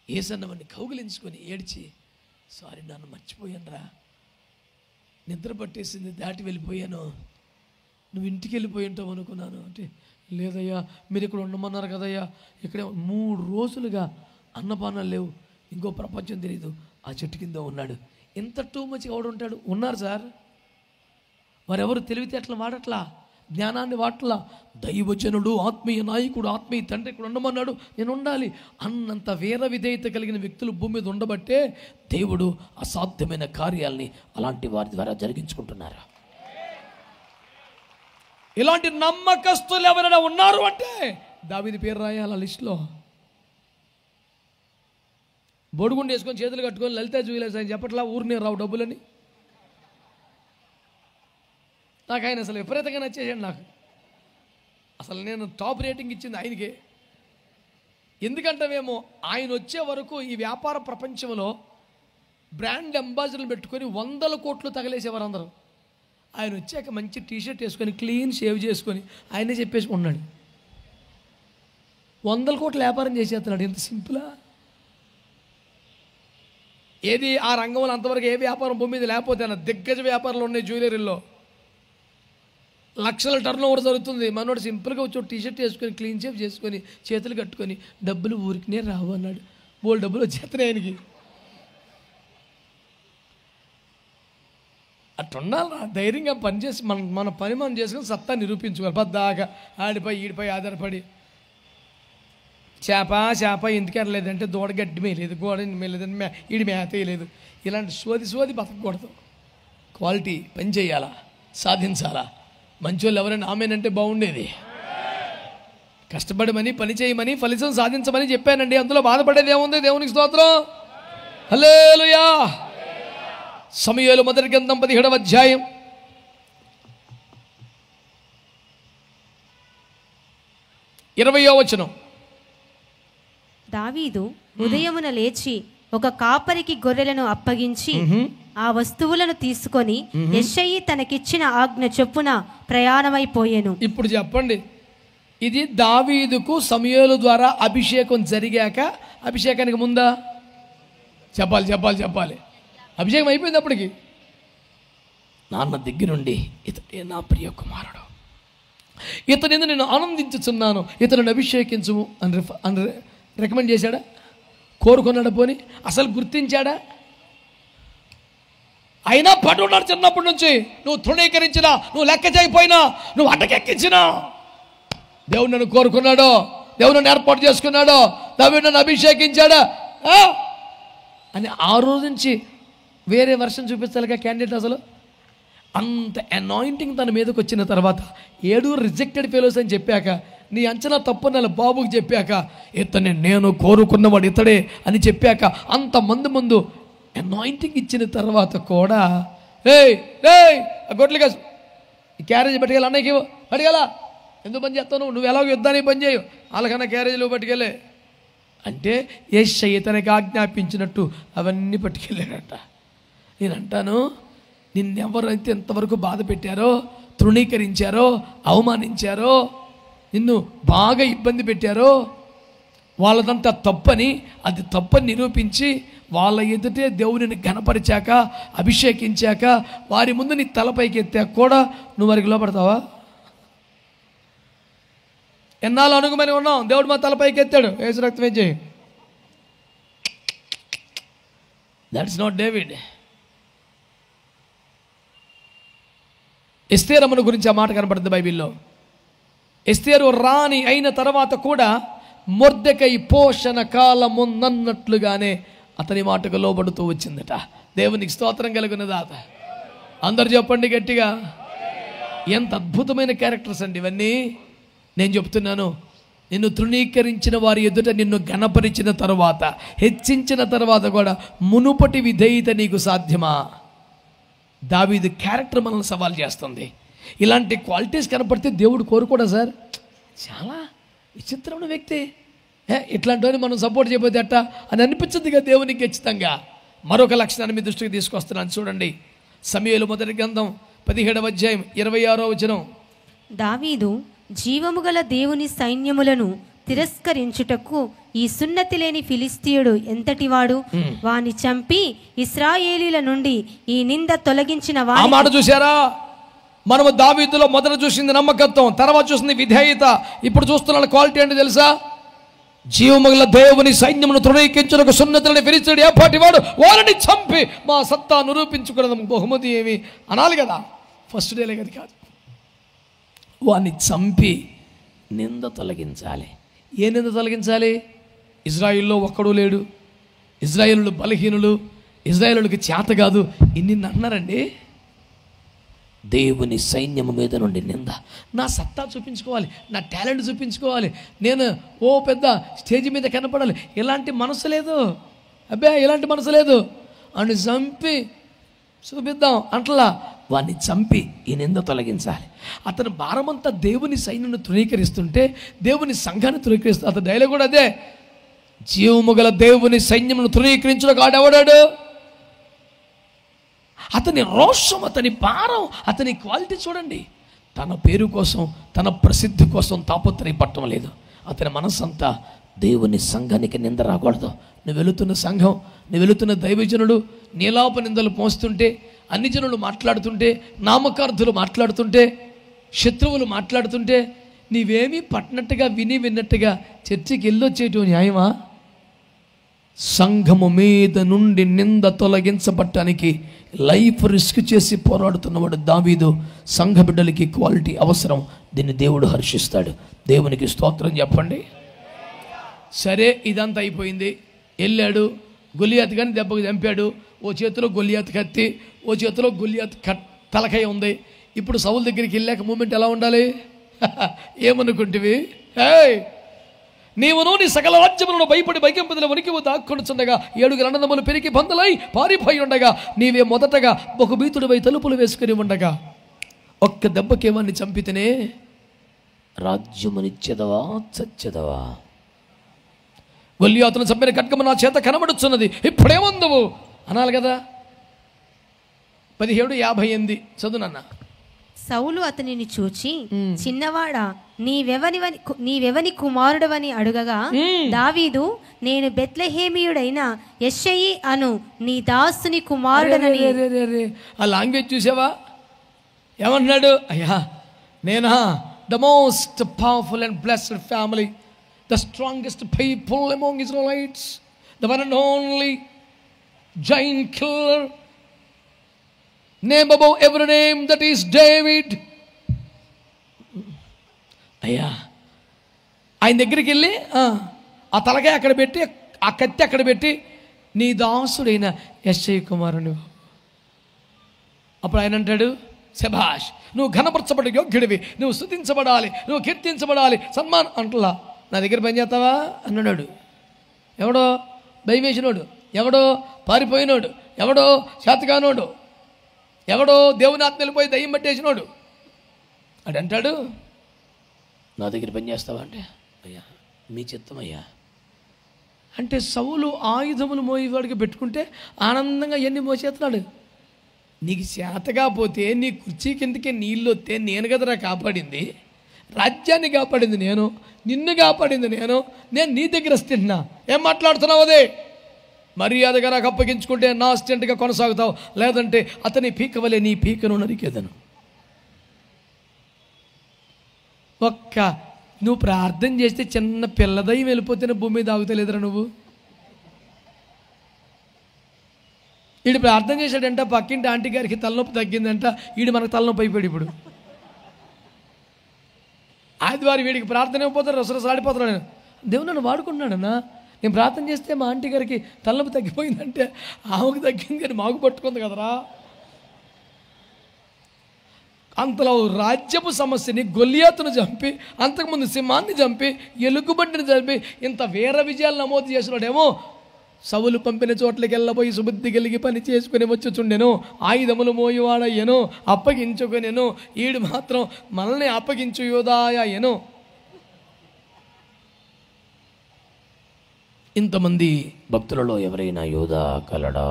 S1: యేసన్నవన్నీ కౌగిలించుకొని ఏడ్చి, సారీ నన్ను మర్చిపోయానురా, నిద్ర పట్టేసింది, దాటి వెళ్ళిపోయాను, నువ్వు ఇంటికి వెళ్ళిపోయి ఉంటావు అనుకున్నాను అంటే, లేదయ్యా మీరు ఇక్కడ ఉండమన్నారు కదయ్యా, ఇక్కడే 3 రోజులుగా అన్నపానాలు లేవు, ఇంకో ప్రపంచం తెలియదు, ఆ చెట్టు కింద ఉన్నాడు. ఎంత టూ మచ్ ఎవడు ఉంటాడు? ఉన్నారు సార్. వారెవరు తెలివితేటలు వాడట్లా, జ్ఞానాన్ని వాడట్లా. దైవజనుడు, ఆత్మీయ నాయకుడు, ఆత్మీయ తండ్రి ఇక్కడ ఉండమన్నాడు, నేను ఉండాలి అన్నంత వీర విధేయత కలిగిన వ్యక్తులు భూమి మీద ఉండబట్టే దేవుడు అసాధ్యమైన కార్యాలని అలాంటి వారి ద్వారా జరిగించుకుంటున్నారు. ఇలాంటి నమ్మకస్తులు ఎవరైనా ఉన్నారు అంటే దావీదు పేరు రాయాలి ఆ లిస్టులో. బొడుగుండు వేసుకొని చేతులు కట్టుకొని లలిత జ్యువెలర్స్ అని చెప్పట్లా, ఊరినే రావు డబ్బులని. నాకు ఆయన అసలు విపరీతంగా నచ్చేసాడు. నాకు అసలు నేను టాప్ రేటింగ్ ఇచ్చింది ఆయనకే. ఎందుకంటే ఆయన వచ్చే వరకు ఈ వ్యాపార ప్రపంచంలో బ్రాండ్ అంబాసిడర్లు పెట్టుకొని 100 కోట్లు తగలేసేవారు అందరూ. ఆయన వచ్చాక మంచి టీషర్ట్ వేసుకొని క్లీన్ షేవ్ చేసుకొని ఆయనే చెప్పేసుకున్నాడు, 100 కోట్ల వ్యాపారం చేసేస్తున్నాడు. ఎంత సింపులా! ఏది ఆ రంగంలో అంతవరకు ఏ వ్యాపారం భూమి మీద లేకపోతే అన్న దిగ్గజ వ్యాపారాలు ఉన్నాయి జ్యువెలరీలో, లక్షల టర్న్ ఓవర్ జరుగుతుంది. మనోడు సింపుల్గా వచ్చి టీషర్ట్ వేసుకొని క్లీన్ షేప్ చేసుకొని చేతులు కట్టుకొని డబ్బులు ఊరికినే రావు అన్నాడు. బోల్ డబ్బులు వచ్చేస్తున్నాయి ఆయనకి. అట్టుండాలి, ధైర్యంగా పనిచేసి మన పని మనం చేసుకొని సత్తా నిరూపించుకోవాలి. పద్దాకా ఆడిపై ఈడిపై ఆధారపడి చేప ఎందుకు అనలేదంటే దూడ గడ్డి మేయలేదు, గోడ మేయలేదంటే ఈడి మేత వేయలేదు. ఇలాంటి సోది బతకూడదు. క్వాలిటీ పని చేయాలా, సాధించాలా. మంచోళ్ళు ఎవరైనా ఆమెనంటే బాగుండేది. కష్టపడమని, పని చేయమని, ఫలితం సాధించమని చెప్పానండి. అందులో బాధపడేది ఏముంది? దేవునికి స్తోత్రం, హల్లెలూయా. సమూయేలు మొదటి గ్రంథం 17వ అధ్యాయం 20వ వచనం.
S2: దావీదు ఉదయమున లేచి ఒక కాపరికి గొర్రెలను అప్పగించి ఆ వస్తువులను తీసుకొని యెషయి తనకిచ్చిన ఆజ్ఞ చొప్పున ప్రయాణమైపోయెను.
S1: ఇప్పుడు చెప్పండి, ఇది దావీదుకు సమూయేలు ద్వారా అభిషేకం జరిగాక, అభిషేకానికి ముందా? చెప్పాలి. అభిషేకం అయిపోయింది అప్పటికి. నాన్న దగ్గరుండి ఇతడే నా ప్రియ కుమారుడు, ఇతని నేను ఆనందించుచున్నాను, ఇతను అభిషేకించు అని రికమెండ్ చేశాడా? కోరుకున్నాడా? పోని అసలు గుర్తించాడా? అయినా పడున్నాడు చిన్నప్పటి నుంచి. నువ్వు తృణీకరించినా, నువ్వు లెక్క చేయకపోయినా, నువ్వు అడ్డకెక్కించినా దేవుడు నన్ను కోరుకున్నాడో, దేవుడు నన్ను ఏర్పాటు చేసుకున్నాడో, దేవుడు నన్ను అభిషేకించాడా అని ఆ రోజు నుంచి వేరే వర్షం చూపించాలిగా క్యాండిడేట్. అసలు అంత అనాయింటింగ్ తన మీదకి వచ్చిన తర్వాత 7 రిజెక్టెడ్ ఫెలోస్ అని చెప్పాక, నీ అంచనా తప్పు నెల బాబుకి చెప్పాక, ఇతన్ని నేను కోరుకున్నవాడు ఇతడే అని చెప్పాక, అంతమంది ముందు అనాయింటింగ్ ఇచ్చిన తర్వాత కూడా గొడ్లుగా క్యారేజ్ పట్టుకెళ్ళి అన్నయ్యకి పట్టుకెళ్ళా, ఎందుకు పని చేస్తావు నువ్వు ఎలాగో యుద్ధానికి పని చేయవు, వాళ్ళకన్నా క్యారేజీలో పట్టుకెళ్ళే అంటే యెషయి తనకి ఆజ్ఞాపించినట్టు అవన్నీ పట్టుకెళ్ళాడట. నేను అంటాను, నిన్నెవరైతే ఎంతవరకు బాధ పెట్టారో, తృణీకరించారో, అవమానించారో, నిన్ను బాగా ఇబ్బంది పెట్టారో, వాళ్ళదంతా తప్పని, అది తప్పని నిరూపించి వాళ్ళ ఎదుటే దేవుని ఘనపరిచాక, అభిషేకించాక, వారి ముందు నీ తలపైకి ఎత్తాక కూడా నువ్వు వారికి లోపడతావా? ఎన్నాళ్ళు అనుగుమని ఉన్నాం, దేవుడు మా తలపైకి ఎత్తాడు, యేసు రక్తమే చేయి. That's not David. ఎస్తేరమ్మను గురించి ఆ మాట కనబడుతుంది బైబిల్లో. ఎస్తేరు రాణి అయిన తర్వాత కూడా మొర్దెకై పోషణ కాలమున్నట్లుగానే అతని మాటకు లోబడుతూ వచ్చిందట. దేవునికి స్తోత్రం కలుగునదాత. అందరు చెప్పండి గట్టిగా. ఎంత అద్భుతమైన క్యారెక్టర్స్ అండి ఇవన్నీ. నేను చెప్తున్నాను, నిన్ను తృణీకరించిన వారి ఎదుట నిన్ను ఘనపరిచిన తర్వాత, హెచ్చించిన తర్వాత కూడా మునుపటి విధేయత నీకు సాధ్యమా? దావీదు క్యారెక్టర్ మనల్ని సవాల్ చేస్తుంది. ఇలాంటి క్వాలిటీస్ కనపడితే దేవుడు కోరుకోడా సార్? చాలా విచిత్రమైన వ్యక్తి, ఇట్లాంటి వాడిని మనం సపోర్ట్ చేయబోతే అట్ట అని అనిపించిందిగా దేవునికి ఖచ్చితంగా. మరొక లక్షణాన్ని మీ దృష్టికి తీసుకొస్తున్నాను చూడండి. సమూయేలు మొదటి గ్రంథం 17వ అధ్యాయం 26వ వచనం.
S2: దావీదు జీవము గల దేవుని సైన్యములను తిరస్కరించుటకు ఈ సున్నతి లేని ఫిలిస్తీయుడు ఎంతటివాడు, వాని చంపి ఇశ్రాయేలీల నుండి ఈ నింద తొలగించిన
S1: ఆ మాట చూసారా? మనము దావీదులో మొదట చూసింది నమ్మకత్వం, తర్వాత చూసింది విధేయత, ఇప్పుడు చూస్తున్న క్వాలిటీ ఏంటి తెలుసా? జీవముగల దేవుని సైన్యమును తృణీకరించుటకు సున్నతులని ఫిలిస్తీయుడు ఏపాటివాడు, వారిని చంపి మా సత్తా నిరూపించుకున్నది బహుమతి ఏమి అనాలి కదా. ఫస్ట్ డేలే కదా కాదు, వారిని చంపి నింద తొలగించాలి. ఏ నింద తొలగించాలి? ఇజ్రాయిల్లో ఒక్కడూ లేడు, ఇజ్రాయేలులు బలహీనులు, ఇజ్రాయేలులకి చేత కాదు, ఇన్ని అన్నారండి. దేవుని సైన్యము మీద నుండి నింద. నా సత్తా చూపించుకోవాలి, నా టాలెంట్ చూపించుకోవాలి, నేను ఓ పెద్ద స్టేజ్ మీద కనపడాలి, ఇలాంటి మనసు లేదు. అబ్బే ఇలాంటి మనసు లేదు. అని చంపి చూపిద్దాం అంటలా, వాడిని చంపి ఈ నింద తొలగించాలి. అతని భారమంతా దేవుని సైన్యాన్ని తృణీకరిస్తుంటే, దేవుని సంఘాన్ని తృణీకరిస్తూ, అతని డైలాగ్ కూడా అదే, జీవము గల దేవుని సైన్యమును తృణీకరించడం ఆడెవడాడు? అతని రోషం, అతని భారం, అతని క్వాలిటీ చూడండి. తన పేరు కోసం, తన ప్రసిద్ధి కోసం తాపత్రయపడటం లేదు. అతని మనస్సంతా దేవుని సంఘానికి నింద రాకూడదు. నువ్వు వెళుతున్న సంఘం నువ్వు వెళుతున్న దైవజనుడు నీలాప నిందలు మోస్తుంటే, అన్ని జనులు మాట్లాడుతుంటే, నామకార్థులు మాట్లాడుతుంటే, శత్రువులు మాట్లాడుతుంటే నీవేమీ పట్టినట్టుగా విన్నట్టుగా చర్చికి వెళ్ళొచ్చేటు న్యాయమా? సంఘము మీద నుండి నింద తొలగించబట్టానికి లైఫ్ రిస్క్ చేసి పోరాడుతున్నవాడు దావీదు. సంఘ బిడ్డలకి క్వాలిటీ అవసరం. దీన్ని దేవుడు హర్షిస్తాడు. దేవునికి స్తోత్రం చెప్పండి. సరే, ఇదంతా అయిపోయింది. వెళ్ళాడు, గొలియాత్ కానీ దెబ్బకు చంపాడు. ఓ చేతిలో గొలియాత్ కత్తి, ఓ చేతిలో గొలియాత్ తలకాయ ఉంది. ఇప్పుడు సౌలు దగ్గరికి వెళ్ళాక మూమెంట్ ఎలా ఉండాలి? ఏమనుకుంటివి? నీవును నీ సకల రాజ్యములను భయపడి భయకెంపదిలో వనికి దాక్కొనుచుండగా 7 అన్నదమ్ములు పెరిగి బందలై పారిపోయి ఉండగా నీవే మొదటగా బహుభీతుడిపై తలుపులు వేసుకుని ఉండగా ఒక్క దెబ్బకేమని చంపితేనే
S3: రాజ్యమునిచ్చెదవా చచ్చెదవా?
S1: గొల్లియాతును చంపిన ఖడ్గము నా చేత కనబడుచున్నది, ఇప్పుడేమందువు అనాలి కదా. 17:58 చదువునన్నా.
S2: సౌలు అతనిని చూచి, చిన్నవాడా, నీవెవని కుమారుడవని అడుగగా దావీదు, నేను బెత్లెహేమీయుడైన యెష్షయి అను నీ దాసుని కుమారుడనని.
S1: ఆ లాంగ్వేజ్ చూసావా? ఏమన్నాడు? అయ్యా, నేనా the most powerful and blessed family, the strongest people among Israelites, the one and only giant killer, name above every name, that is David. అయ్యా, ఆయన దగ్గరికి వెళ్ళి ఆ తలకాయ అక్కడ పెట్టి, ఆ కత్తి అక్కడ పెట్టి, నీ దాసుడైన యెష్షయి కుమారుని. అప్పుడు ఆయన అంటాడు, శభాష్, నువ్వు ఘనపరచబడి యోగ్యుడివి, నువ్వు స్తుతించబడాలి, నువ్వు కీర్తించబడాలి, సన్మాన్ అంటలా. నా దగ్గర పని చేస్తావా అన్నాడు. ఎవడో భయమేసినోడు, ఎవడో పారిపోయినోడు, ఎవడో శాతగానోడు, ఎవడో దేవుని ఆత్మ వెళ్ళిపోయి దయ్యం పట్టేసినోడు అని అంటాడు.
S3: నా దగ్గర పని చేస్తావా అంటే, అయ్యా మీ చిత్తం అయ్యా
S1: అంటే సౌలు ఆయుధములు మోయేవాడికి పెట్టుకుంటే ఆనందంగా ఎన్ని మోసేస్తున్నాడు. నీకు చేతగాపోతే నీ కుర్చీ కిందకి నీళ్ళు వస్తే నేను కదరా కాపాడింది, రాజ్యాన్ని కాపాడింది నేను, నిన్ను కాపాడింది నేను నీ దగ్గర తింటున్నా. ఏం మాట్లాడుతున్నావు? అదే మర్యాదగా నాకు అప్పగించుకుంటే నా అసిస్టెంట్గా కొనసాగుతావు, లేదంటే అతని పీక వలె నీ పీకను నరికేదను. నువ్వు ప్రార్థన చేస్తే చిన్న పిల్లదై వెళ్ళిపోతేనే భూమి మీద ఆగుతలేదురా నువ్వు. వీడు ప్రార్థన చేశాడంట, పక్కింటి ఆంటీ గారికి తలనొప్పి తగ్గిందంట, వీడు మనకు తలనొప్పి అయిపోయాడు. ఇప్పుడు ఆదివారం వీడికి ప్రార్థన అయిపోతాడు, రసరసలాడిపోతాడు. నేను దేవుడు నన్ను వాడుకుంటున్నాడన్నా. నేను ప్రార్థన చేస్తే మా ఆంటీ గారికి తలనొప్పి తగ్గిపోయిందంటే ఆమెకు తగ్గింది కానీ మాకు పట్టుకుంది కదరా. అంతలో రాజ్యపు సమస్యని, గొల్లియాతును చంపి, అంతకుముందు సింహాన్ని చంపి, ఎలుగుబంటిని చంపి ఇంత వీర విజయాలు నమోదు చేసినాడేమో. సౌలు పంపిన చోట్లకి వెళ్ళబోయి సుబుద్ధి కలిగి పని చేసుకుని వచ్చుచుండెను, ఆయుధములు మోయువాడయ్యను, అప్పగించుకునేను. ఈడు మాత్రం మనల్ని అప్పగించు యోధాయను.
S3: ఇంతమంది భక్తులలో ఎవరైనా యోధా కలడా?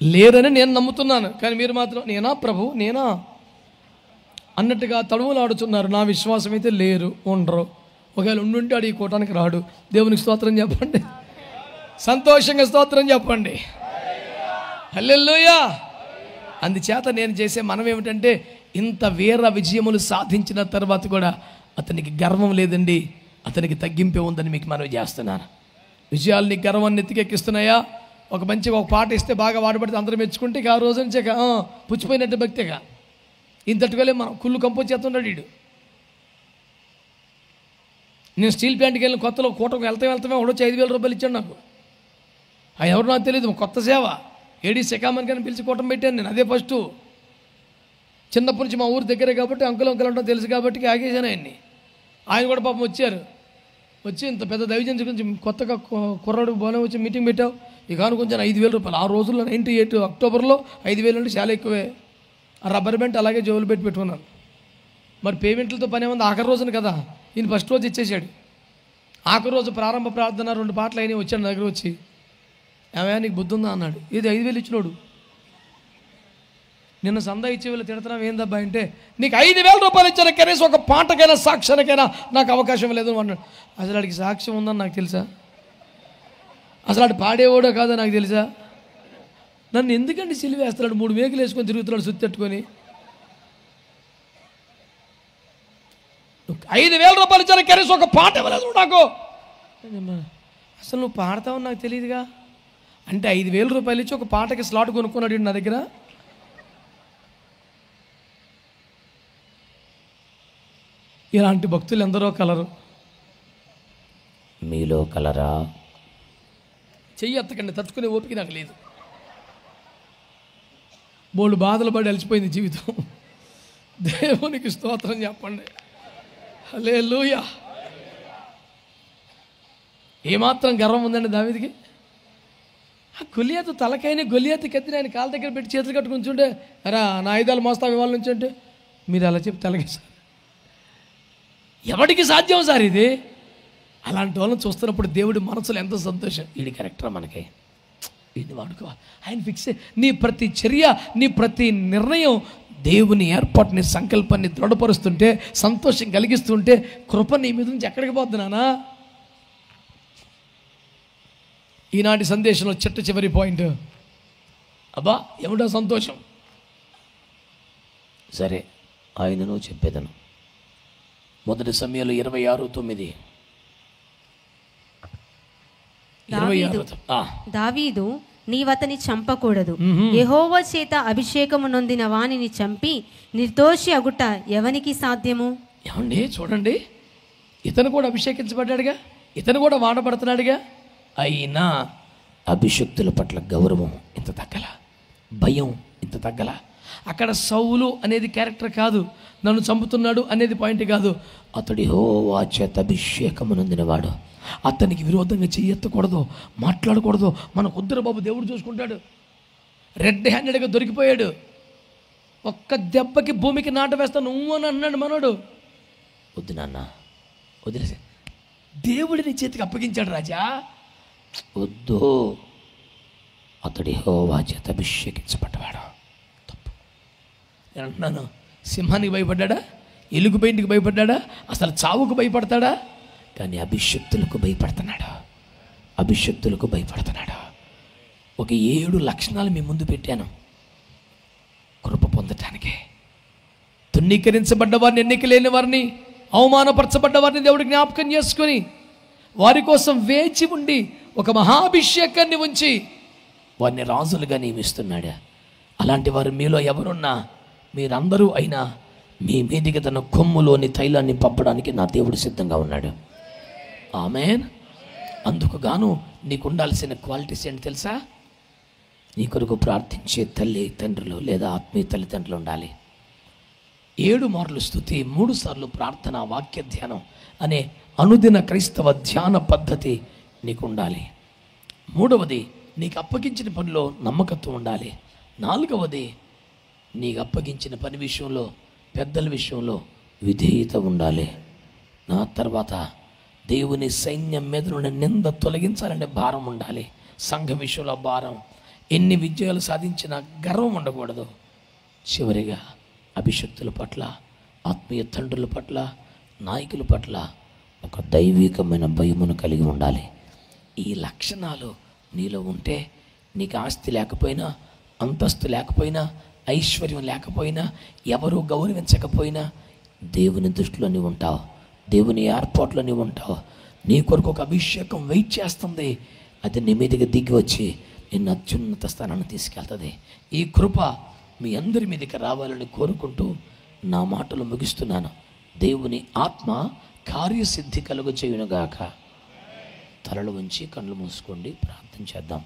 S1: లేరని నేను నమ్ముతున్నాను, కానీ మీరు మాత్రం నేనా ప్రభు నేనా అన్నట్టుగా తడువులాడుతున్నారు. నా విశ్వాసం అయితే లేరు, ఉండరు. ఒకవేళ ఉండుంటే అడిగి కోటానికి రాడు. దేవునికి స్తోత్రం చెప్పండి, సంతోషంగా స్తోత్రం చెప్పండి. హల్లెలూయా. అందుచేత నేను చేసే మనం ఏమిటంటే, ఇంత వీర విజయములు సాధించిన తర్వాత కూడా అతనికి గర్వం లేదండి, అతనికి తగ్గింపే ఉందని మీకు మనవి చేస్తున్నాను. విజయాల్ని గర్వాన్ని ఎత్తికెక్కిస్తున్నాయా? ఒక మంచిగా ఒక పాట ఇస్తే బాగా వాడబడితే అందరూ మెచ్చుకుంటే ఇక ఆ రోజు నుంచే పుచ్చిపోయినట్టు భక్తిగా ఇంతటికలే మనం కుళ్ళు కంపోజ్ చేస్తున్నాడు వీడు. నేను స్టీల్ ప్లాంట్కి వెళ్ళిన కొత్తలో కూటకు వెళ్తామే ఒకడొచ్చి 5,000 రూపాయలు ఇచ్చాడు నాకు. అది ఎవరు నాకు తెలియదు, కొత్త సేవ. ఏడీ సెకామన్ కానీ పిలిచి కూటం పెట్టాను నేను. అదే ఫస్ట్. చిన్నప్పటి నుంచి మా ఊరు దగ్గరే కాబట్టి అంకుల్ అంటే తెలుసు కాబట్టి ఆగేసాను ఆయన్ని. ఆయన కూడా పాపం వచ్చి ఇంత పెద్ద దైవజన్ గురించి కొత్తగా కుర్రాడు బాగానే వచ్చి మీటింగ్ పెట్టావు, ఇక కొంచెం 5,000 రూపాయలు. ఆ రోజుల్లో 98 అక్టోబర్లో 5,000 అంటే చాలా ఎక్కువే. ఆ రబ్బర్ బ్యాండ్ అలాగే జోలు పెట్టుకున్నాను. మరి పేమెంట్లతో పని ఏముంది? ఆఖరి రోజున కదా, ఈయన ఫస్ట్ రోజు ఇచ్చేసాడు. ఆఖరి రోజు ప్రారంభ ప్రార్థన 2 పాటలు అయినా వచ్చాడు నా దగ్గర వచ్చి, ఏమయ్యా నీకు బుద్ధి ఉందా అన్నాడు. ఇది 5,000 ఇచ్చినోడు. నిన్న సందా ఇచ్చే వీళ్ళు తిడుతున్నావు ఏందబ్బా అంటే, నీకు 5,000 రూపాయలు ఇచ్చాను, కనీసం ఒక పాటకైనా సాక్ష్యానికైనా నాకు అవకాశం లేదు అన్నాడు. అసలు వాడికి సాక్ష్యం ఉందని నాకు తెలుసా? అసలు వాడు పాడేవాడో కాదో నాకు తెలుసా? నన్ను ఎందుకండి సిలివేస్తున్నాడు? 3 మేకులు వేసుకొని తిరుగుతున్నాడు సుత్తెట్టుకొని. 5,000 రూపాయలు ఇచ్చాను, కనీసం ఒక పాట ఇవ్వలేదు నాకు. అసలు నువ్వు పాడతావు నాకు తెలియదుగా. అంటే 5,000 రూపాయలు ఇచ్చి ఒక పాటకి స్లాట్ కొనుక్కున్నాడు నా దగ్గర. ఇలాంటి భక్తులు ఎందరో కలరు.
S3: మీలో కలరా?
S1: చెయ్యి ఎత్తకండి, తట్టుకునే ఓపిక నాకు లేదు. బోళ్ళు బాధలు పడి అలసిపోయింది జీవితం. దేవునికి స్తోత్రం చెప్పండి. హల్లెలూయా. ఏమాత్రం గర్వం ఉందండి దావీదుకి? ఆ గొలియాతు తలకైనా గొలియాతు కత్తిని ఆయన కాళ్ళ దగ్గర పెట్టి చేతులు కట్టుకుని చూంటే, అరా నా ఆయుధాలు మోస్తావు ఇవాళ నుంచి అంటే, మీరు అలా చెప్పి తలకి సార్ ఎవరికి సాధ్యం సార్ ఇది? అలాంటి వాళ్ళని చూస్తున్నప్పుడు దేవుడి మనసులో ఎంత సంతోషం. ఇది కరెక్టరా మనకి, ఇది వాడుకోవాలి. ఆయన ఫిక్స్. నీ ప్రతి చర్య, నీ ప్రతి నిర్ణయం దేవుని ఏర్పాటుని, సంకల్పాన్ని దృఢపరుస్తుంటే, సంతోషం కలిగిస్తుంటే, కృప నీ మీద నుంచి ఎక్కడికి పోద్ది నానా? ఈనాటి సందేశంలో చిట్ట చివరి పాయింట్, అబ్బా ఏమిటో సంతోషం.
S3: సరే, ఆయనను చెప్పేదను. 1 సమూయేలు 26:9.
S2: దావీదు, నీవతని చంపకూడదు. యెహోవా చేత అభిషేకము నొందిన వానిని చంపి నిర్దోషి అగుట ఎవనికి సాధ్యము?
S1: ఏమండి చూడండి, ఇతను కూడా అభిషేకించబడ్డాడుగా, ఇతను కూడా వాడబడుతున్నాడుగా. అయినా
S3: అభిషక్తుల పట్ల గౌరవం ఇంత తగ్గల, భయం ఇంత తగ్గల.
S1: అక్కడ సౌలు అనేది క్యారెక్టర్ కాదు, నన్ను చంపుతున్నాడు అనేది పాయింట్ కాదు.
S3: అతడు యెహోవా చేత అభిషేకము నొందినవాడు.
S1: అతనికి విరోధంగా చెయ్యెత్తకూడదు, మాట్లాడకూడదు. మన కుద్దర బాబు దేవుడు చూసుకుంటాడు. రెడ్ హ్యాండెడ్గా దొరికిపోయాడు. ఒక్క దెబ్బకి భూమికి నాట వేస్తాను నువ్వు అని అన్నాడు మనోడు.
S3: వద్దు నాన్న, వదిలేసే.
S1: దేవుడిని చేతికి అప్పగించాడు రాజా.
S3: వద్దు, అతడు యెహోవా చేత అభిషేకించబడ్డవాడు. తప్పు. నేను అంటున్నాను,
S1: సింహానికి భయపడ్డా? ఎలుగు బయటికి భయపడ్డా? అసలు చావుకు భయపడతాడా?
S3: కానీ అభిషక్తులకు భయపడుతున్నాడు, అభిషక్తులకు భయపడుతున్నాడు.
S1: ఒక 7 లక్షణాలు మీ ముందు పెట్టాను కృప పొందటానికి. తున్నీకరించబడ్డ వారిని, ఎన్నిక లేని వారిని, అవమానపరచబడ్డ వారిని దేవుడు జ్ఞాపకం చేసుకొని వారి కోసం వేచి ఉండి ఒక మహాభిషేకాన్ని ఉంచి
S3: వారిని రాజులుగా నియమిస్తున్నాడు. అలాంటి వారు మీలో ఎవరున్నా, మీరందరూ అయినా మీ మీదికి తన కొమ్ములోని తైలాన్ని పంపడానికి నా దేవుడు సిద్ధంగా ఉన్నాడు. ఆమేన్. అందుకు గాను నీకు ఉండాల్సిన క్వాలిటీస్ ఏంటి తెలుసా? నీ కొరకు ప్రార్థించే తల్లి తండ్రులు లేదా ఆత్మీయ తల్లిదండ్రులు ఉండాలి.
S1: 7 మార్లు స్తుతి, 3 సార్లు ప్రార్థన, వాక్య ధ్యానం అనే అనుదిన క్రైస్తవ ధ్యాన పద్ధతి నీకు ఉండాలి. 3వది, నీకు అప్పగించిన పనిలో నమ్మకత్వం ఉండాలి. 4వది, నీకు అప్పగించిన పని విషయంలో, పెద్దల విషయంలో విధేయత ఉండాలి. నా తర్వాత దేవుని సైన్యం మీద నుండి నింద తొలగించాలనే భారం ఉండాలి. సంఘ విషయంలో భారం. ఎన్ని విజయాలు సాధించినా గర్వం ఉండకూడదు. చివరిగా అభిషక్తుల పట్ల, ఆత్మీయ తండ్రుల పట్ల, నాయకుల పట్ల
S3: ఒక దైవికమైన భయమును కలిగి ఉండాలి.
S1: ఈ లక్షణాలు నీలో ఉంటే నీకు ఆస్తి లేకపోయినా, అంతస్తు లేకపోయినా, ఐశ్వర్యం లేకపోయినా, ఎవరూ గౌరవించకపోయినా
S3: దేవుని దృష్టిలో నీవు ఉంటావు, దేవుని ఏర్పాట్లో నీవు ఉంటావు.
S1: నీ కొరకు ఒక అభిషేకం వెయిట్ చేస్తుంది.
S3: అది నీ మీదకి దిగి వచ్చి నిన్ను అత్యున్నత స్థానాన్ని తీసుకెళ్తుంది.
S1: ఈ కృప మీ అందరి మీదకి రావాలని కోరుకుంటూ నా మాటలు ముగిస్తున్నాను.
S3: దేవుని ఆత్మ కార్యసిద్ధి కలుగు చేయునుగాక. తలలు ఉంచి కళ్ళు మూసుకోండి, ప్రార్థన చేద్దాం.